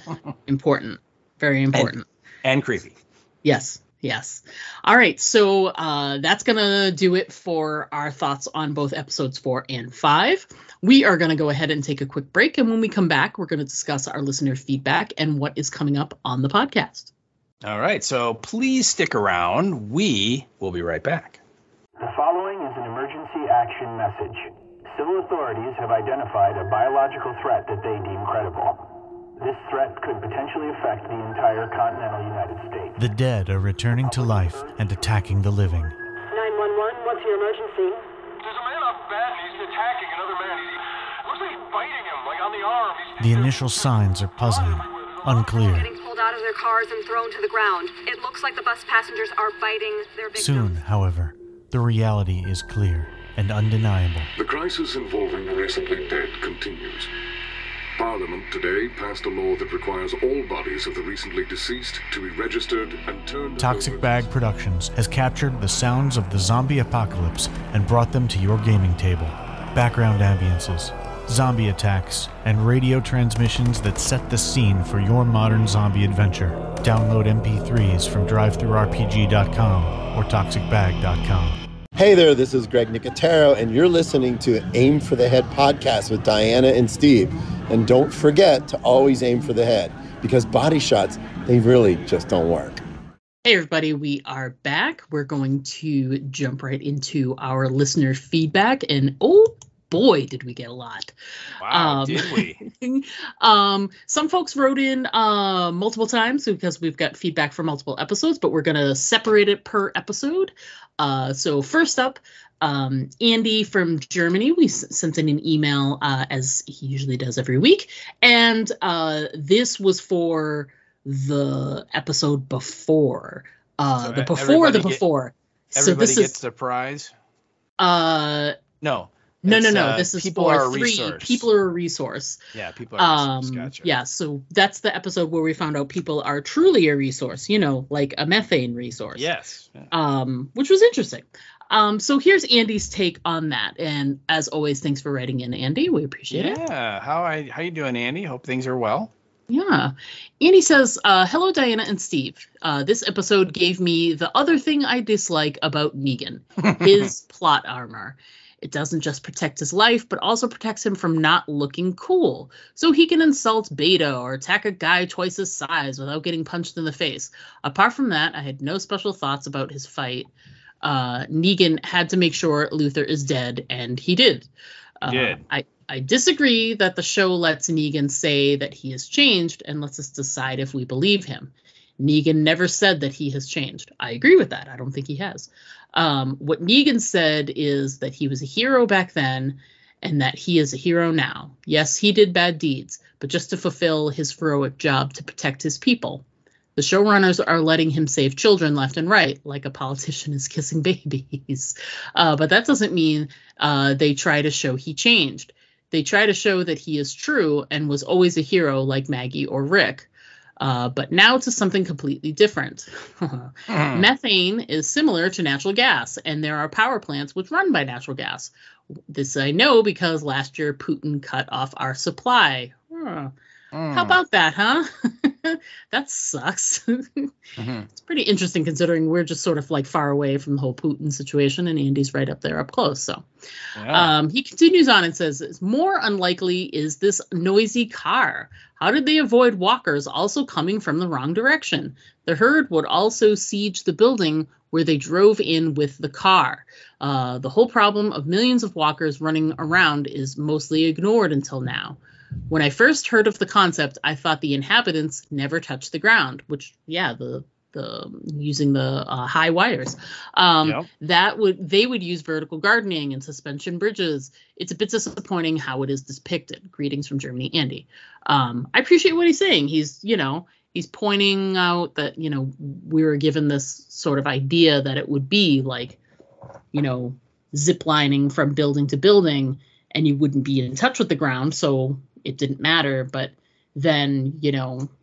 Speaker 1: important. Very important.
Speaker 4: And creepy.
Speaker 1: Yes. All right. So that's going to do it for our thoughts on both episodes 4 and 5. We are going to go ahead and take a quick break. And when we come back, we're going to discuss our listener feedback and what is coming up on the podcast.
Speaker 4: All right. So please stick around. We will be right back.
Speaker 2: The following is an emergency action message. Civil authorities have identified a biological threat that they deem credible. This threat could potentially affect the entire continental United States.
Speaker 3: The dead are returning to life and attacking the living.
Speaker 7: 911, what's your emergency?
Speaker 8: There's a man off bed and he's attacking another man. Looks like he's biting him, on the arm.
Speaker 3: The initial signs are puzzling, unclear.
Speaker 7: Getting pulled out of their cars and thrown to the ground. It looks like the bus passengers are biting their victims.
Speaker 3: Soon, however, the reality is clear and undeniable.
Speaker 9: The crisis involving the recently dead continues. Parliament today passed a law that requires all bodies of the recently deceased to be registered and turned...
Speaker 3: Toxic Bag Productions has captured the sounds of the zombie apocalypse and brought them to your gaming table. Background ambiances, zombie attacks, and radio transmissions that set the scene for your modern zombie adventure. Download MP3s from DriveThruRPG.com or ToxicBag.com.
Speaker 10: Hey there, this is Greg Nicotero, and you're listening to Aim for the Head podcast with Diana and Steve. And don't forget to always aim for the head, because body shots, they really just don't work.
Speaker 1: Hey everybody, we are back. We're going to jump right into our listener feedback. And boy, did we get a lot.
Speaker 4: Wow, did we?
Speaker 1: Some folks wrote in multiple times because we've got feedback for multiple episodes, but we're going to separate it per episode. So first up, Andy from Germany, we sent in an email as he usually does every week. And this was for the episode before. The before.
Speaker 4: Everybody gets the prize? No.
Speaker 1: No. This is
Speaker 4: people
Speaker 1: for
Speaker 4: are a
Speaker 1: 3.
Speaker 4: resource.
Speaker 1: People are a resource.
Speaker 4: Yeah, people are a resource. Gotcha.
Speaker 1: Yeah, so that's the episode where we found out people are truly a resource, like a methane resource.
Speaker 4: Yes.
Speaker 1: Which was interesting. So here's Andy's take on that. And as always, thanks for writing in, Andy. We appreciate it.
Speaker 4: Yeah. How you doing, Andy? Hope things are well.
Speaker 1: Yeah. Andy says, hello, Diana and Steve. This episode gave me the other thing I dislike about Negan, his plot armor. It doesn't just protect his life, but also protects him from not looking cool. So he can insult Beta or attack a guy twice his size without getting punched in the face. Apart from that, I had no special thoughts about his fight. Negan had to make sure Luther is dead, and he did. I disagree that the show lets Negan say that he has changed and lets us decide if we believe him. Negan never said that he has changed. I agree with that. I don't think he has. What Negan said is that he was a hero back then and that he is a hero now. Yes, he did bad deeds, but just to fulfill his heroic job to protect his people. The showrunners are letting him save children left and right, like a politician is kissing babies. But that doesn't mean they try to show he changed. They try to show that he is true and was always a hero like Maggie or Rick. But now to something completely different. Methane is similar to natural gas, and there are power plants which run by natural gas. This I know because last year Putin cut off our supply. How about that, huh? That sucks. It's pretty interesting considering we're just sort of like far away from the whole Putin situation, and Andy's right up there up close. So he continues on and says, it's more unlikely is this noisy car. How did they avoid walkers also coming from the wrong direction? The herd would also siege the building where they drove in with the car. The whole problem of millions of walkers running around is mostly ignored until now. When I first heard of the concept, I thought the inhabitants never touched the ground, which, the using the high wires, they would use vertical gardening and suspension bridges. It's a bit disappointing how it is depicted. Greetings from Germany, Andy. I appreciate what he's saying. He's pointing out that, we were given this sort of idea that it would be like, zip lining from building to building and you wouldn't be in touch with the ground. So it didn't matter. But then,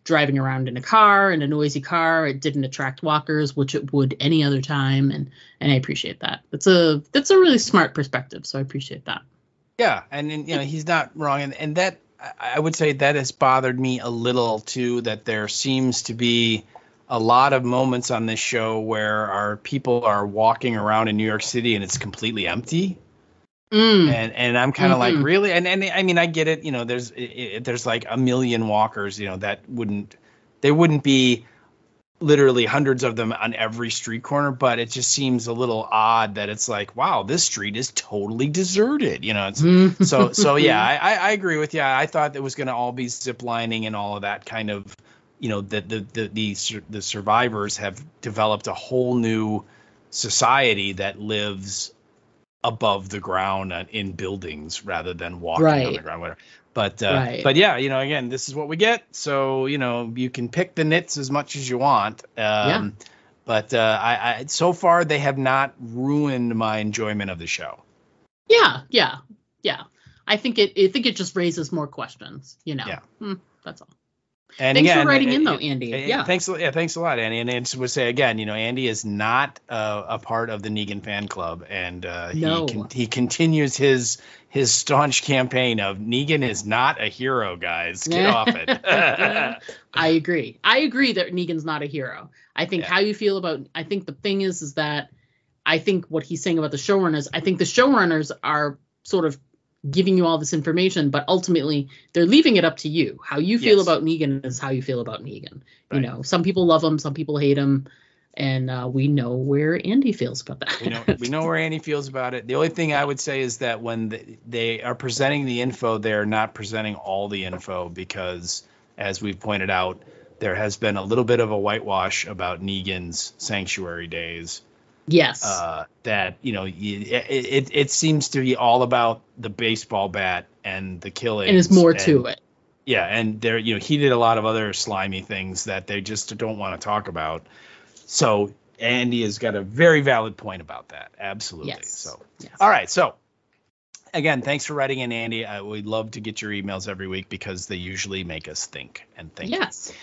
Speaker 1: driving around in a noisy car, it didn't attract walkers, which it would any other time. And I appreciate that. That's a really smart perspective. So I appreciate that.
Speaker 4: Yeah. And he's not wrong. And that, I would say that has bothered me a little too, that there seems to be a lot of moments on this show where our people are walking around in New York City and it's completely empty. And I'm kind of like, really? And I mean, I get it. There's like a million walkers, that they wouldn't be literally hundreds of them on every street corner, but it just seems a little odd that it's like, wow, this street is totally deserted. So yeah, I agree with you. I thought it was going to all be zip lining and all of that kind of, the survivors have developed a whole new society that lives above the ground in buildings rather than walking on the ground, whatever. But yeah, again, this is what we get. So, you can pick the nits as much as you want. But I so far they have not ruined my enjoyment of the show.
Speaker 1: Yeah. I think it just raises more questions, Yeah. That's all.
Speaker 4: And
Speaker 1: thanks
Speaker 4: again,
Speaker 1: for writing in, though, Andy.
Speaker 4: Thanks a lot, Andy. And I just would say again, Andy is not a part of the Negan fan club, and he continues his staunch campaign of Negan is not a hero, guys. Get off it.
Speaker 1: I agree that Negan's not a hero. I think how you feel about. I think the thing is that I think what he's saying about the showrunners. I think the showrunners are sort of giving you all this information, but ultimately they're leaving it up to you. How you feel about Negan is how you feel about Negan. Right. Some people love him, some people hate him. And we know where Andy feels about that.
Speaker 4: We know where Andy feels about it. The only thing I would say is that when they are presenting the info, they're not presenting all the info because, as we've pointed out, there has been a little bit of a whitewash about Negan's sanctuary days.
Speaker 1: Yes.
Speaker 4: That, it seems to be all about the baseball bat and the killing.
Speaker 1: And there's more to it.
Speaker 4: Yeah, and there, he did a lot of other slimy things that they just don't want to talk about. So Andy has got a very valid point about that. Absolutely.
Speaker 1: Yes.
Speaker 4: So, all right. So again, thanks for writing in, Andy. We'd love to get your emails every week because they usually make us think and think.
Speaker 1: Yes.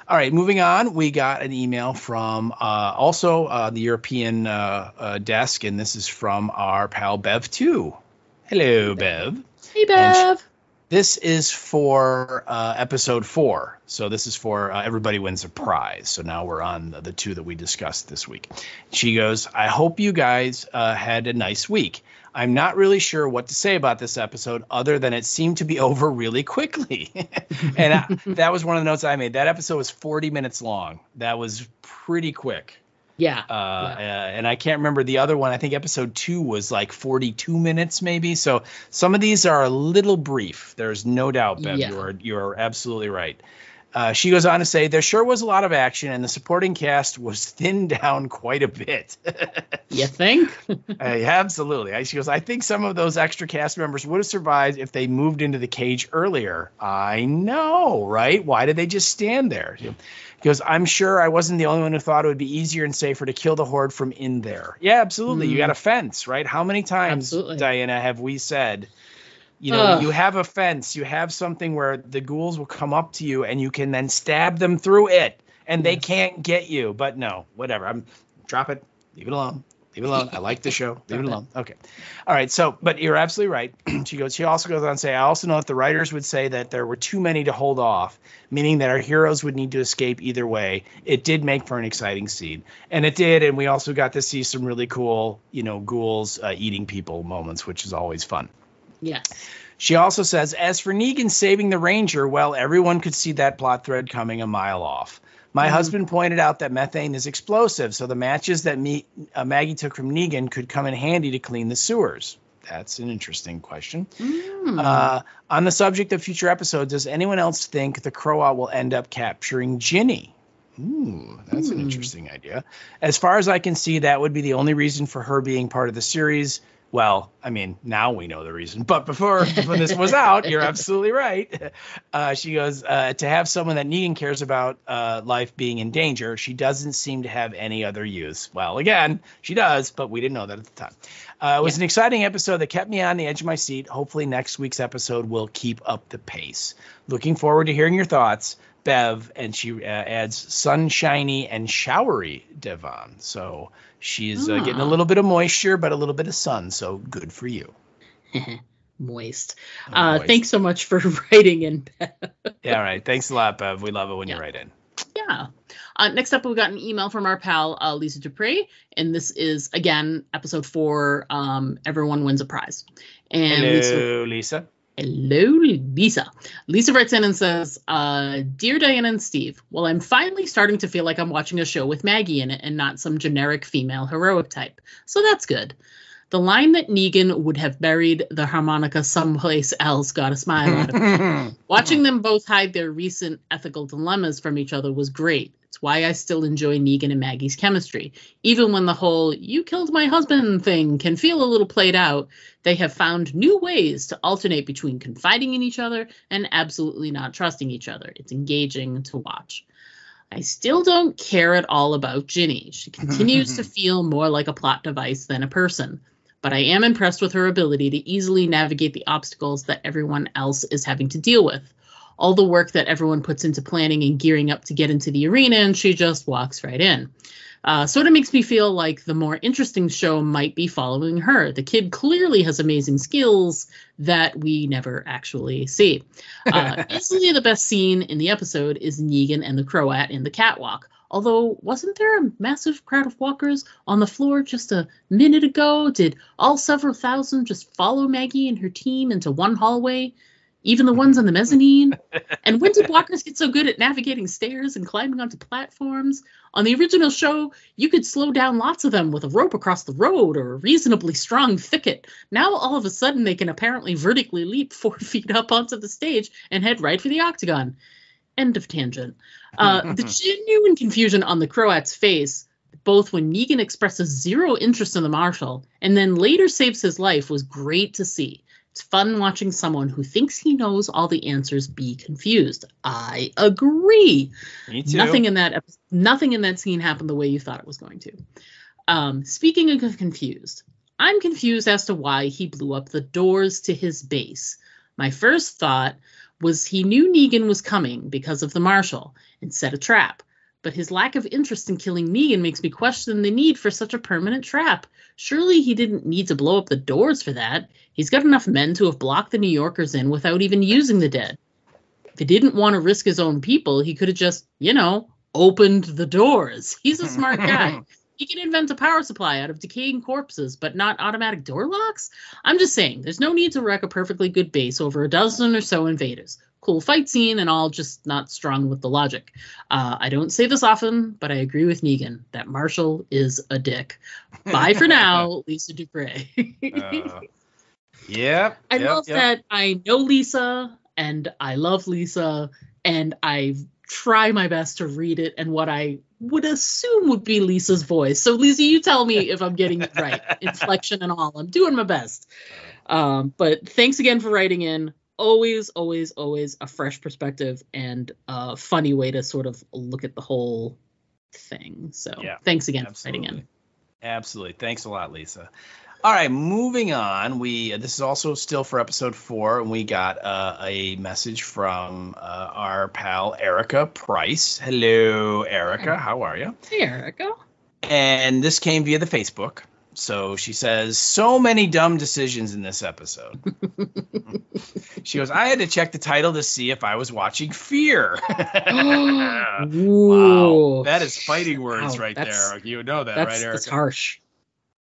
Speaker 4: All right, moving on. We got an email from also the European desk, and this is from our pal Bev too. Hello, Bev.
Speaker 1: Hey, Bev.
Speaker 4: This is for episode 4. So this is for Everybody Wins a Prize. So now we're on the 2 that we discussed this week. She goes, I hope you guys had a nice week. I'm not really sure what to say about this episode other than it seemed to be over really quickly. And that was one of the notes I made. That episode was 40 minutes long. That was pretty quick.
Speaker 1: Yeah.
Speaker 4: And I can't remember the other one. I think episode 2 was like 42 minutes maybe. So some of these are a little brief. There's no doubt, Bev. Yeah. You're absolutely right. She goes on to say, there sure was a lot of action, and the supporting cast was thinned down quite a bit.
Speaker 1: You think?
Speaker 4: Absolutely. She goes, I think some of those extra cast members would have survived if they moved into the cage earlier. I know, right? Why did they just stand there? He goes, I'm sure I wasn't the only one who thought it would be easier and safer to kill the Horde from in there. Yeah, absolutely. You got a fence, right? How many times, Diana, have we said, you have a fence, you have something where the ghouls will come up to you and you can then stab them through it and they can't get you. But no, whatever. Drop it. Leave it alone. Leave it alone. I like the show. Leave it alone. Okay. All right. So, but you're absolutely right. She also goes on to say, I also know that the writers would say that there were too many to hold off, meaning that our heroes would need to escape either way. It did make for an exciting scene. And it did. And we also got to see some really cool, ghouls eating people moments, which is always fun.
Speaker 1: Yes.
Speaker 4: She also says, as for Negan saving the Ranger, well, everyone could see that plot thread coming a mile off. My husband pointed out that methane is explosive, so the matches that Maggie took from Negan could come in handy to clean the sewers. That's an interesting question. On the subject of future episodes, does anyone else think the Croat will end up capturing Ginny? That's an interesting idea. As far as I can see, that would be the only reason for her being part of the series. Well, I mean, now we know the reason. But when this was out, you're absolutely right. She goes, to have someone that Negan cares about life being in danger, she doesn't seem to have any other use. Well, again, she does, but we didn't know that at the time. It was an exciting episode that kept me on the edge of my seat. Hopefully next week's episode will keep up the pace. Looking forward to hearing your thoughts, Bev. And she adds sunshiny and showery Devon. So she's getting a little bit of moisture, but a little bit of sun. So good for you.
Speaker 1: Moist. Thanks so much for writing in, Bev.
Speaker 4: Yeah, all right. Thanks a lot, Bev. We love it when you write in.
Speaker 1: Yeah. Next up, we got an email from our pal, Lisa Dupree. And this is, again, episode 4, Everyone Wins a Prize. And
Speaker 4: hello, Lisa.
Speaker 1: Hello, Lisa. Lisa writes in and says, Dear Diana and Steve, well, I'm finally starting to feel like I'm watching a show with Maggie in it and not some generic female heroic type. So that's good. The line that Negan would have buried the harmonica someplace else got a smile out of me. Watching them both hide their recent ethical dilemmas from each other was great. It's why I still enjoy Negan and Maggie's chemistry. Even when the whole "you killed my husband" thing can feel a little played out, they have found new ways to alternate between confiding in each other and absolutely not trusting each other. It's engaging to watch. I still don't care at all about Ginny. She continues to feel more like a plot device than a person. But I am impressed with her ability to easily navigate the obstacles that everyone else is having to deal with. All the work that everyone puts into planning and gearing up to get into the arena, and she just walks right in. Sort of makes me feel like the more interesting show might be following her. The kid clearly has amazing skills that we never actually see. Easily the best scene in the episode is Negan and the Croat in the catwalk. Although, wasn't there a massive crowd of walkers on the floor just a minute ago? Did all several thousand just follow Maggie and her team into one hallway? even the ones on the mezzanine. And when did walkers get so good at navigating stairs and climbing onto platforms? On the original show, you could slow down lots of them with a rope across the road or a reasonably strong thicket. Now, all of a sudden, they can apparently vertically leap 4 feet up onto the stage and head right for the octagon. End of tangent. The genuine confusion on the Croat's face, both when Negan expresses zero interest in the Marshal and then later saves his life, was great to see. It's fun watching someone who thinks he knows all the answers be confused. I agree.
Speaker 4: Me too.
Speaker 1: Nothing in that scene happened the way you thought it was going to. Speaking of confused, I'm confused as to why he blew up the doors to his base. My first thought was he knew Negan was coming because of the Marshal and set a trap. But his lack of interest in killing Negan makes me question the need for such a permanent trap. Surely he didn't need to blow up the doors for that. He's got enough men to have blocked the New Yorkers in without even using the dead. If he didn't want to risk his own people, he could have just, opened the doors. He's a smart guy. He can invent a power supply out of decaying corpses, but not automatic door locks? I'm just saying, there's no need to wreck a perfectly good base over a dozen or so invaders. Cool fight scene and all, just not strong with the logic. I don't say this often, but I agree with Negan. That Marshal is a dick. Bye for now, Lisa Dupre. I love that I know Lisa, and I love Lisa, and I try my best to read it and what I would assume would be Lisa's voice. So, Lisa, you tell me if I'm getting it right. Inflection and all. I'm doing my best. But thanks again for writing in. Always, always, always a fresh perspective and a funny way to sort of look at the whole thing. So thanks again for writing in.
Speaker 4: Absolutely. Thanks a lot, Lisa. All right, moving on. This is also still for episode 4, and we got a message from our pal Erica Price. Hello, Erica. How are you?
Speaker 1: Hey, Erica.
Speaker 4: And this came via the Facebook. So she says, so many dumb decisions in this episode. She goes, I had to check the title to see if I was watching Fear. Wow. That is fighting words right there. You know that, right, Erica?
Speaker 1: That's harsh.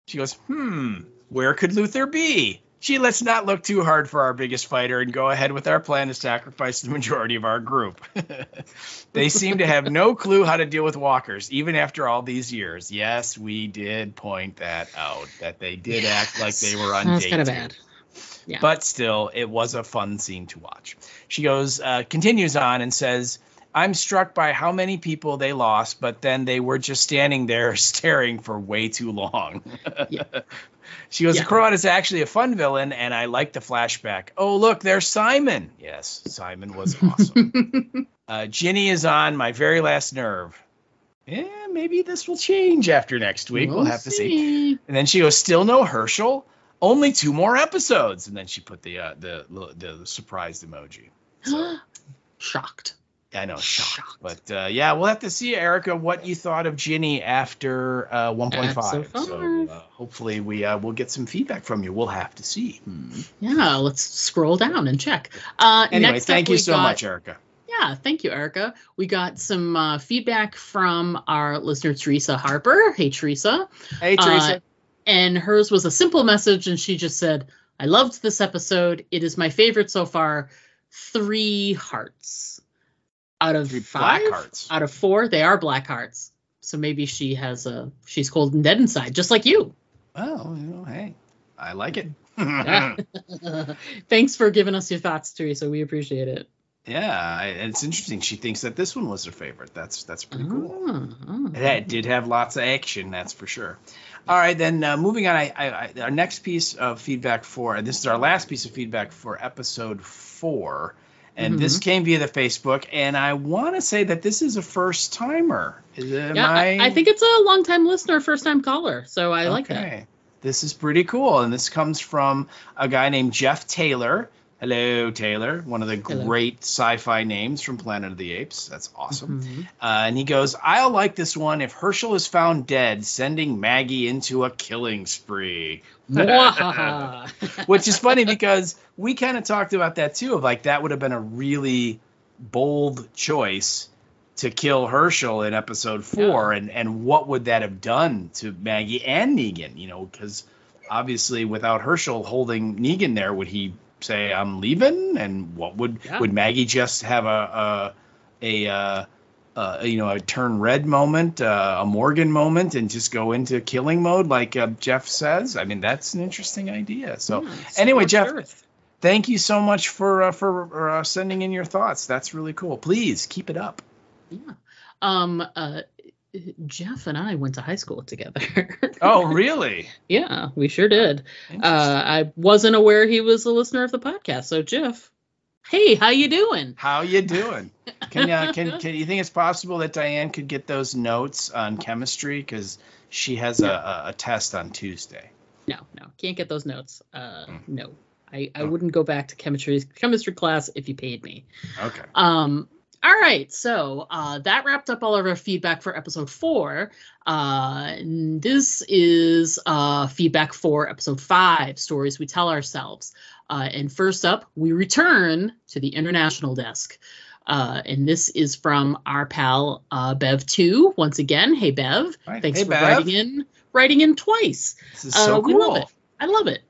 Speaker 4: She goes, where could Luther be? Gee, let's not look too hard for our biggest fighter and go ahead with our plan to sacrifice the majority of our group. They seem to have no clue how to deal with walkers, even after all these years. Yes, we did point that out, that they did act like they were on
Speaker 1: That's
Speaker 4: day
Speaker 1: kind of
Speaker 4: 2.
Speaker 1: bad. Yeah.
Speaker 4: But still, it was a fun scene to watch. She goes, continues on and says, I'm struck by how many people they lost, but then they were just standing there staring for way too long. She goes, the Croat is actually a fun villain, and I like the flashback. Oh, look, there's Simon. Yes, Simon was awesome. Ginny is on my very last nerve. Yeah, maybe this will change after next week. We'll have to see. And then she goes, still no Herschel? Only 2 more episodes. And then she put the surprised emoji. So,
Speaker 1: shocked.
Speaker 4: I know, shocked. But we'll have to see, Erica, what you thought of Ginny after 1.5. So hopefully we'll get some feedback from you. We'll have to see.
Speaker 1: Yeah, let's scroll down and check.
Speaker 4: Anyway,
Speaker 1: next
Speaker 4: thank you so much, Erica.
Speaker 1: Yeah, thank you, Erica. We got some feedback from our listener, Teresa Harper. Hey, Teresa.
Speaker 4: Hey, Teresa.
Speaker 1: And hers was a simple message, and she just said, I loved this episode. It is my favorite so far. 3 hearts. Out of 5?
Speaker 4: Black hearts.
Speaker 1: Out of 4, they are black hearts. So maybe she's cold and dead inside, just like you.
Speaker 4: Oh, hey, I like it.
Speaker 1: Thanks for giving us your thoughts, Teresa. We appreciate it.
Speaker 4: Yeah, it's interesting. She thinks that this one was her favorite. That's pretty cool. It did have lots of action, that's for sure. All right, then moving on. Our next piece of feedback and this is our last piece of feedback for episode 4. And this came via the Facebook, and I want to say that this is a first-timer.
Speaker 1: I think it's a long-time listener, first-time caller, so I like that.
Speaker 4: This is pretty cool, and this comes from a guy named Jeff Taylor. Hello, Taylor, one of the great sci-fi names from Planet of the Apes. That's awesome. And he goes, I'll like this one if Herschel is found dead, sending Maggie into a killing spree. Which is funny because we kind of talked about that too, of like that would have been a really bold choice to kill Herschel in episode 4. And what would that have done to Maggie and Negan? Because obviously without Herschel holding Negan there, would he say I'm leaving? And what would Maggie just have a turn red moment, a Morgan moment, and just go into killing mode like Jeff says? I mean, that's an interesting idea. So anyway, Jeff, thank you so much for sending in your thoughts. That's really cool. Please keep it up.
Speaker 1: Yeah. Jeff and I went to high school together.
Speaker 4: Oh, really?
Speaker 1: Yeah, we sure did. I wasn't aware he was a listener of the podcast. So, Jeff, hey, how you doing?
Speaker 4: How you doing? Can you think it's possible that Diane could get those notes on chemistry, because she has a test on Tuesday?
Speaker 1: No, can't get those notes. No, I wouldn't go back to chemistry class if you paid me.
Speaker 4: Okay.
Speaker 1: All right, so that wrapped up all of our feedback for episode 4. This is feedback for episode 5, Stories We Tell Ourselves. And first up, we return to the international desk. And this is from our pal Bev 2. Once again, hey Bev, thanks for
Speaker 4: Bev.
Speaker 1: writing in twice.
Speaker 4: This is so cool.
Speaker 1: We love it. I love it.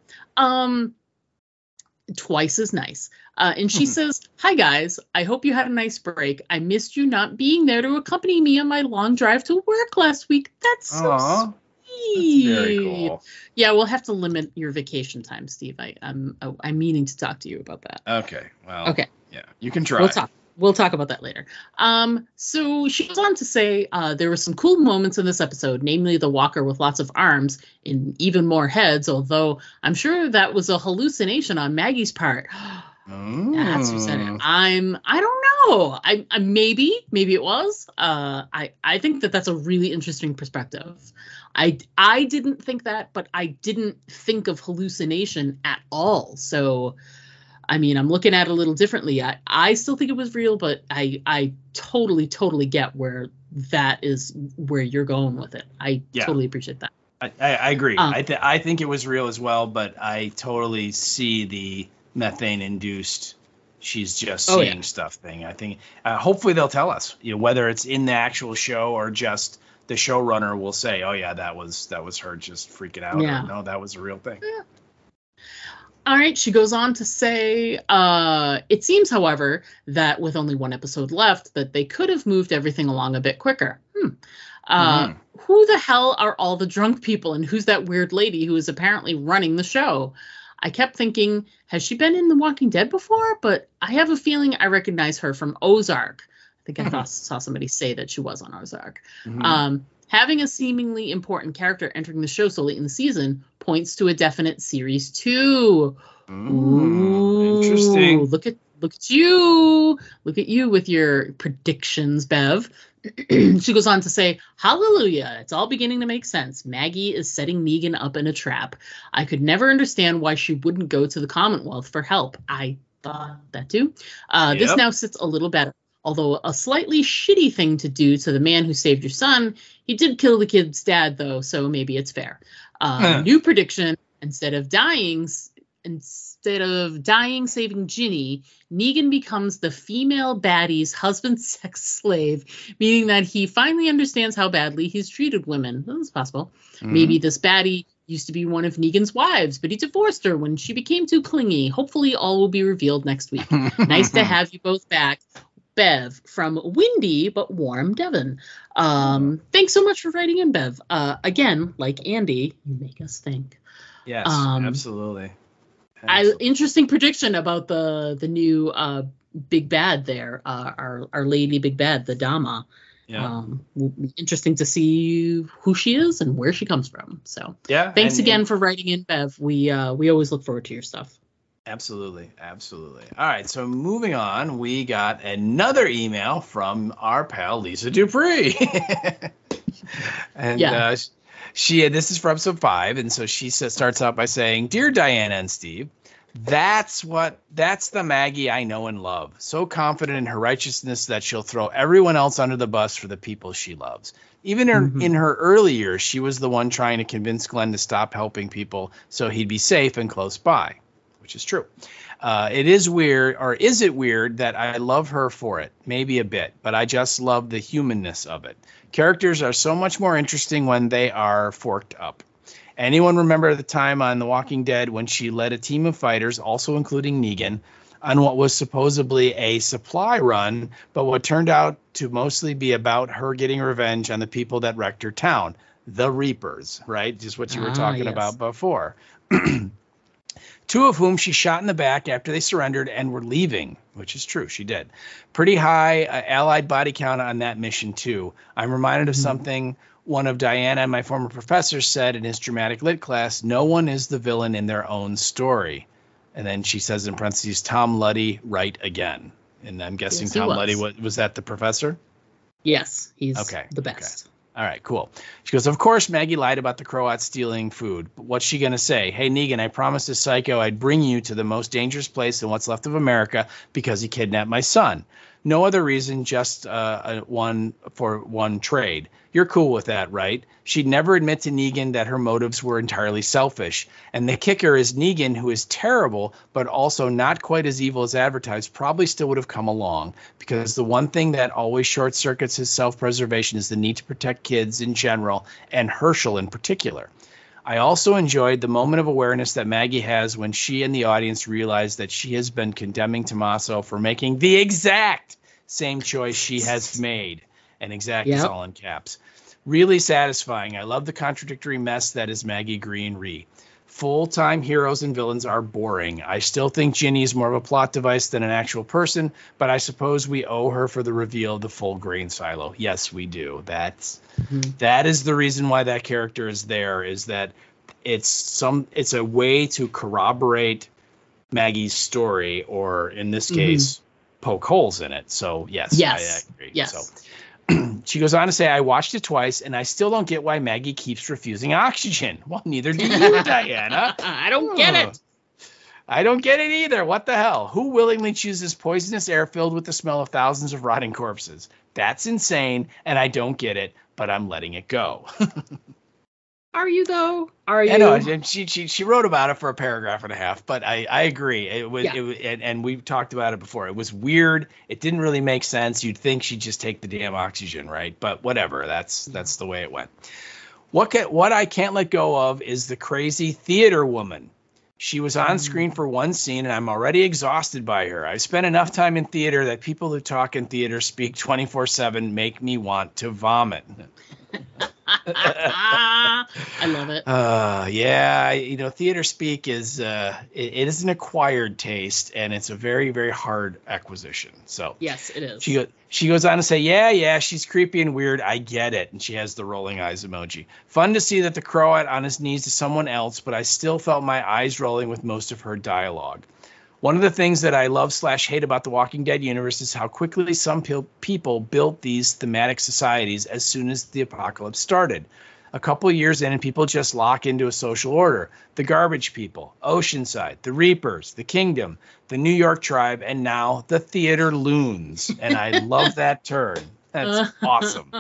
Speaker 1: Twice is nice. And she says, hi guys, I hope you had a nice break. I missed you not being there to accompany me on my long drive to work last week. That's so sweet.
Speaker 4: That's very cool.
Speaker 1: Yeah, we'll have to limit your vacation time, Steve. I'm meaning to talk to you about that.
Speaker 4: Okay. Well,
Speaker 1: okay.
Speaker 4: Yeah, you can try.
Speaker 1: We'll talk about that later. So she goes on to say there were some cool moments in this episode, namely the walker with lots of arms and even more heads, although I'm sure that was a hallucination on Maggie's part. That's who said it. I don't know. I maybe it was. I think that's a really interesting perspective. I didn't think that, but I didn't think of hallucination at all. So I mean, I'm looking at it a little differently. I still think it was real, but I totally get where that is where you're going with it. I totally appreciate that.
Speaker 4: I agree. I think it was real as well, but I totally see the methane-induced, she's just seeing stuff thing. I think hopefully they'll tell us, whether it's in the actual show or just the showrunner will say, oh yeah, that was her just freaking out.
Speaker 1: Yeah.
Speaker 4: Or, no, that was a real thing.
Speaker 1: Yeah. All right, she goes on to say, it seems, however, that with only one episode left, that they could have moved everything along a bit quicker. Who the hell are all the drunk people, and who's that weird lady who is apparently running the show? I kept thinking, has she been in The Walking Dead before? But I have a feeling I recognize her from Ozark. I think I saw somebody say that she was on Ozark. Having a seemingly important character entering the show so late in the season points to a definite series 2. Ooh,
Speaker 4: interesting.
Speaker 1: Look at you. Look at you with your predictions, Bev. She goes on to say, hallelujah, it's all beginning to make sense. Maggie is setting Negan up in a trap. I could never understand why she wouldn't go to the Commonwealth for help. I thought that too. This now sits a little better. Although a slightly shitty thing to do to the man who saved your son, he did kill the kid's dad, though, so maybe it's fair. New prediction, instead of dying saving Ginny, Negan becomes the female baddie's husband's sex slave, meaning that he finally understands how badly he's treated women. That's possible. Maybe this baddie used to be one of Negan's wives, but he divorced her when she became too clingy. Hopefully all will be revealed next week. Nice to have you both back. Bev from windy but warm Devon. Thanks so much for writing in, Bev. Again, like Andy, you make us think.
Speaker 4: Yes, absolutely.
Speaker 1: Interesting prediction about the new big bad there. Our lady big bad, the Dama.
Speaker 4: Yeah.
Speaker 1: Will be interesting to see who she is and where she comes from. So thanks again for writing in, Bev. We always look forward to your stuff.
Speaker 4: Absolutely. All right, so moving on, we got another email from our pal Lisa Dupree. And this is for episode 5, and so she starts out by saying, "Dear Diana and Steve, that's the Maggie I know and love. So confident in her righteousness that she'll throw everyone else under the bus for the people she loves. Even in her early years, she was the one trying to convince Glenn to stop helping people so he'd be safe and close by." Which is true. It is weird, or is it weird that I love her for it? Maybe a bit, but I just love the humanness of it. Characters are so much more interesting when they are forked up. Anyone remember the time on The Walking Dead when she led a team of fighters, also including Negan, on what was supposedly a supply run, but what turned out to mostly be about her getting revenge on the people that wrecked her town, the Reapers, right? Just what you were talking about before. Two of whom she shot in the back after they surrendered and were leaving, which is true. She did. Pretty high allied body count on that mission, too. I'm reminded of something one of Diana and my former professors said in his dramatic lit class: no one is the villain in their own story. And then she says in parentheses, Tom Luddy, right again. And I'm guessing yes, Tom Luddy, was that the professor?
Speaker 1: Yes, he's the best.
Speaker 4: Okay. All right, cool. She goes, of course, Maggie lied about the Croats stealing food. But what's she going to say? Hey, Negan, I promised this psycho I'd bring you to the most dangerous place in what's left of America because he kidnapped my son. No other reason, just one trade. You're cool with that, right? She'd never admit to Negan that her motives were entirely selfish. And the kicker is Negan, who is terrible, but also not quite as evil as advertised, probably still would have come along. Because the one thing that always short circuits his self-preservation is the need to protect kids in general, and Herschel in particular. I also enjoyed the moment of awareness that Maggie has when she and the audience realize that she has been condemning Tommaso for making the exact same choice she has made. And exact is all in caps. Really satisfying. I love the contradictory mess that is Maggie Green-Ree. Full-time heroes and villains are boring. I still think Ginny is more of a plot device than an actual person, but I suppose we owe her for the reveal of the full grain silo. Yes, we do. That is the reason why that character is there, is that it's a way to corroborate Maggie's story, or in this case, poke holes in it. So yes. I agree.
Speaker 1: Yes.
Speaker 4: So she goes on to say, I watched it twice, and I still don't get why Maggie keeps refusing oxygen. Well, neither do you, Diana.
Speaker 1: I don't get it.
Speaker 4: I don't get it either. What the hell? Who willingly chooses poisonous air filled with the smell of thousands of rotting corpses? That's insane, and I don't get it, but I'm letting it go.
Speaker 1: Are you, though? Are you?
Speaker 4: I know. She wrote about it for a paragraph and a half, but I agree. It was and we've talked about it before. It was weird. It didn't really make sense. You'd think she'd just take the damn oxygen, right? But whatever. That's the way it went. What I can't let go of is the crazy theater woman. She was on screen for one scene, and I'm already exhausted by her. I've spent enough time in theater that people who talk in theater speak 24/7 make me want to vomit.
Speaker 1: I love it.
Speaker 4: Yeah, theater speak is it is an acquired taste, and it's a very, very hard acquisition. So
Speaker 1: yes, it is.
Speaker 4: She goes on to say, yeah, she's creepy and weird. I get it. And she has the rolling eyes emoji. Fun to see that the Croat on his knees to someone else, but I still felt my eyes rolling with most of her dialogue. One of the things that I love/hate about the Walking Dead universe is how quickly some people built these thematic societies as soon as the apocalypse started. A couple of years in, and people just lock into a social order. The Garbage People, Oceanside, the Reapers, the Kingdom, the New York Tribe, and now the Theater Loons. And I love that turn. That's awesome.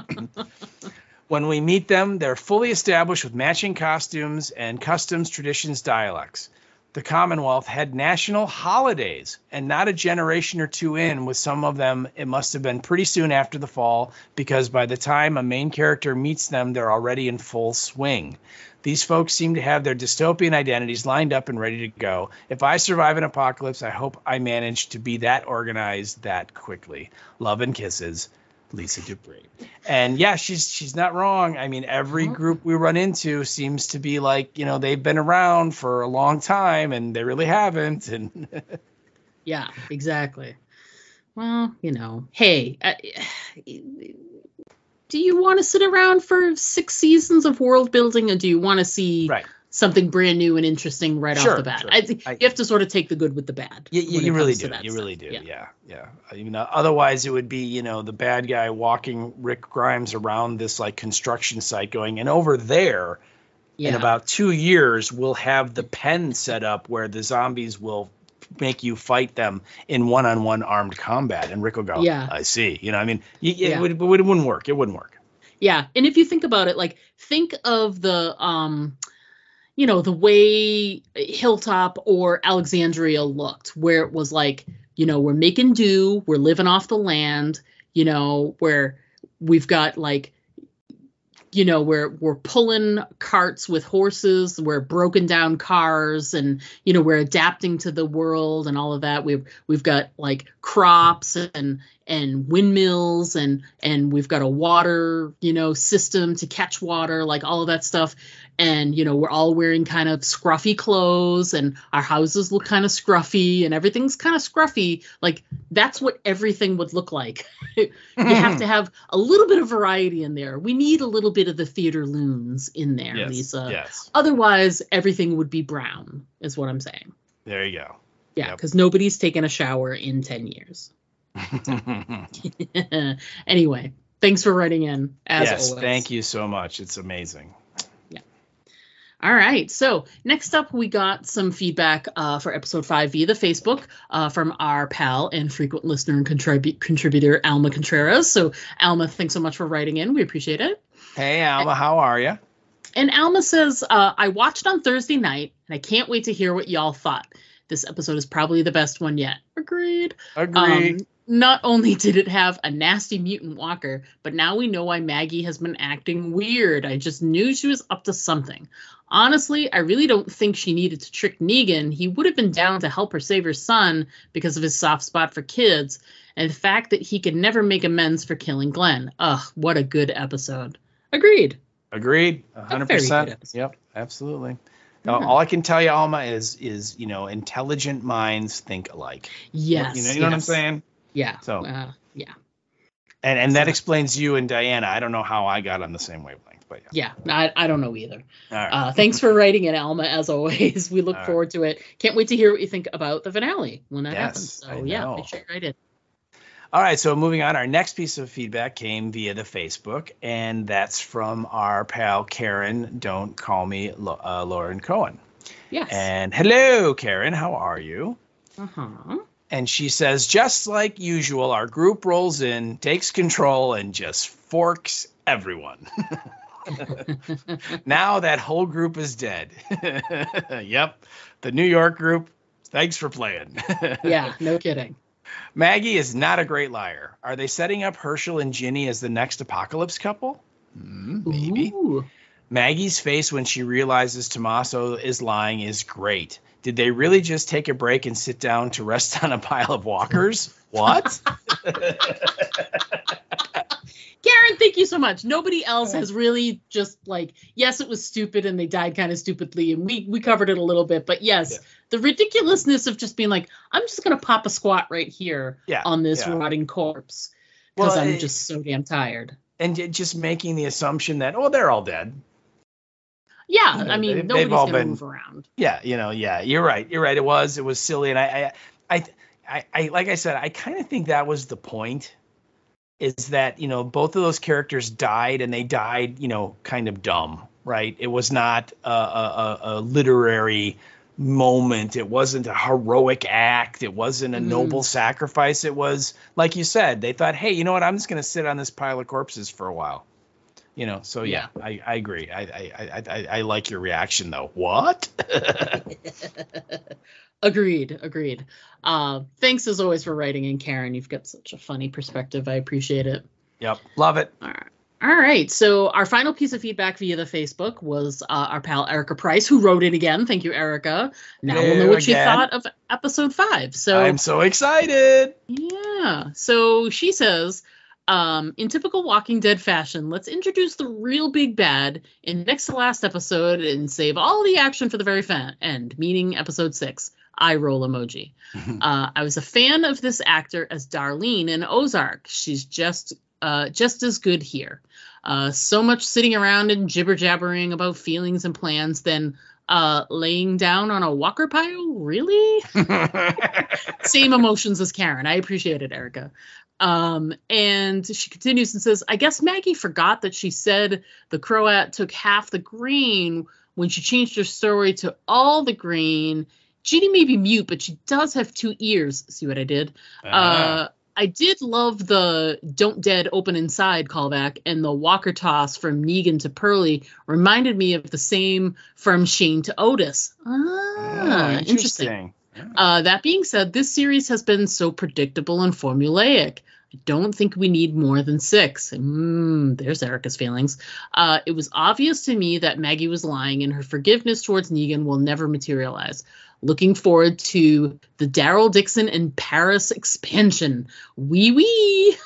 Speaker 4: When we meet them, they're fully established with matching costumes and customs, traditions, dialects. The Commonwealth had national holidays, and not a generation or two in. With some of them, it must have been pretty soon after the fall, because by the time a main character meets them, they're already in full swing. These folks seem to have their dystopian identities lined up and ready to go. If I survive an apocalypse, I hope I manage to be that organized that quickly. Love and kisses, Lisa Dupree. And yeah, she's not wrong. I mean, every group we run into seems to be like, they've been around for a long time, and they really haven't. And
Speaker 1: yeah, exactly. Well, hey, do you want to sit around for 6 seasons of world building, or do you want to see something brand new and interesting right off the bat? Sure. I think you have to sort of take the good with the bad.
Speaker 4: You really do. You really do. Yeah. Otherwise, it would be, the bad guy walking Rick Grimes around this like construction site going, and over there, in about 2 years, we'll have the pen set up where the zombies will make you fight them in one-on-one armed combat. And Rick will go, I see. It wouldn't work. It wouldn't work.
Speaker 1: Yeah. And if you think about it, like, think of the, the way Hilltop or Alexandria looked, where it was like, we're making do, we're living off the land, where we've got like you know, we're pulling carts with horses, we're broken down cars, and, you know, we're adapting to the world and all of that. We've got like crops and windmills and we've got a water, you know, system to catch water, like all of that stuff. And, you know, we're all wearing kind of scruffy clothes and our houses look kind of scruffy and everything's kind of scruffy. Like that's what everything would look like. You have to have a little bit of variety in there. We need a little bit of the theater loons in there,
Speaker 4: yes,
Speaker 1: Lisa.
Speaker 4: Yes.
Speaker 1: Otherwise, everything would be brown, is what I'm saying.
Speaker 4: There you go.
Speaker 1: Yeah, because nobody's taken a shower in 10 years. Anyway, thanks for writing in, as always.
Speaker 4: Thank you so much. It's amazing.
Speaker 1: All right. So next up, we got some feedback for episode 5 via the Facebook from our pal and frequent listener and contributor, Alma Contreras. So Alma, thanks so much for writing in. We appreciate it.
Speaker 4: Hey, Alma, how are you?
Speaker 1: And Alma says, I watched on Thursday night and I can't wait to hear what y'all thought. This episode is probably the best one yet. Agreed. Not only did it have a nasty mutant walker, but now we know why Maggie has been acting weird. I just knew she was up to something. Honestly, I really don't think she needed to trick Negan. He would have been down to help her save her son because of his soft spot for kids, and the fact that he could never make amends for killing Glenn. Ugh, what a good episode. Agreed.
Speaker 4: 100%. Yep, absolutely. All I can tell you, Alma, is you know, intelligent minds think alike.
Speaker 1: Yes.
Speaker 4: You know what I'm saying?
Speaker 1: Yeah.
Speaker 4: So
Speaker 1: yeah.
Speaker 4: And that explains you and Diana. I don't know how I got on the same wavelength, but
Speaker 1: yeah. I don't know either.
Speaker 4: All right.
Speaker 1: Thanks for writing it, Alma, as always. We look forward to it. Can't wait to hear what you think about the finale when that happens. So yeah, make sure you write it.
Speaker 4: All right, so moving on, our next piece of feedback came via the Facebook, and that's from our pal Karen. Don't call me Lauren Cohen.
Speaker 1: Yes.
Speaker 4: And hello, Karen. How are you? And she says, just like usual, our group rolls in, takes control, and just forks everyone. Now that whole group is dead. Yep, the New York group. Thanks for playing.
Speaker 1: Yeah, no kidding.
Speaker 4: Maggie is not a great liar. Are they setting up Herschel and Ginny as the next apocalypse couple? Maybe.
Speaker 1: Ooh.
Speaker 4: Maggie's face when she realizes Tommaso is lying is great. Did they really just take a break and sit down to rest on a pile of walkers? What?
Speaker 1: Karen, thank you so much. Nobody else has really just like, yes, it was stupid and they died kind of stupidly. And we covered it a little bit. But yes, the ridiculousness of just being like, I'm just going to pop a squat right here on this rotting corpse because I'm just so damn tired.
Speaker 4: And just making the assumption that, they're all dead.
Speaker 1: Yeah, I mean, nobody's going to move around.
Speaker 4: Yeah, you're right. It was silly. And I like I said, I kind of think that was the point. Is that, both of those characters died and they died, kind of dumb, right? It was not a literary moment. It wasn't a heroic act. It wasn't a noble sacrifice. It was, like you said, they thought, hey, you know what? I'm just going to sit on this pile of corpses for a while. So yeah, I agree. I like your reaction though. What?
Speaker 1: Agreed. Thanks as always for writing in, Karen. You've got such a funny perspective. I appreciate it.
Speaker 4: Yep. Love it.
Speaker 1: All right. So our final piece of feedback via the Facebook was our pal Erica Price, who wrote in again. Thank you, Erica. Now we'll know what she thought of episode 5. So
Speaker 4: I'm so excited.
Speaker 1: Yeah. So she says, in typical Walking Dead fashion, let's introduce the real big bad in next to last episode and save all the action for the very end, meaning episode 6. Eye roll emoji. I was a fan of this actor as Darlene in Ozark. She's just as good here. So much sitting around and jibber-jabbering about feelings and plans than laying down on a walker pile? Really? Same emotions as Karen. I appreciate it, Erica. And she continues and says, I guess Maggie forgot that she said the Croat took half the grain when she changed her story to all the grain. Ginny may be mute, but she does have 2 ears. See what I did? I did love the don't dead open inside callback, and the walker toss from Negan to Pearlie reminded me of the same from Shane to Otis. Interesting. That being said, this series has been so predictable and formulaic. I don't think we need more than 6. There's Erica's feelings. It was obvious to me that Maggie was lying and her forgiveness towards Negan will never materialize. Looking forward to the Daryl Dixon and Paris expansion. Wee wee.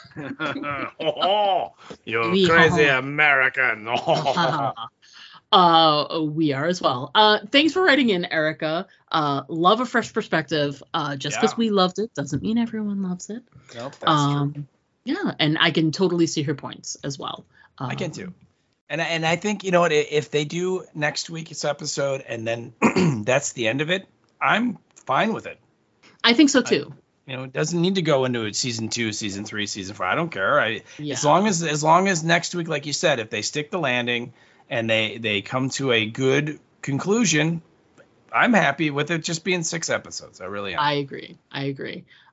Speaker 4: You crazy American.
Speaker 1: We are as well. Thanks for writing in, Erica. Love a fresh perspective. Just because we loved it doesn't mean everyone loves it.
Speaker 4: Nope, that's true.
Speaker 1: Yeah, and I can totally see her points as well.
Speaker 4: I can too. And I think, you know what, if they do next week's episode and then that's the end of it, I'm fine with it.
Speaker 1: I think so too.
Speaker 4: It doesn't need to go into season 2, season 3, season 4. I don't care. As long as next week, like you said, if they stick the landing and they come to a good conclusion, I'm happy with it just being 6 episodes. I really am.
Speaker 1: I agree.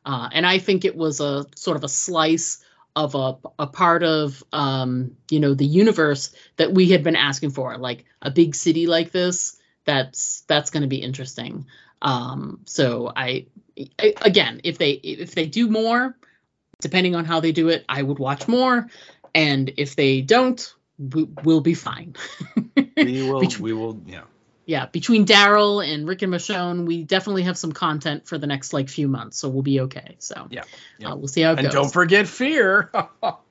Speaker 1: And I think it was a sort of a slice of a part of the universe that we had been asking for, like a big city like this. That's going to be interesting. So I again, if they do more, depending on how they do it, I would watch more. And if they don't, we'll be fine.
Speaker 4: We will. Yeah.
Speaker 1: Yeah, between Daryl and Rick and Michonne, we definitely have some content for the next few months, so we'll be okay. So we'll see how it goes.
Speaker 4: And don't forget Fear.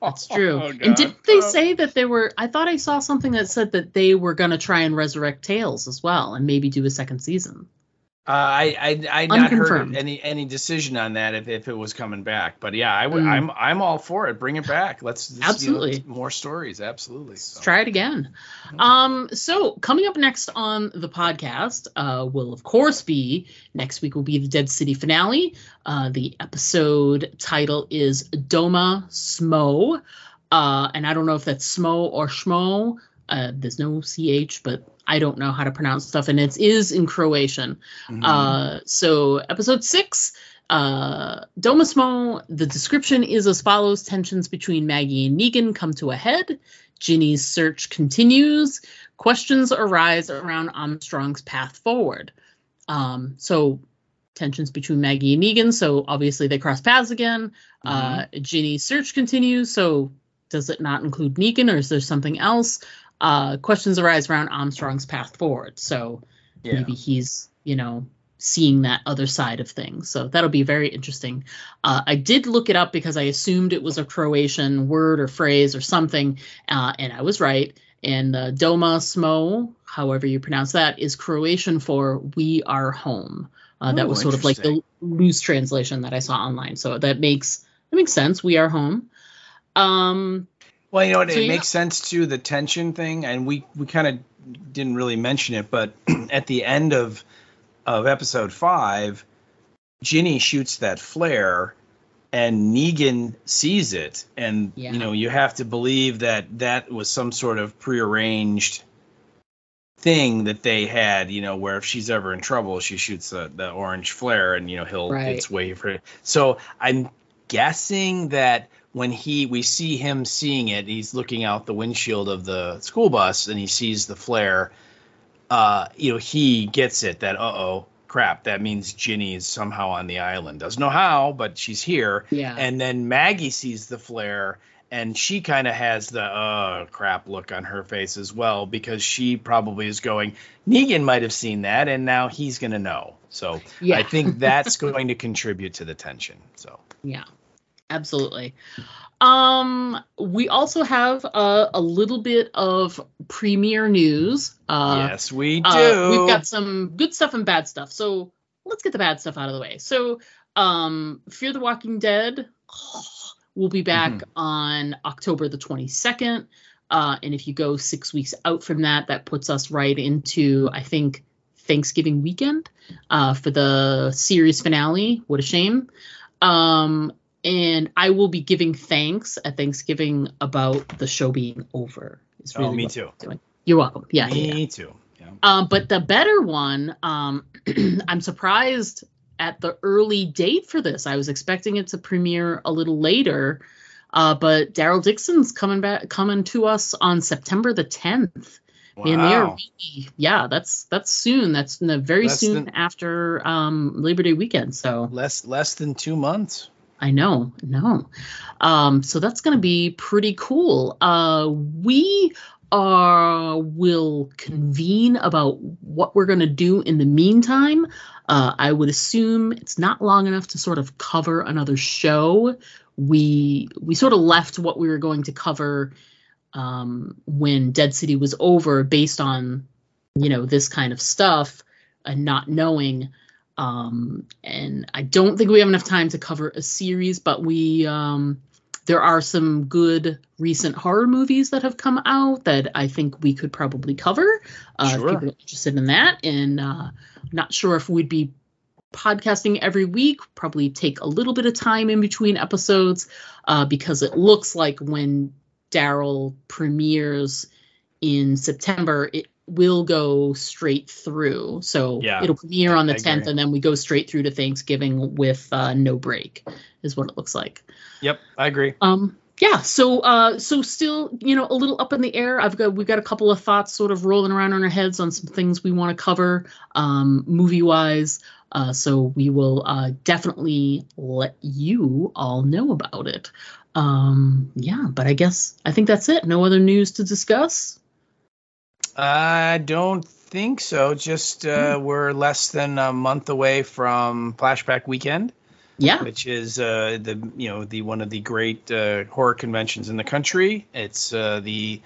Speaker 1: That's true. And didn't they say that they were? I thought I saw something that said that they were going to try and resurrect Tales as well, and maybe do a second season.
Speaker 4: I not heard any decision on that if it was coming back, but yeah, I'm all for it. Bring it back. Let's
Speaker 1: absolutely
Speaker 4: more stories. Absolutely.
Speaker 1: Let's try it again. So coming up next on the podcast will of course be next week will be the Dead City finale. The episode title is Doma Smo, and I don't know if that's Smo or Schmo. There's no CH, but I don't know how to pronounce stuff, and it is in Croatian. So episode 6, Doma Smo, the description is as follows. Tensions between Maggie and Negan come to a head. Ginny's search continues. Questions arise around Armstrong's path forward. So tensions between Maggie and Negan, so obviously they cross paths again. Ginny's search continues, so does it not include Negan, or is there something else? Questions arise around Armstrong's path forward. So maybe he's, seeing that other side of things. So that'll be very interesting. I did look it up because I assumed it was a Croatian word or phrase or something. And I was right. And Doma Smo, however you pronounce that, is Croatian for we are home. That was sort of like the loose translation that I saw online. So that makes sense. We are home.
Speaker 4: Well, it makes sense too, the tension thing, and we kind of didn't really mention it, but at the end of episode 5, Ginny shoots that flare, and Negan sees it, and you have to believe that was some sort of prearranged thing that they had, where if she's ever in trouble, she shoots the orange flare, and it's way for it. So I'm guessing that when we see him seeing it, he's looking out the windshield of the school bus and he sees the flare. He gets it that crap, that means Ginny is somehow on the island. Doesn't know how, but she's here.
Speaker 1: Yeah.
Speaker 4: And then Maggie sees the flare and she kind of has the crap look on her face as well, because she probably is going, Negan might have seen that and now he's going to know. So I think that's going to contribute to the tension. So
Speaker 1: yeah. Absolutely. We also have a little bit of premiere news.
Speaker 4: Yes, we do.
Speaker 1: We've got some good stuff and bad stuff. So let's get the bad stuff out of the way. So Fear the Walking Dead will be back on October the 22nd. And if you go 6 weeks out from that, that puts us right into, I think, Thanksgiving weekend for the series finale. What a shame. And I will be giving thanks at Thanksgiving about the show being over.
Speaker 4: Really me too.
Speaker 1: You're welcome. Yeah,
Speaker 4: me too. Yeah.
Speaker 1: But the better one, I'm surprised at the early date for this. I was expecting it to premiere a little later, but Daryl Dixon's coming to us on September the 10th.
Speaker 4: Wow.
Speaker 1: And they are really, that's soon. That's very soon after Labor Day weekend. So
Speaker 4: less than 2 months.
Speaker 1: I know. So that's going to be pretty cool. We will convene about what we're going to do in the meantime. I would assume it's not long enough to sort of cover another show. We sort of left what we were going to cover when Dead City was over, based on, this kind of stuff and not knowing. And I don't think we have enough time to cover a series, but there are some good recent horror movies that have come out that I think we could probably cover if people are interested in that. And not sure if we'd be podcasting every week, probably take a little bit of time in between episodes, because it looks like when Daryl premieres in September, it will go straight through. So it'll premiere on the 10th, and then we go straight through to Thanksgiving with no break, is what it looks like.
Speaker 4: Yep, I agree.
Speaker 1: So still, a little up in the air. We've got a couple of thoughts sort of rolling around in our heads on some things we want to cover, movie wise. So we will definitely let you all know about it. But I think that's it. No other news to discuss?
Speaker 4: I don't think so. Just we're less than a month away from Flashback Weekend.
Speaker 1: Yeah,
Speaker 4: which is the one of the great horror conventions in the country. It's the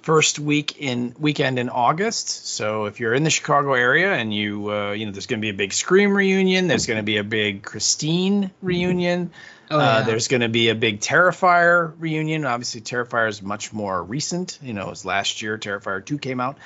Speaker 4: first weekend in August. So if you're in the Chicago area and there's going to be a big Scream reunion, there's going to be a big Christine reunion. There's going to be a big Terrifier reunion. Obviously, Terrifier is much more recent. It was last year. Terrifier 2 came out.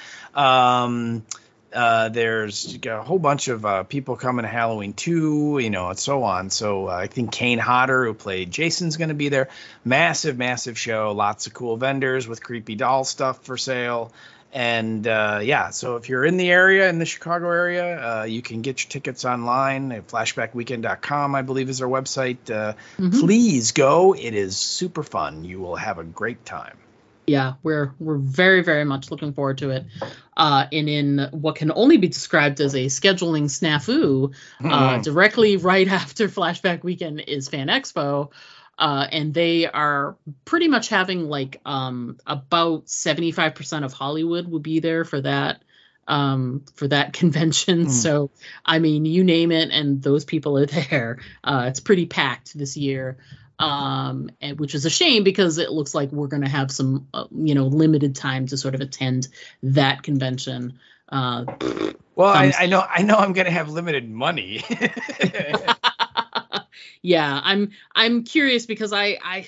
Speaker 4: There's a whole bunch of people coming to Halloween 2, and so on. So I think Kane Hodder, who played Jason's going to be there. Massive show. Lots of cool vendors with creepy doll stuff for sale. And so if you're in the area, in the Chicago area, you can get your tickets online at flashbackweekend.com, I believe is our website. Please go. It is super fun. You will have a great time.
Speaker 1: Yeah, we're very, very much looking forward to it. And in what can only be described as a scheduling snafu, directly right after Flashback Weekend is Fan Expo. And they are pretty much having about 75% of Hollywood will be there for that convention. So, I mean, you name it, and those people are there. It's pretty packed this year. And which is a shame, because it looks like we're going to have some, limited time to sort of attend that convention.
Speaker 4: I know I'm going to have limited money.
Speaker 1: Yeah, I'm curious, because I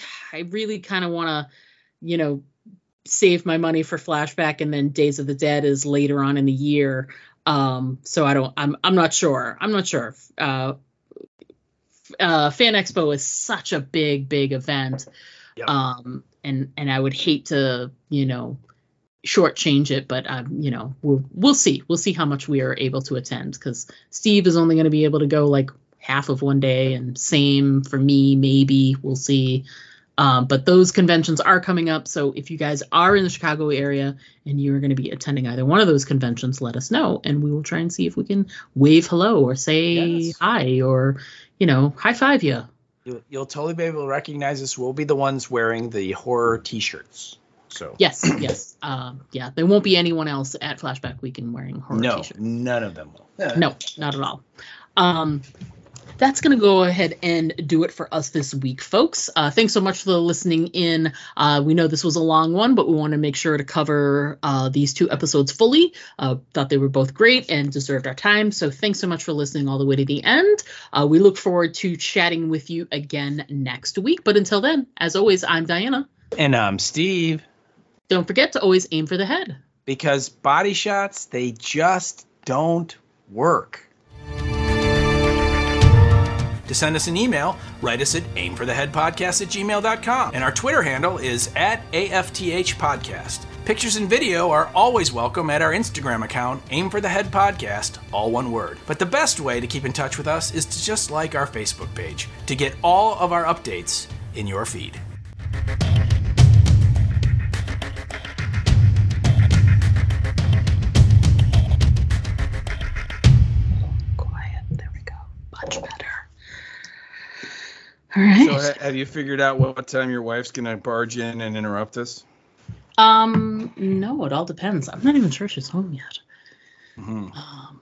Speaker 1: really kind of want to, save my money for Flashback, and then Days of the Dead is later on in the year. So I'm not sure. Fan Expo is such a big event. Yep. And I would hate to, shortchange it, but we'll see. We'll see how much we are able to attend, because Steve is only going to be able to go half of one day, and same for me, maybe. We'll see. But those conventions are coming up, so if you guys are in the Chicago area and you're going to be attending either one of those conventions, let us know, and we will try and see if we can wave hello or say hi, or high five you.
Speaker 4: You'll totally be able to recognize us. We'll be the ones wearing the horror T-shirts. So
Speaker 1: yes. There won't be anyone else at Flashback Weekend wearing horror T-shirts.
Speaker 4: No, none of them will.
Speaker 1: No, not at all. That's going to go ahead and do it for us this week, folks. Thanks so much for listening in. We know this was a long one, but we want to make sure to cover these 2 episodes fully. Thought they were both great and deserved our time. So thanks so much for listening all the way to the end. We look forward to chatting with you again next week. But until then, as always, I'm Diana.
Speaker 4: And I'm Steve.
Speaker 1: Don't forget to always aim for the head.
Speaker 4: Because body shots, they just don't work.
Speaker 5: To send us an email, write us at aimfortheheadpodcast@gmail.com. And our Twitter handle is @AFTH Podcast. Pictures and video are always welcome at our Instagram account, aimfortheheadpodcast, all one word. But the best way to keep in touch with us is to just like our Facebook page to get all of our updates in your feed.
Speaker 1: it.
Speaker 5: Have you figured out what time your wife's gonna barge in and interrupt us?
Speaker 1: No, it all depends. I'm not even sure she's home yet.
Speaker 5: Mm-hmm.